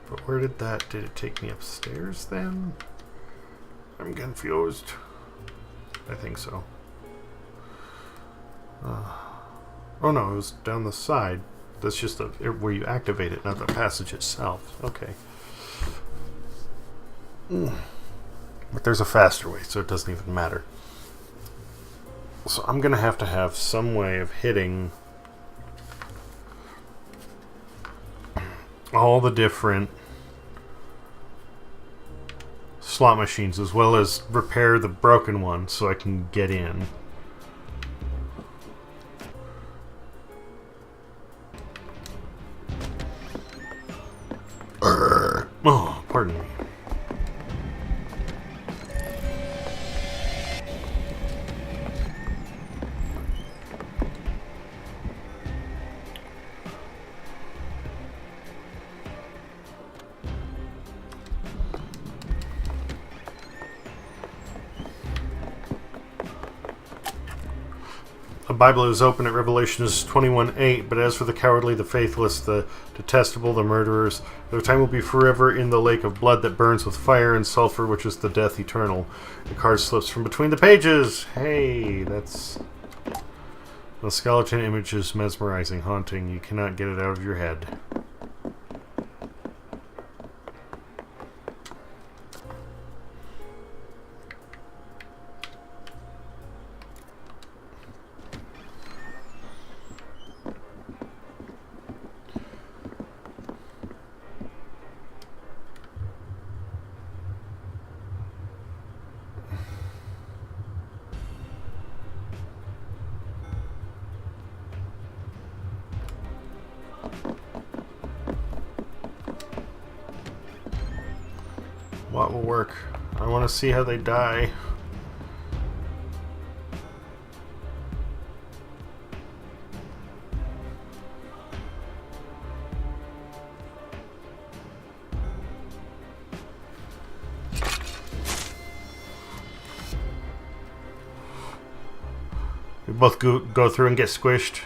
But where did it take me upstairs then? I'm confused. I think so. Oh no, it was down the side. That's just where you activate it, not the passage itself. Okay. But there's a faster way, so it doesn't even matter. So I'm going to have some way of hitting all the different slot machines, as well as repair the broken one so I can get in. Oh, pardon me. The Bible is open at Revelations 21:8, but as for the cowardly, the faithless, the detestable, the murderers, their time will be forever in the lake of blood that burns with fire and sulfur, which is the death eternal. The card slips from between the pages. Hey, that's... The skeleton image is mesmerizing, haunting. You cannot get it out of your head. What will work? I want to see how they die. We both go through and get squished.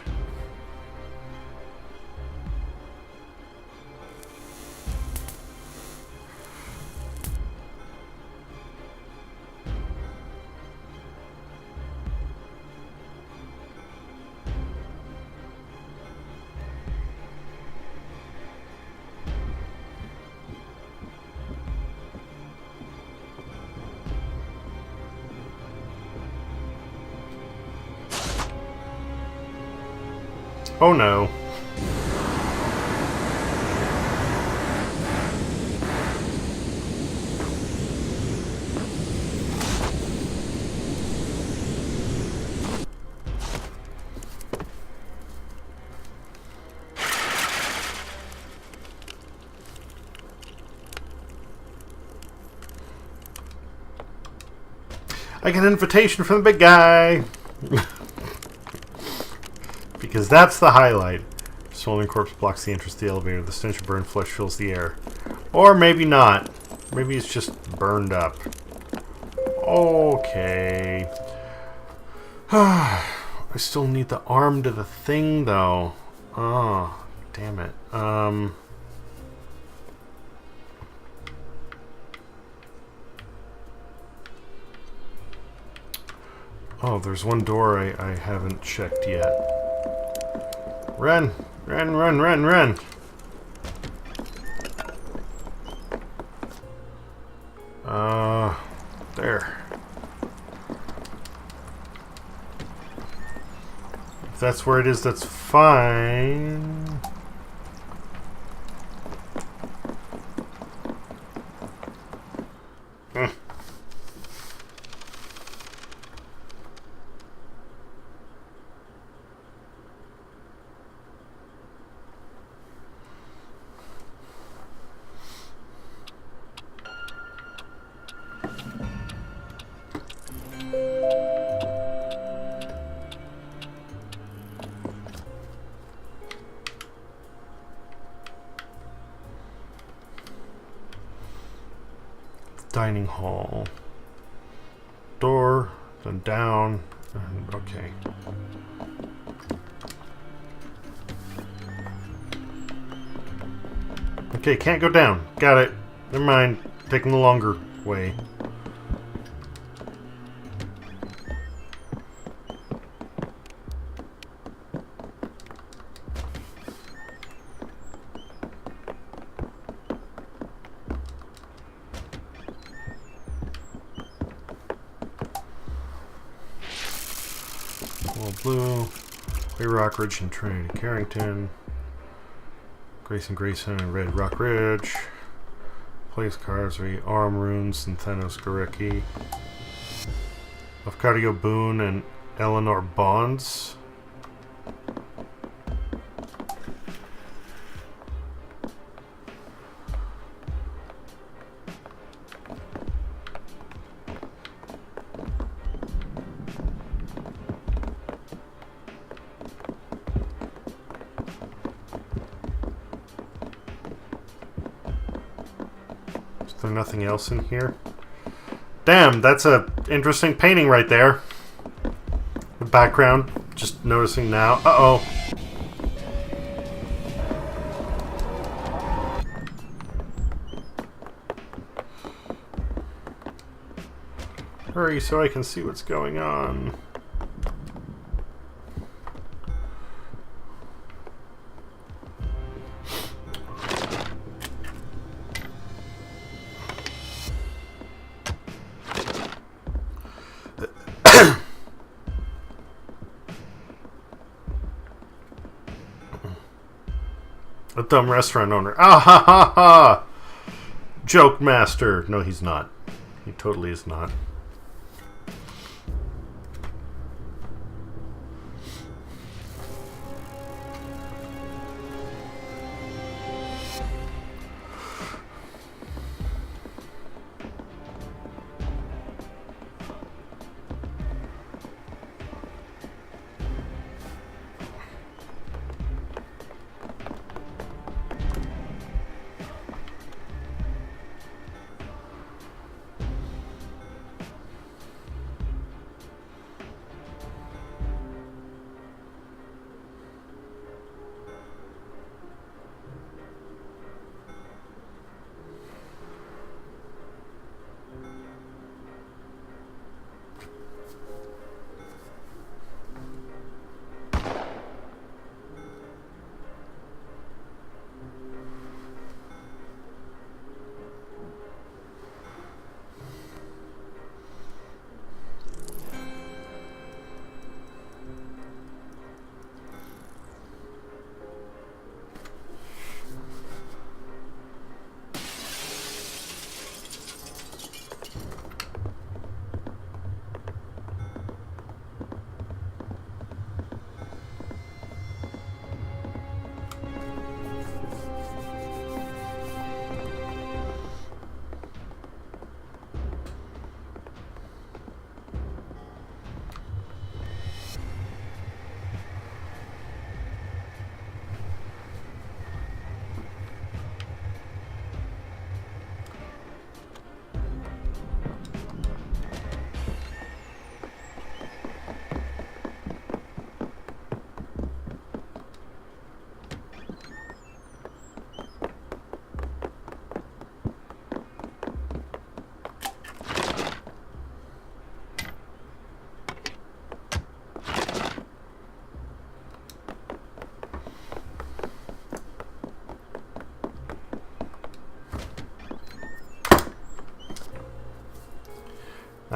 Oh no. I get an invitation from the big guy. Because that's the highlight. Swollen corpse blocks the entrance to the elevator. The stench of burned flesh fills the air. Or maybe not. Maybe it's just burned up. Okay. I still need the arm to the thing, though. Oh, damn it. Oh, there's one door I haven't checked yet. Run! Run, run, run, run! There. If that's where it is, that's fine. Dining hall. Door, then down, and okay. Okay, can't go down. Got it. Never mind. Taking the longer way. Blue, Clay Rock Ridge and Trinity Carrington, Grayson and Red Rock Ridge, Place Carsey, Arm Runes, and Thanos Gareki, Lafcadio Boone and Eleanor Bonds. Is there nothing else in here? Damn, that's a interesting painting right there. The background, just noticing now. Uh-oh. Hurry so I can see what's going on. A dumb restaurant owner. Ah ha ha ha! Joke master. No, he's not. He totally is not.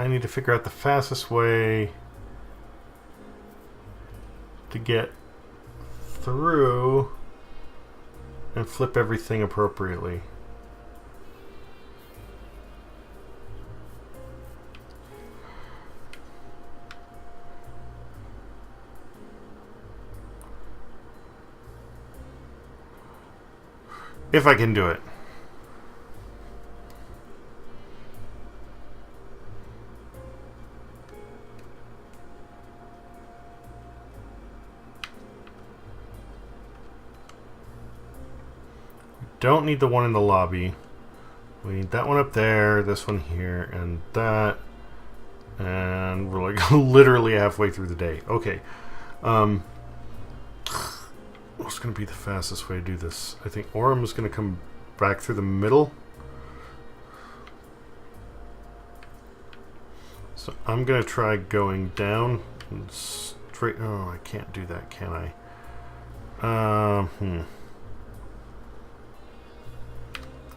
I need to figure out the fastest way to get through and flip everything appropriately. If I can do it. Don't need the one in the lobby. We need that one up there, this one here, and that. And we're like literally halfway through the day. Okay. What's going to be the fastest way to do this? I think Orem is going to come back through the middle. So I'm going to try going down and straight. Oh, I can't do that, can I?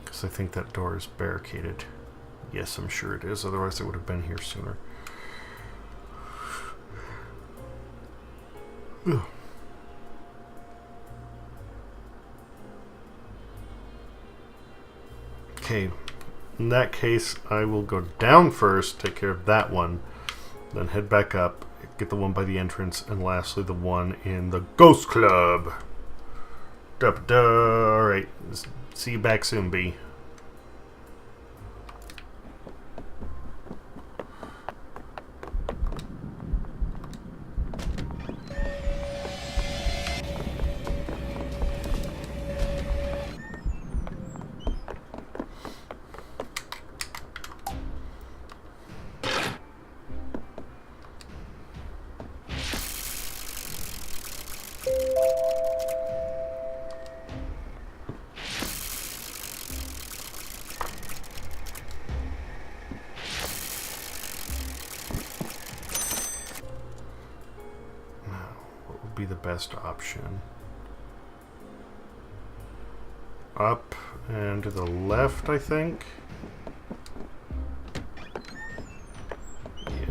Because I think that door is barricaded. Yes, I'm sure it is. Otherwise, I would have been here sooner. Ugh. Okay, in that case, I will go down first, take care of that one, then head back up, get the one by the entrance, and lastly the one in the Ghost Club. Alright, see you back soon, B. Be the best option. Up and to the left, I think.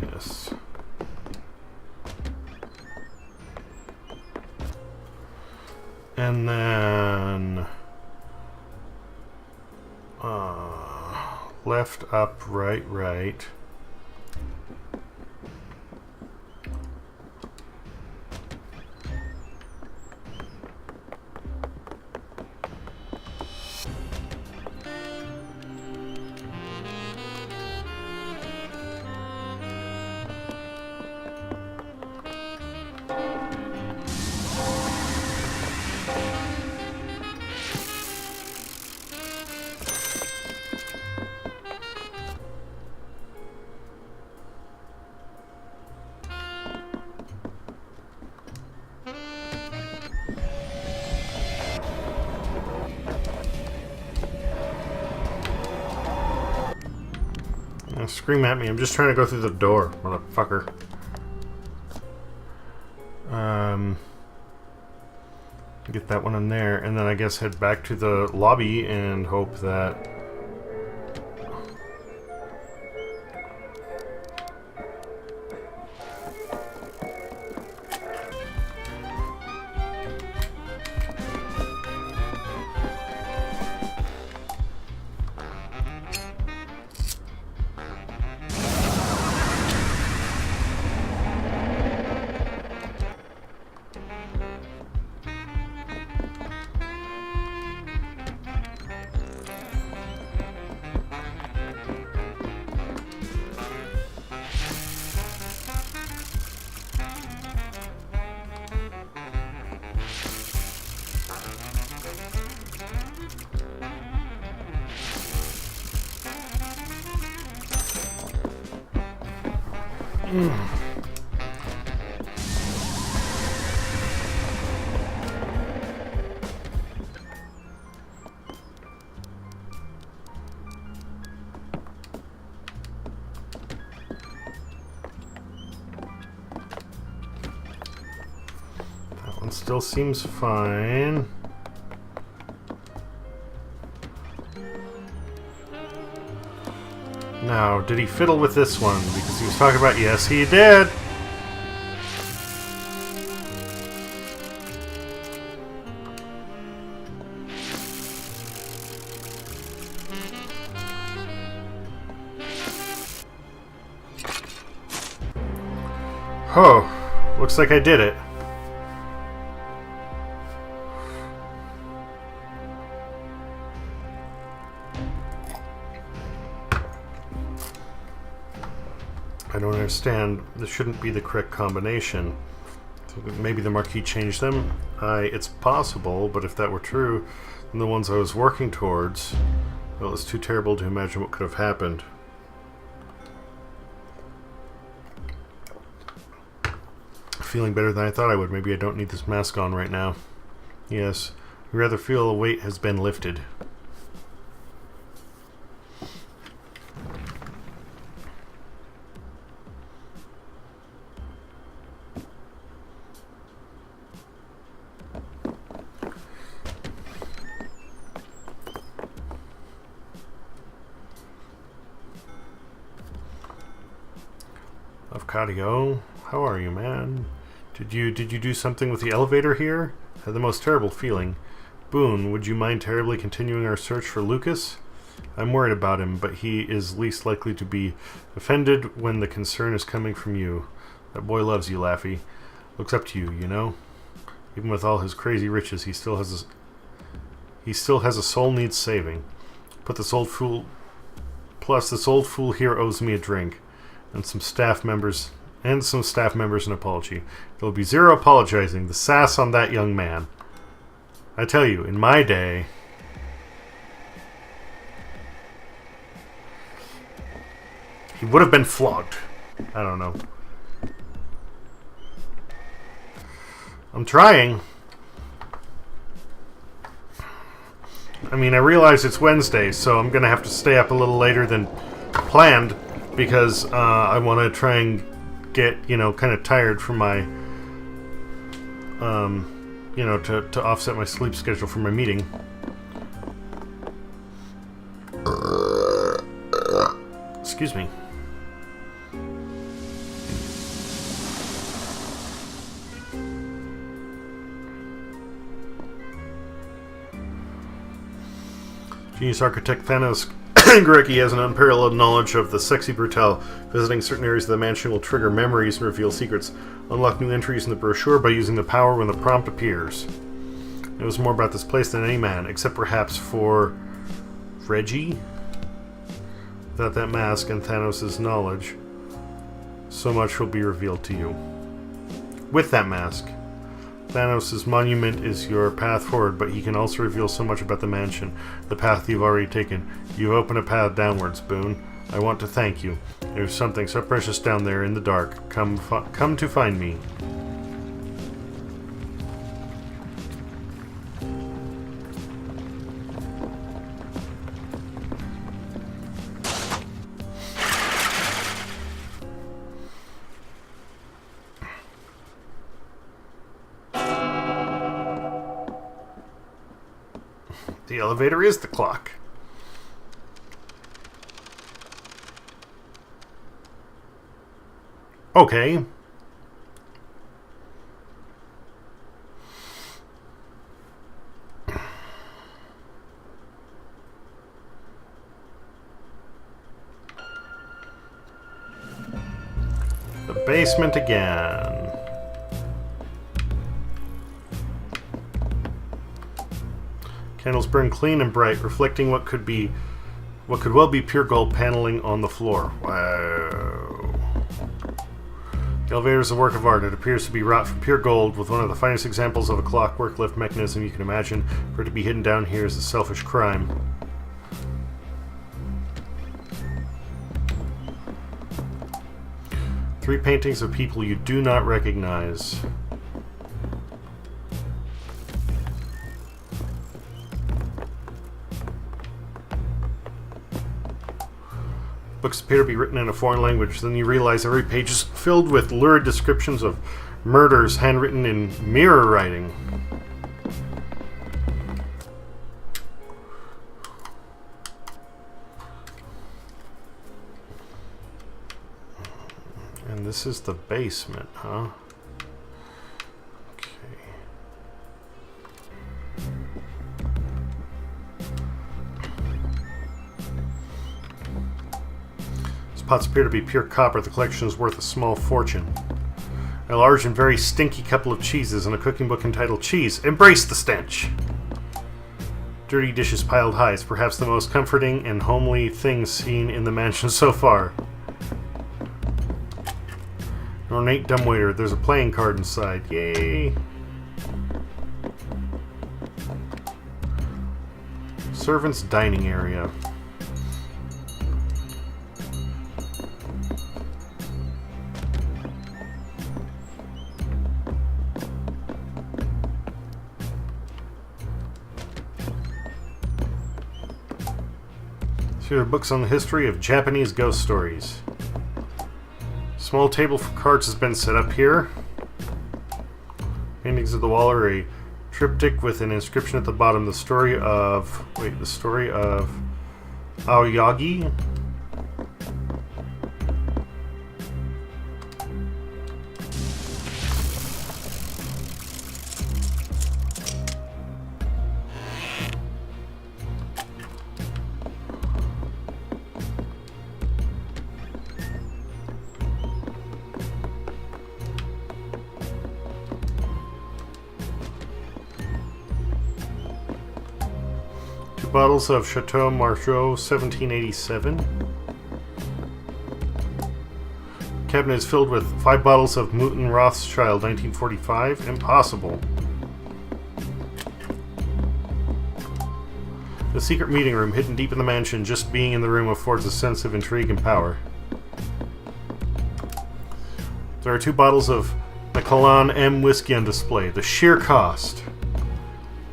Yes. And then left, up, right, right. Scream at me. I'm just trying to go through the door, motherfucker. Get that one in there, and then I guess head back to the lobby and hope that... That one still seems fine. Now, did he fiddle with this one? Because he was talking about... Yes, he did! Oh, looks like I did it. I don't understand. This shouldn't be the correct combination. Maybe the Marquis changed them? It's possible, but if that were true, then the ones I was working towards... Well, it's too terrible to imagine what could have happened. Feeling better than I thought I would. Maybe I don't need this mask on right now. Yes, I rather feel a weight has been lifted. Avcadio, how are you, man? Did you do something with the elevator here? Had the most terrible feeling. Boone, would you mind terribly continuing our search for Lucas? I'm worried about him, but he is least likely to be offended when the concern is coming from you. That boy loves you, Laffy. Looks up to you, you know? Even with all his crazy riches, he still has a soul needs saving. But this old fool... Plus, this old fool here owes me a drink. And some staff members an apology. There will be zero apologizing. The sass on that young man. I tell you, in my day... He would have been flogged. I don't know. I'm trying. I mean, I realize it's Wednesday, so I'm going to have to stay up a little later than planned. Because I want to try and get, kind of tired from my, to offset my sleep schedule for my meeting. Excuse me. Genius architect Thanos Greki has an unparalleled knowledge of the sexy brutale. Visiting certain areas of the mansion will trigger memories and reveal secrets. Unlock new entries in the brochure by using the power when the prompt appears. It knows more about this place than any man, except perhaps for Reggie? Without that mask and Thanos' knowledge, so much will be revealed to you. With that mask, Thanos' monument is your path forward, but he can also reveal so much about the mansion, the path you've already taken. You've opened a path downwards, Boone. I want to thank you. There's something so precious down there in the dark. Come to find me. The elevator is the clock. Okay. The basement again. Candles burn clean and bright, reflecting what could well be pure gold paneling on the floor. Wow. The elevator is a work of art. It appears to be wrought from pure gold, with one of the finest examples of a clockwork lift mechanism you can imagine. For it to be hidden down here is a selfish crime. Three paintings of people you do not recognize. Books appear to be written in a foreign language. Then you realize every page is filled with lurid descriptions of murders handwritten in mirror writing. This is the basement, huh? Okay. These pots appear to be pure copper. The collection is worth a small fortune. A large and very stinky couple of cheeses and a cooking book entitled Cheese. Embrace the stench! Dirty dishes piled high. It's perhaps the most comforting and homely thing seen in the mansion so far. An ornate dumbwaiter. There's a playing card inside. Yay! Servants' dining area. Here are books on the history of Japanese ghost stories. Small table for cards has been set up here. Paintings of the wall are a triptych with an inscription at the bottom. The story of Aoyagi. Bottles of Chateau Margaux 1787. Cabinet is filled with 5 bottles of Mouton Rothschild 1945. Impossible. The secret meeting room hidden deep in the mansion. Just being in the room affords a sense of intrigue and power. There are 2 bottles of Macallan M whiskey on display. The sheer cost.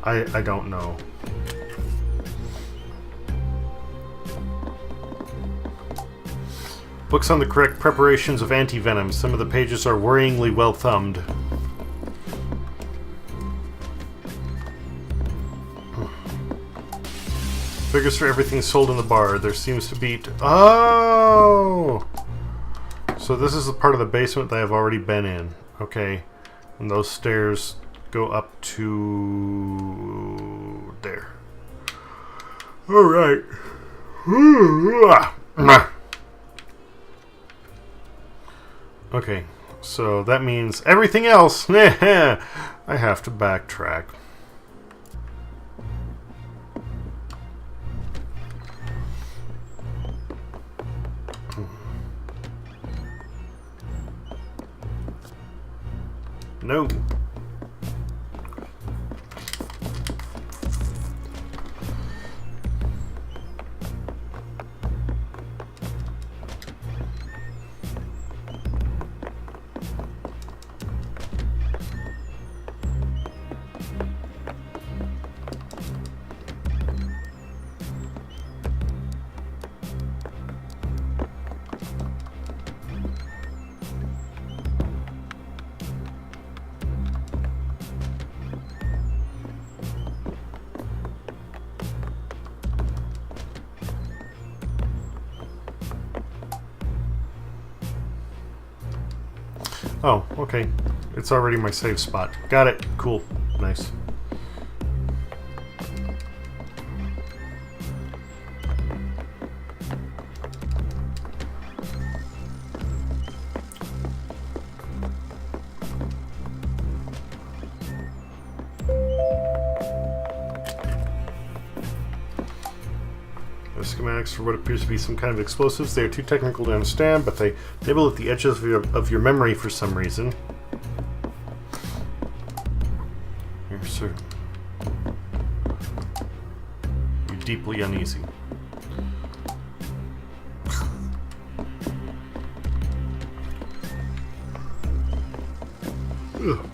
I don't know. Books on the correct preparations of anti-venom. Some of the pages are worryingly well thumbed. Figures for everything sold in the bar. There seems to be... Oh! So this is the part of the basement that I've already been in. Okay. And those stairs go up to... there. Alright. Okay, so that means everything else, I have to backtrack. No. Oh, okay. It's already my save spot. Got it. Cool. Nice. Schematics for what appears to be some kind of explosives. They are too technical to understand, but they nibble at the edges of your memory for some reason. You're certain. You're deeply uneasy. Ugh.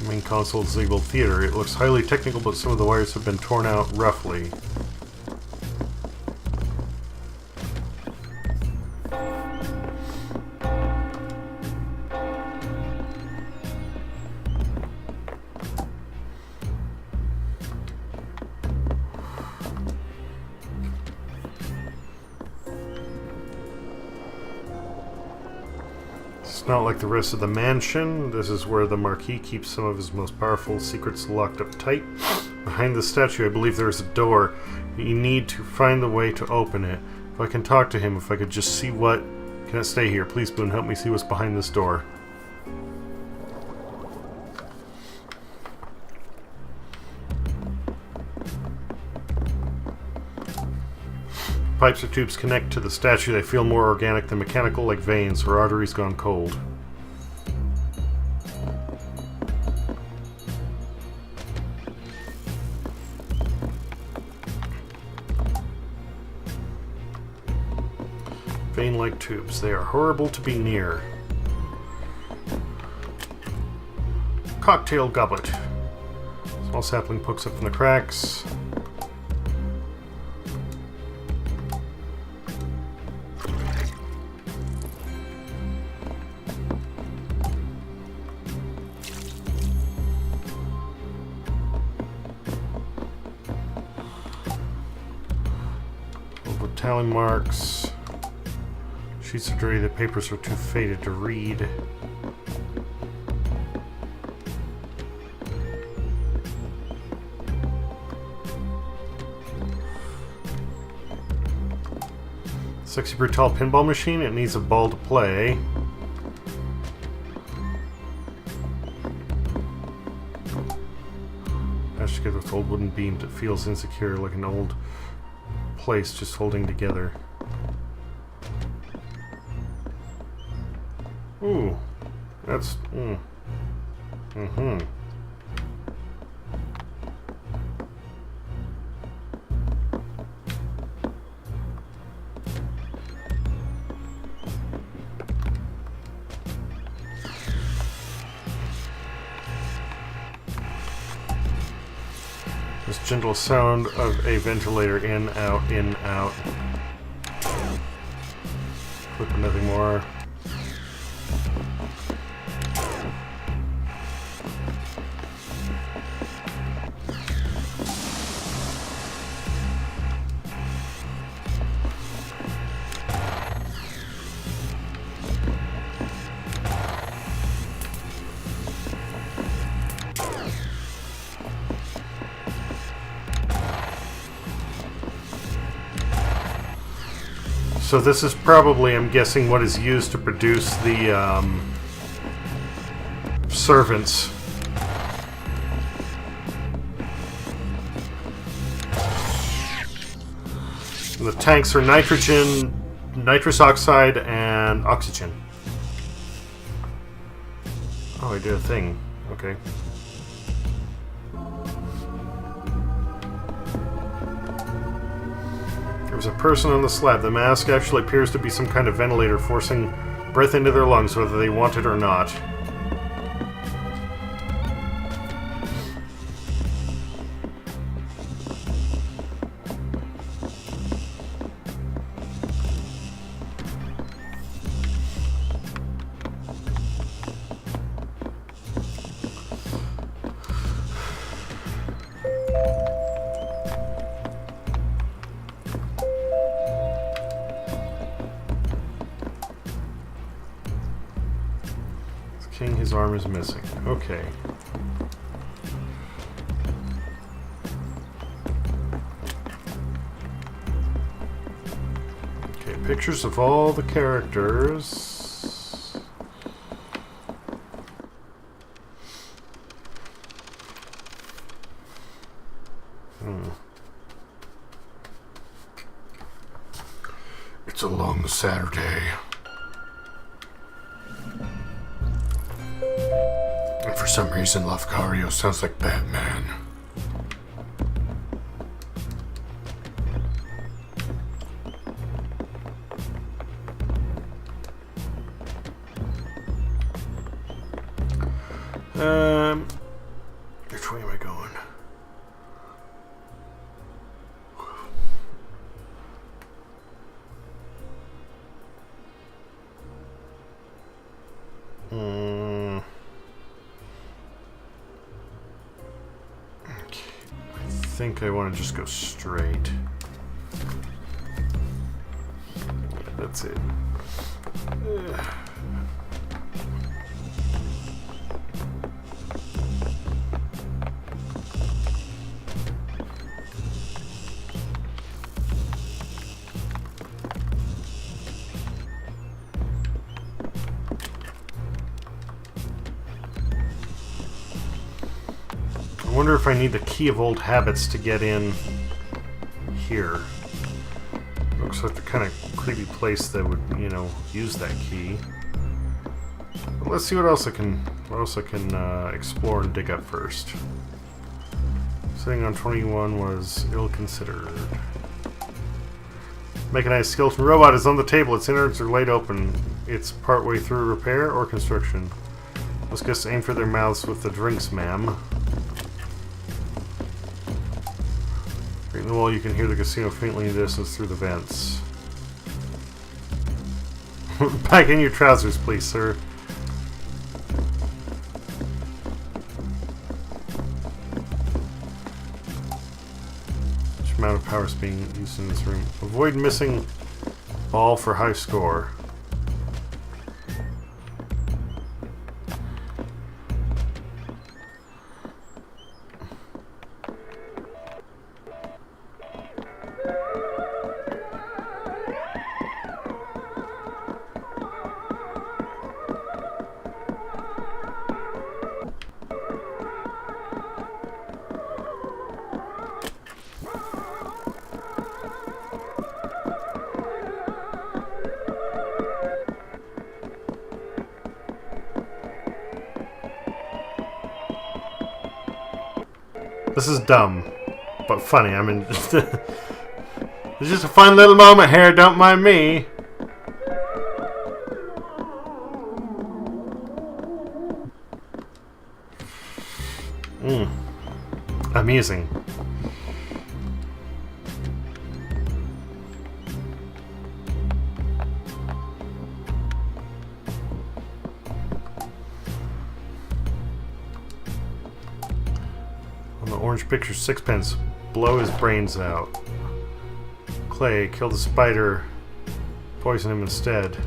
Main console is labeled theater. It looks highly technical, but some of the wires have been torn out roughly. It's not like the rest of the mansion. This is where the Marquis keeps some of his most powerful secrets locked up tight. Behind the statue, I believe there is a door. You need to find the way to open it. If I can talk to him, if I could just see what... Can I stay here? Please, Boone, help me see what's behind this door. Pipes or tubes connect to the statue. They feel more organic than mechanical, like veins or arteries gone cold. Vein-like tubes. They are horrible to be near. Cocktail goblet. Small sapling pokes up from the cracks. Tally marks. Sheets are dirty, the papers are too faded to read. Sexy Brutale pinball machine. It needs a ball to play. Mashed together with old wooden beams. It feels insecure, like an old place just holding together. Ooh, that's This gentle sound of a ventilator in, out. Click but nothing more. So this is probably, I'm guessing, what is used to produce the servants. And the tanks are nitrogen, nitrous oxide, and oxygen. Oh, I did a thing. Okay. There's a person on the slab. The mask actually appears to be some kind of ventilator forcing breath into their lungs, whether they want it or not. King, his arm is missing. Okay. Okay, pictures of all the characters. It's a long Saturday. For some reason, Lafcario sounds like Batman. Which way am I going? I think I want to just go straight. Yeah, that's it. wonder if I need the key of old habits to get in here. Looks like the kind of creepy place that would, you know, use that key. But let's see what else I can explore and dig up first. Sitting on 21 was ill-considered. Mechanized skeleton robot is on the table. Its innards are laid open. It's partway through repair or construction. Let's just aim for their mouths with the drinks, ma'am. Right in the wall, you can hear the casino faintly in the distance through the vents. Back in your trousers, please, sir. Which amount of power is being used in this room? Avoid missing ball for high score. This is dumb, but funny. I mean, it's just a fun little moment here. Don't mind me. Amusing. Orange picture, sixpence. Blow his brains out. Clay, kill the spider. Poison him instead.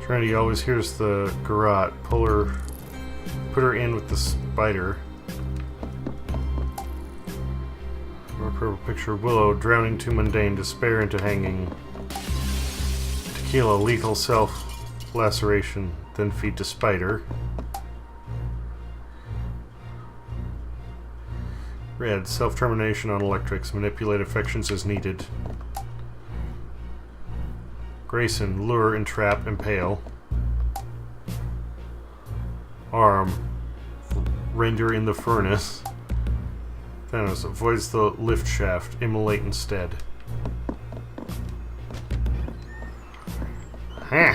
Trinity always hears the garrote. Put her in with the spider. Or purple picture, Willow, drowning too mundane, despair into hanging. Tequila, lethal self-laceration, then feed to spider. Red, self-termination on electrics. Manipulate affections as needed. Grayson, lure, entrap, impale. Arm, render in the furnace. Thanos, avoids the lift shaft. Immolate instead. Huh.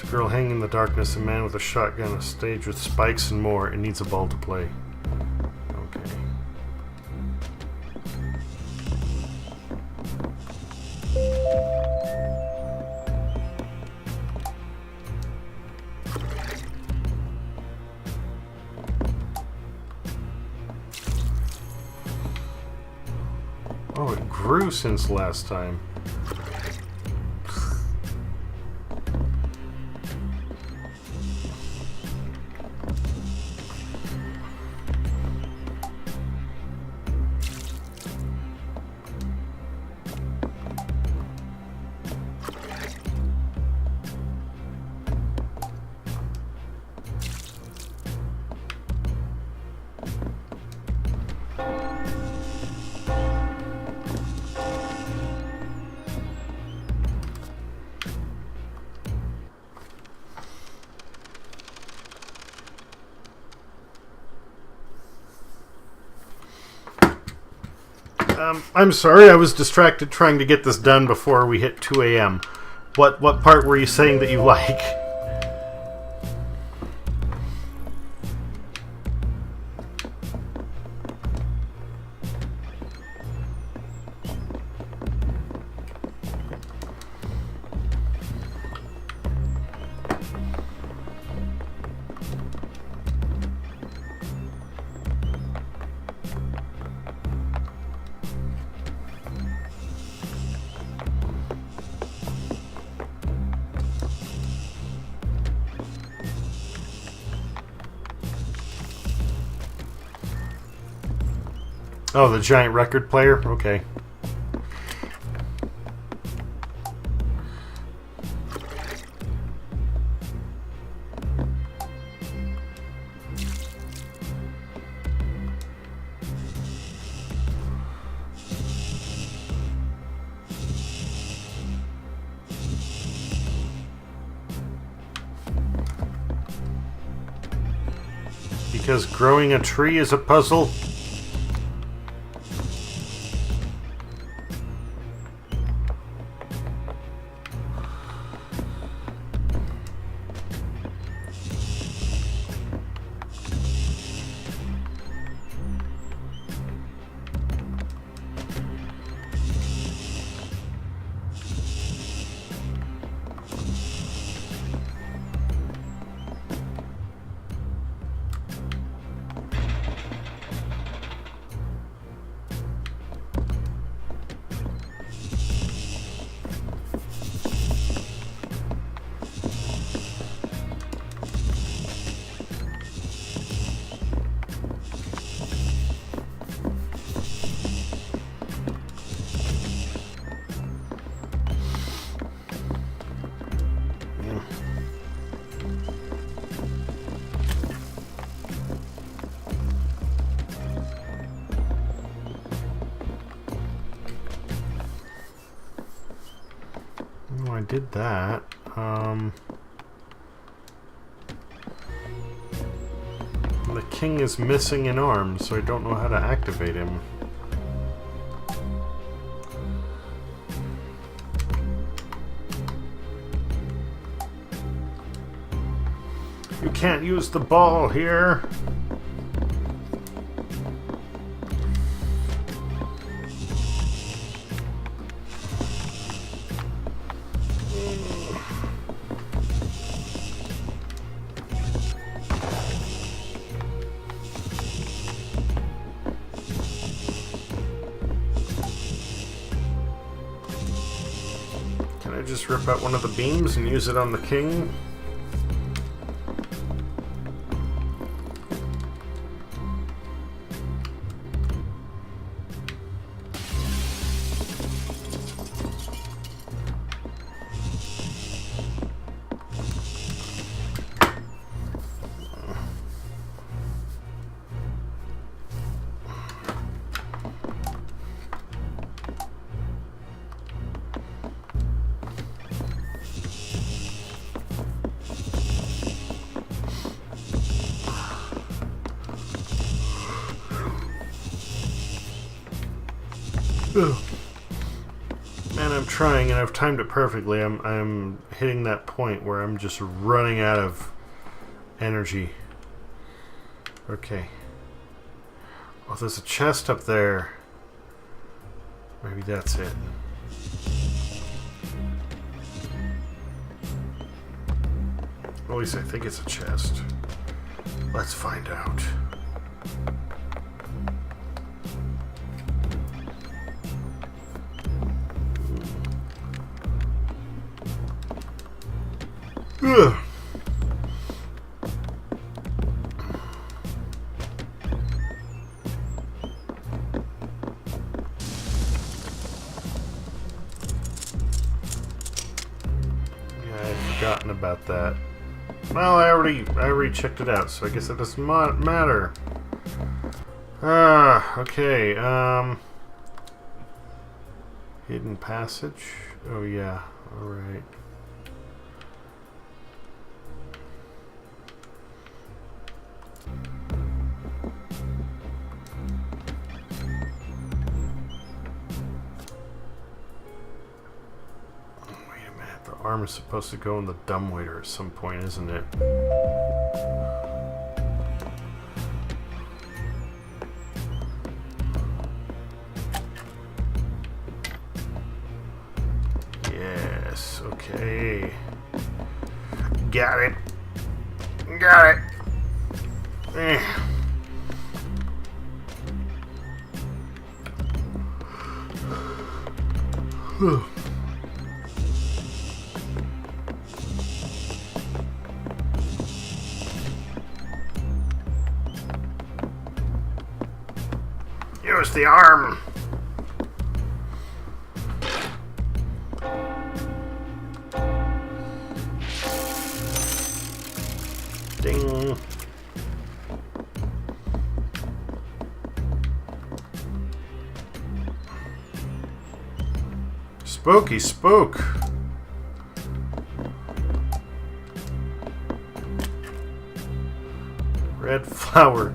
Girl hanging in the darkness, a man with a shotgun, a stage with spikes and more. It needs a ball to play. Okay. Oh, it grew since last time. I'm sorry, I was distracted trying to get this done before we hit 2 a.m. What part were you saying that you like? Oh, the giant record player? Okay. Because growing a tree is a puzzle? Oh, I did that. The king is missing an arm, so I don't know how to activate him. You can't use the ball here. Can I just rip out one of the beams and use it on the king? Ugh. Man, I'm trying and I've timed it perfectly. I'm hitting that point where I'm just running out of energy. Okay. Oh, there's a chest up there. Maybe that's it. At least I think it's a chest. Let's find out. Ugh. Yeah, I'd forgotten about that. Well, I already checked it out, so I guess it doesn't matter. Okay, hidden passage? Oh yeah, alright. Arm is supposed to go in the dumbwaiter at some point, isn't it? Yes, okay. Got it. Got it. Where's the arm? Ding. Spooky spook. Red flower.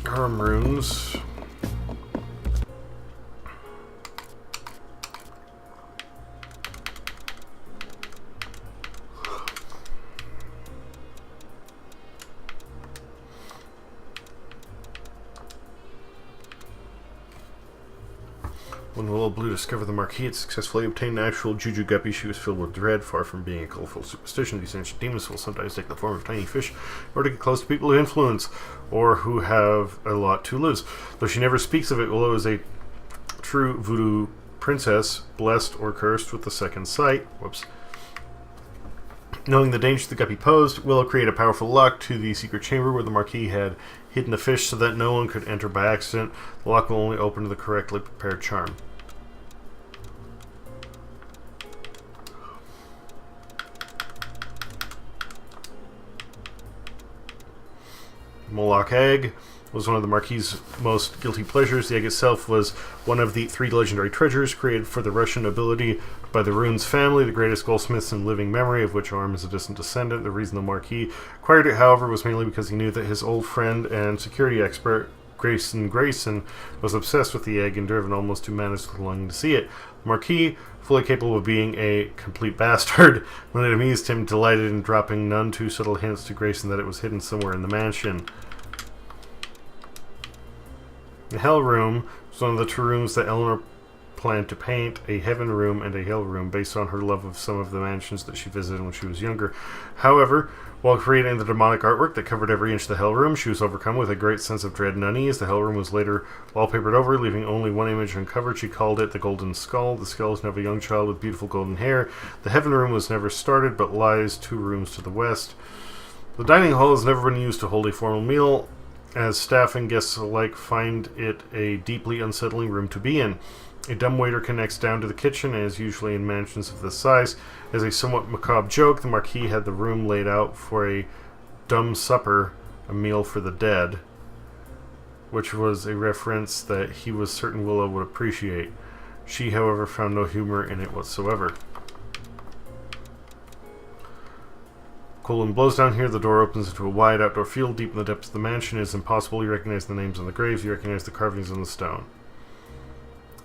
Arm runes. When Willow Blue discovered the Marquis had successfully obtained an actual Juju Guppy, she was filled with dread. Far from being a colorful superstition, these ancient demons will sometimes take the form of tiny fish in order to get close to people of influence, or who have a lot to lose. Though she never speaks of it, Willow is a true voodoo princess, blessed or cursed with the second sight. Whoops. Knowing the danger the Guppy posed, Willow created a powerful lock to the secret chamber where the Marquis had hidden the fish so that no one could enter by accident. The lock will only open to the correctly prepared charm. Moloch egg was one of the Marquis' most guilty pleasures. The egg itself was one of the 3 legendary treasures created for the Russian nobility by the Runes family, the greatest goldsmiths in living memory, of which Arm is a distant descendant. The reason the Marquis acquired it, however, was mainly because he knew that his old friend and security expert, Grayson, was obsessed with the egg and driven almost to madness with longing to see it. The Marquis, fully capable of being a complete bastard, when it amused him, delighted in dropping none too subtle hints to Grayson that it was hidden somewhere in the mansion. The Hell Room was one of the 2 rooms that Eleanor planned to paint, a Heaven Room and a Hell Room, based on her love of some of the mansions that she visited when she was younger. However, while creating the demonic artwork that covered every inch of the Hell Room, she was overcome with a great sense of dread and unease. The Hell Room was later wallpapered over, leaving only one image uncovered. She called it the Golden Skull. The skeleton of a young child with beautiful golden hair. The Heaven Room was never started, but lies 2 rooms to the west. The dining hall has never been used to hold a formal meal, as staff and guests alike find it a deeply unsettling room to be in. A dumbwaiter connects down to the kitchen, as usually in mansions of this size. As a somewhat macabre joke, the Marquis had the room laid out for a dumb supper, a meal for the dead, which was a reference that he was certain Willow would appreciate. She, however, found no humor in it whatsoever. Cold wind blows down here. The door opens into a wide outdoor field deep in the depths of the mansion. It is impossible. You recognize the names on the graves. You recognize the carvings on the stone.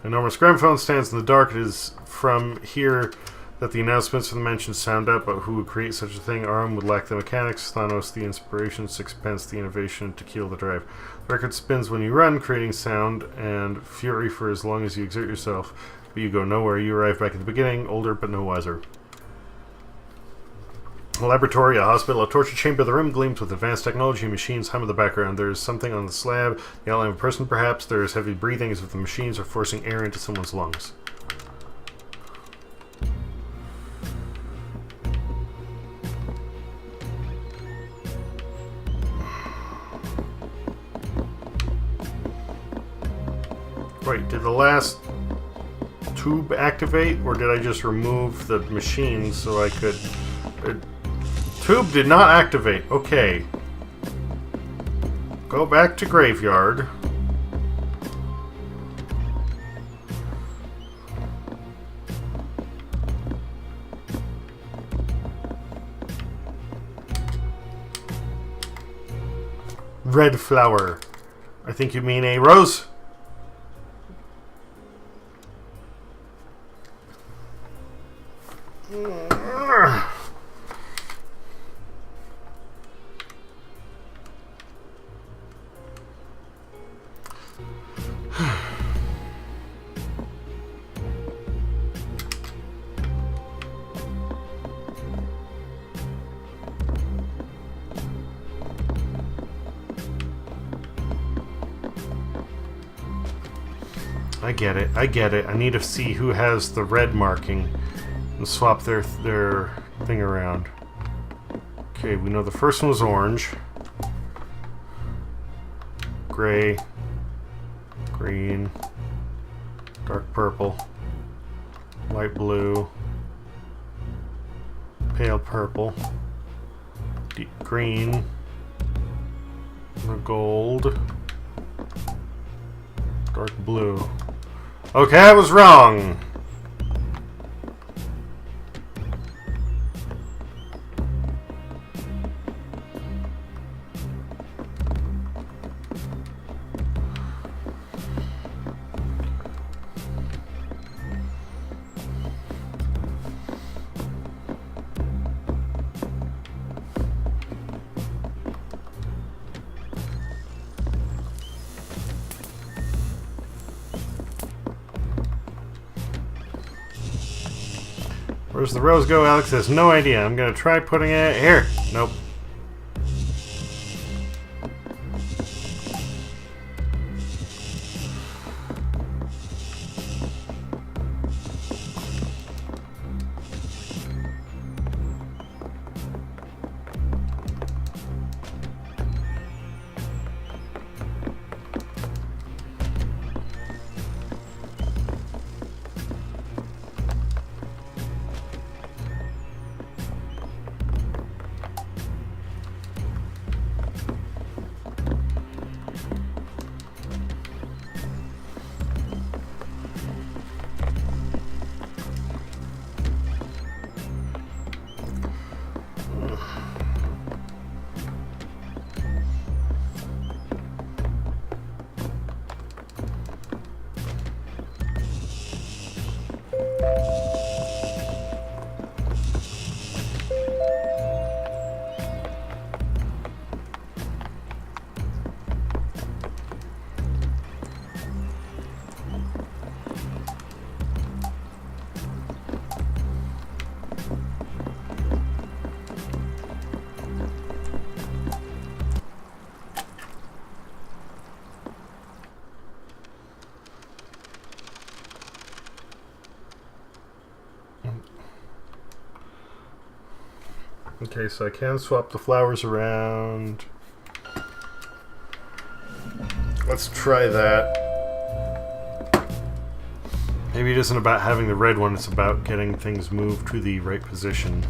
An enormous gramophone stands in the dark. It is from here that the announcements for the mansion sound out, but who would create such a thing? Arum would lack the mechanics, Thanos the inspiration, Sixpence the innovation, Tequila the drive. The record spins when you run, creating sound and fury for as long as you exert yourself. But you go nowhere. You arrive back at the beginning, older but no wiser. A laboratory, a hospital, a torture chamber. The room gleams with advanced technology. Machines hum in the background. There is something on the slab, the outline of a person perhaps. There is heavy breathing as if the machines are forcing air into someone's lungs. Wait, did the last tube activate, or did I just remove the machine so I could... Tube did not activate. Okay. Go back to graveyard. Red flower. I think you mean a rose? I get it. I need to see who has the red marking and swap their thing around. Okay, we know the first one was orange. Gray. Green. Dark purple. Light blue. Pale purple. Deep green. Gold. Dark blue. Okay, I was wrong! Where's the rose go? Alex has no idea. I'm gonna try putting it here. Nope. Okay, so I can swap the flowers around. Let's try that. Maybe it isn't about having the red one, it's about getting things moved to the right position.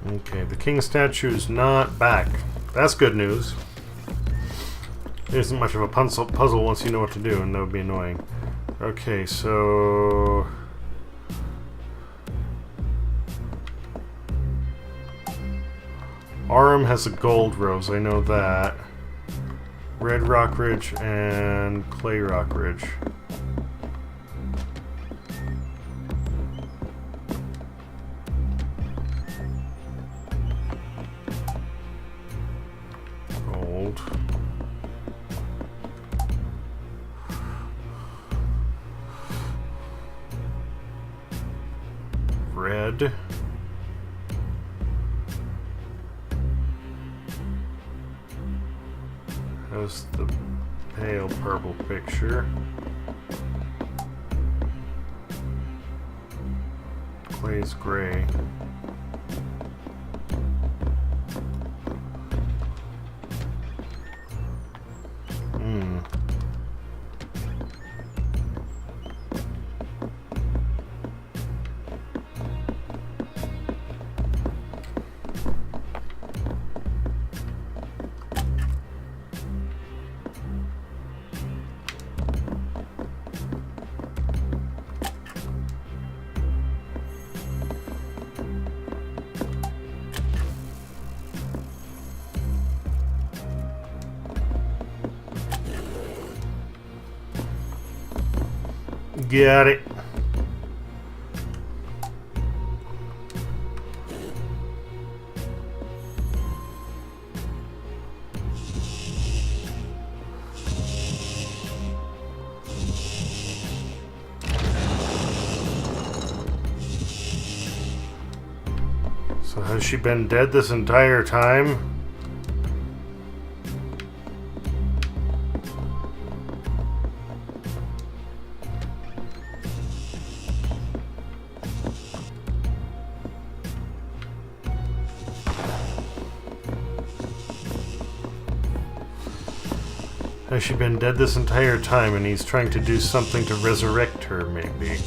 Okay, the king statue is not back. That's good news. It isn't much of a puzzle once you know what to do, and that would be annoying. Okay, so... Arum has a gold rose, I know that. Red Rock Ridge and Clay Rock Ridge. Gold. Red. Has the pale purple picture. Clay's gray. Got it. So has she been dead this entire time? Has she been dead this entire time and he's trying to do something to resurrect her, maybe?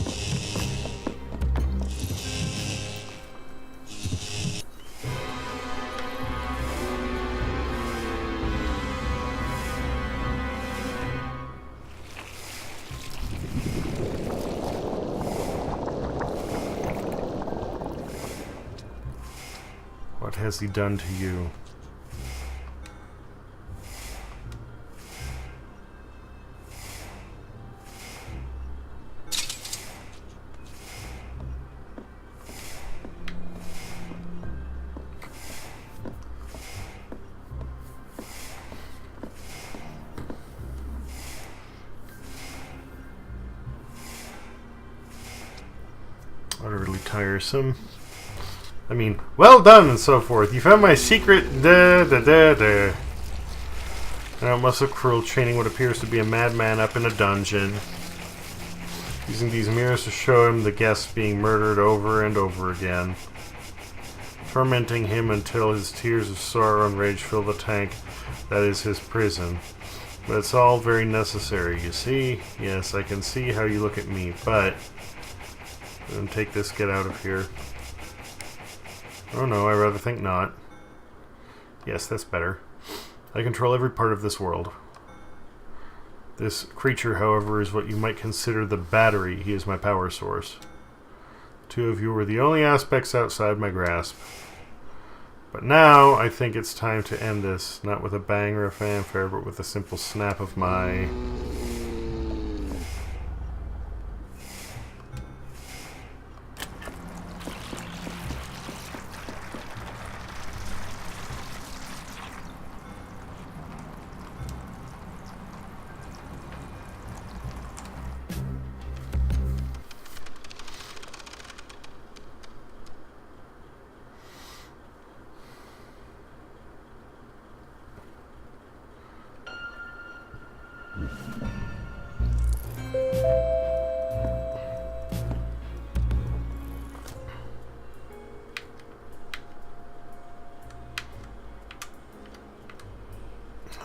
What has he done to you? Utterly tiresome. I mean, well done and so forth. You found my secret. Da da da da. Now it must look cruel, chaining what appears to be a madman up in a dungeon, using these mirrors to show him the guests being murdered over and over again, tormenting him until his tears of sorrow and rage fill the tank that is his prison. But it's all very necessary, you see? Yes, I can see how you look at me, but... Then take this, get out of here. Oh no, I rather think not. Yes, that's better. I control every part of this world. This creature, however, is what you might consider the battery. He is my power source. Two of you were the only aspects outside my grasp. But now, I think it's time to end this. Not with a bang or a fanfare, but with a simple snap of my...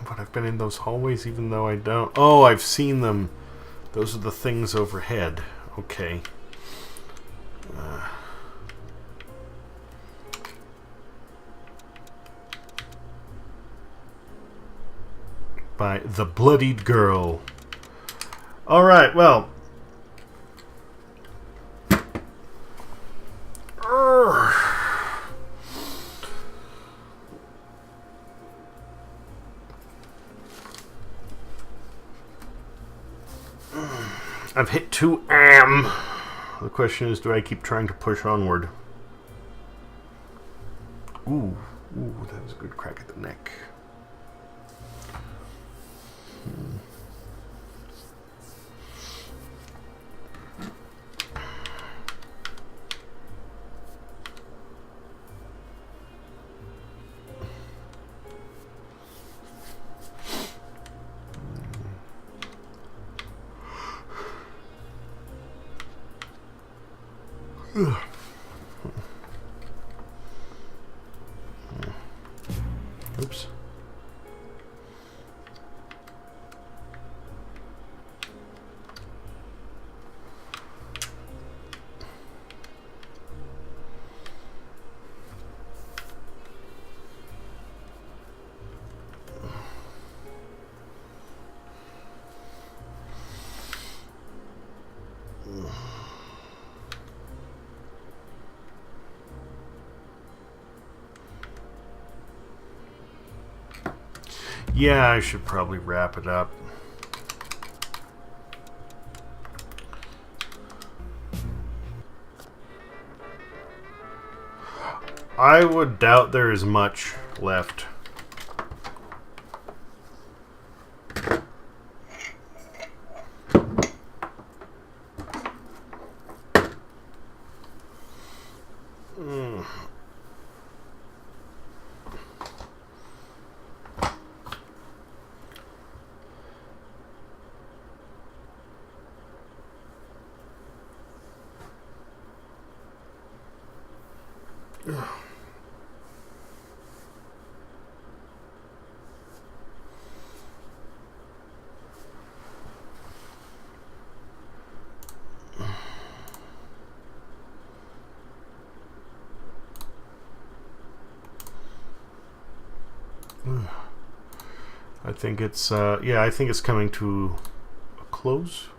But I've been in those hallways even though I don't... Oh, I've seen them. Those are the things overhead. Okay. By the Bloodied Girl. Alright, well... I've hit 2 am. The question is, do I keep trying to push onward? Ooh, that was a good crack at the neck. Oops. Yeah, I should probably wrap it up. I would doubt there is much left. I think it's yeah, I think it's coming to a close.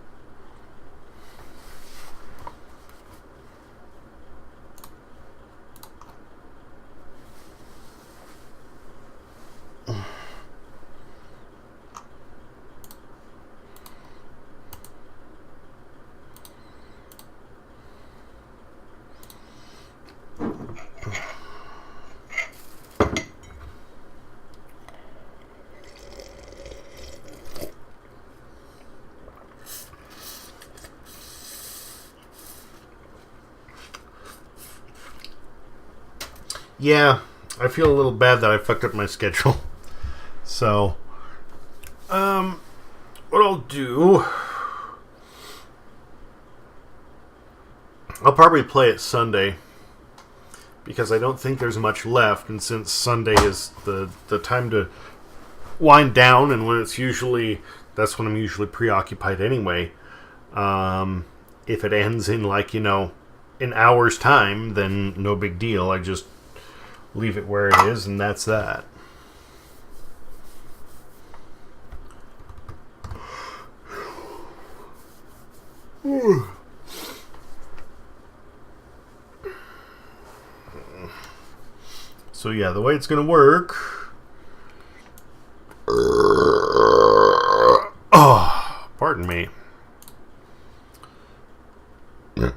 Yeah, I feel a little bad that I fucked up my schedule. So, what I'll do, I'll probably play it Sunday, because I don't think there's much left, and since Sunday is the time to wind down, and when it's usually, that's when I'm usually preoccupied anyway. If it ends in, like, an hour's time, then no big deal. I just leave it where it is, and that's that. So yeah, the way it's gonna work. Oh, pardon me. Some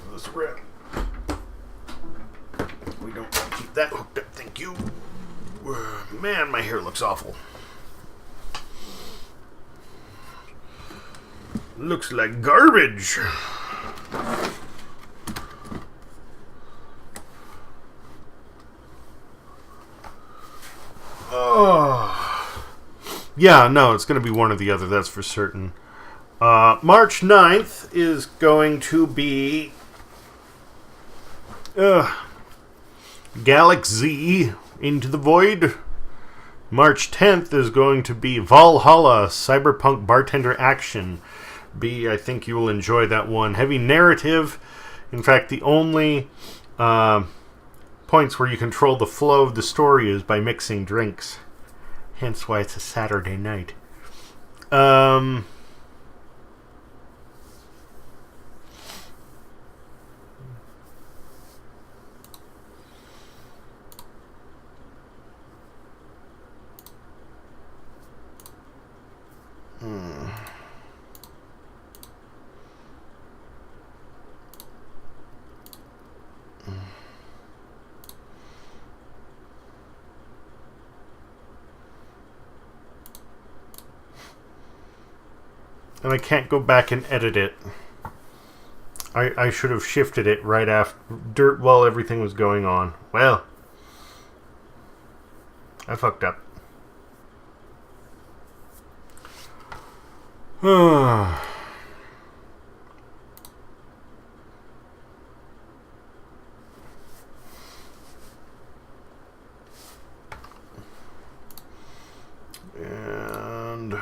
of this red. We don't keep that hooked up, thank you. Man, my hair looks awful. Looks like garbage. Oh. Yeah, no, it's going to be one or the other, that's for certain. March 9th is going to be Galaxy Into the Void. March 10th is going to be Valhalla Cyberpunk Bartender Action. I think you will enjoy that one. Heavy narrative. In fact, the only points where you control the flow of the story is by mixing drinks. Hence why it's a Saturday night. And I can't go back and edit it. I should have shifted it right after, while everything was going on. Well, I fucked up. And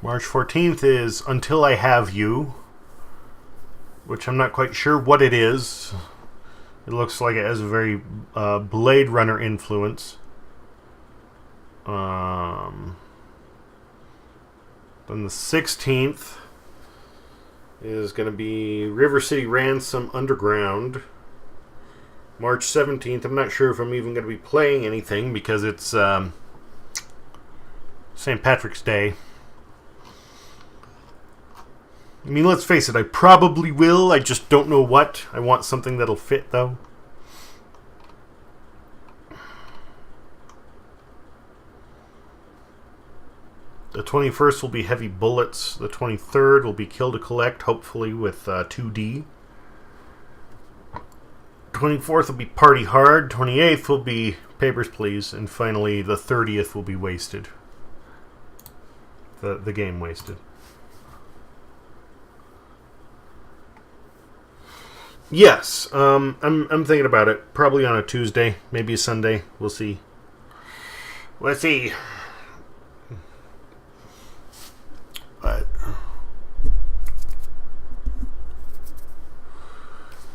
March 14th is Until I Have You, which I'm not quite sure what it is. It looks like it has a very Blade Runner influence. Then the 16th is going to be River City Ransom Underground. March 17th, I'm not sure if I'm even going to be playing anything because it's St. Patrick's Day. I mean, let's face it, I probably will. I just don't know what. I want something that'll fit, though. The 21st will be Heavy Bullets. The 23rd will be Kill to Collect, hopefully with 2D. 24th will be Party Hard. 28th will be Papers, Please. And finally, the 30th will be Wasted. The game Wasted. Yes, I'm thinking about it. Probably on a Tuesday, maybe a Sunday. We'll see. Let's see. But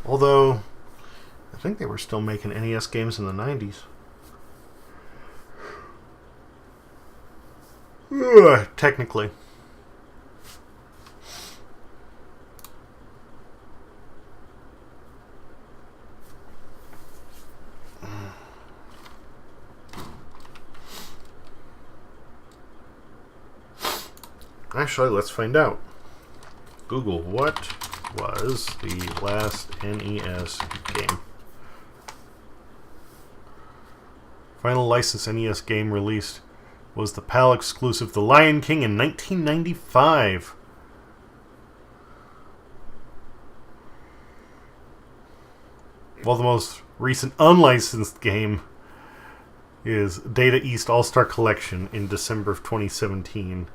although I think they were still making NES games in the 90s. Technically. Actually, let's find out. Google, what was the last NES game? Final licensed NES game released was the PAL exclusive The Lion King in 1995. While the most recent unlicensed game is Data East All-Star Collection in December of 2017.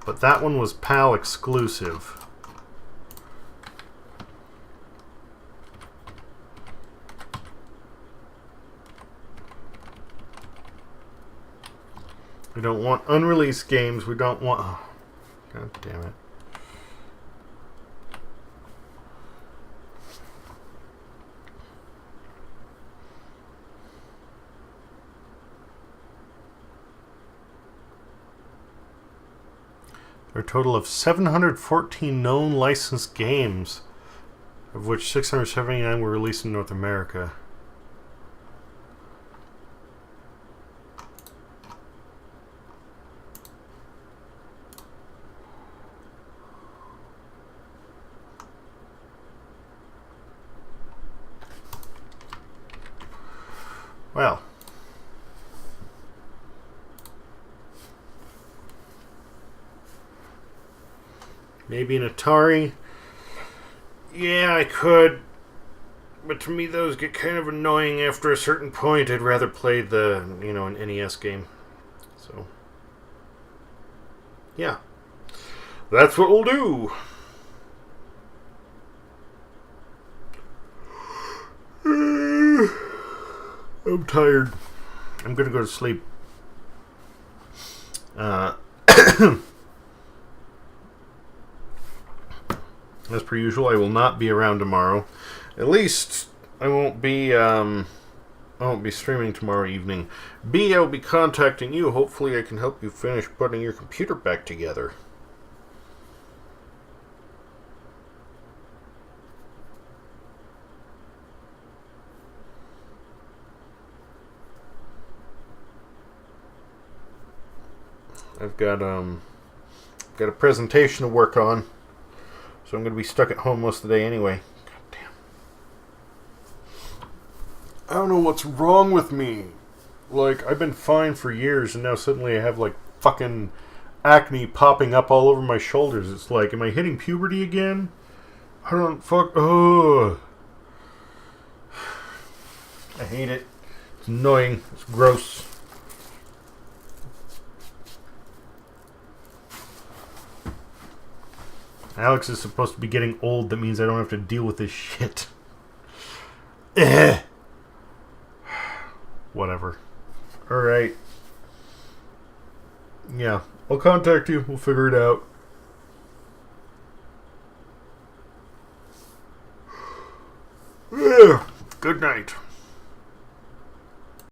But that one was PAL exclusive. We don't want unreleased games. We don't want... Oh, God damn it. There are a total of 714 known licensed games, of which 679 were released in North America. Well, maybe an Atari. Yeah, I could. But to me, those get kind of annoying after a certain point. I'd rather play the, an NES game. So, yeah. That's what we'll do. I'm tired. I'm gonna go to sleep. As per usual, I will not be around tomorrow. At least I won't be streaming tomorrow evening. B, I'll be contacting you. Hopefully I can help you finish putting your computer back together. I've got a presentation to work on, so I'm going to be stuck at home most of the day anyway. God damn. I don't know what's wrong with me. Like, I've been fine for years, and now suddenly I have, like, fucking acne popping up all over my shoulders. It's like, am I hitting puberty again? I don't fuck... Ugh. I hate it. It's annoying. It's gross. Alex is supposed to be getting old. That means I don't have to deal with this shit. Whatever. Alright. Yeah. I'll contact you. We'll figure it out. Good night.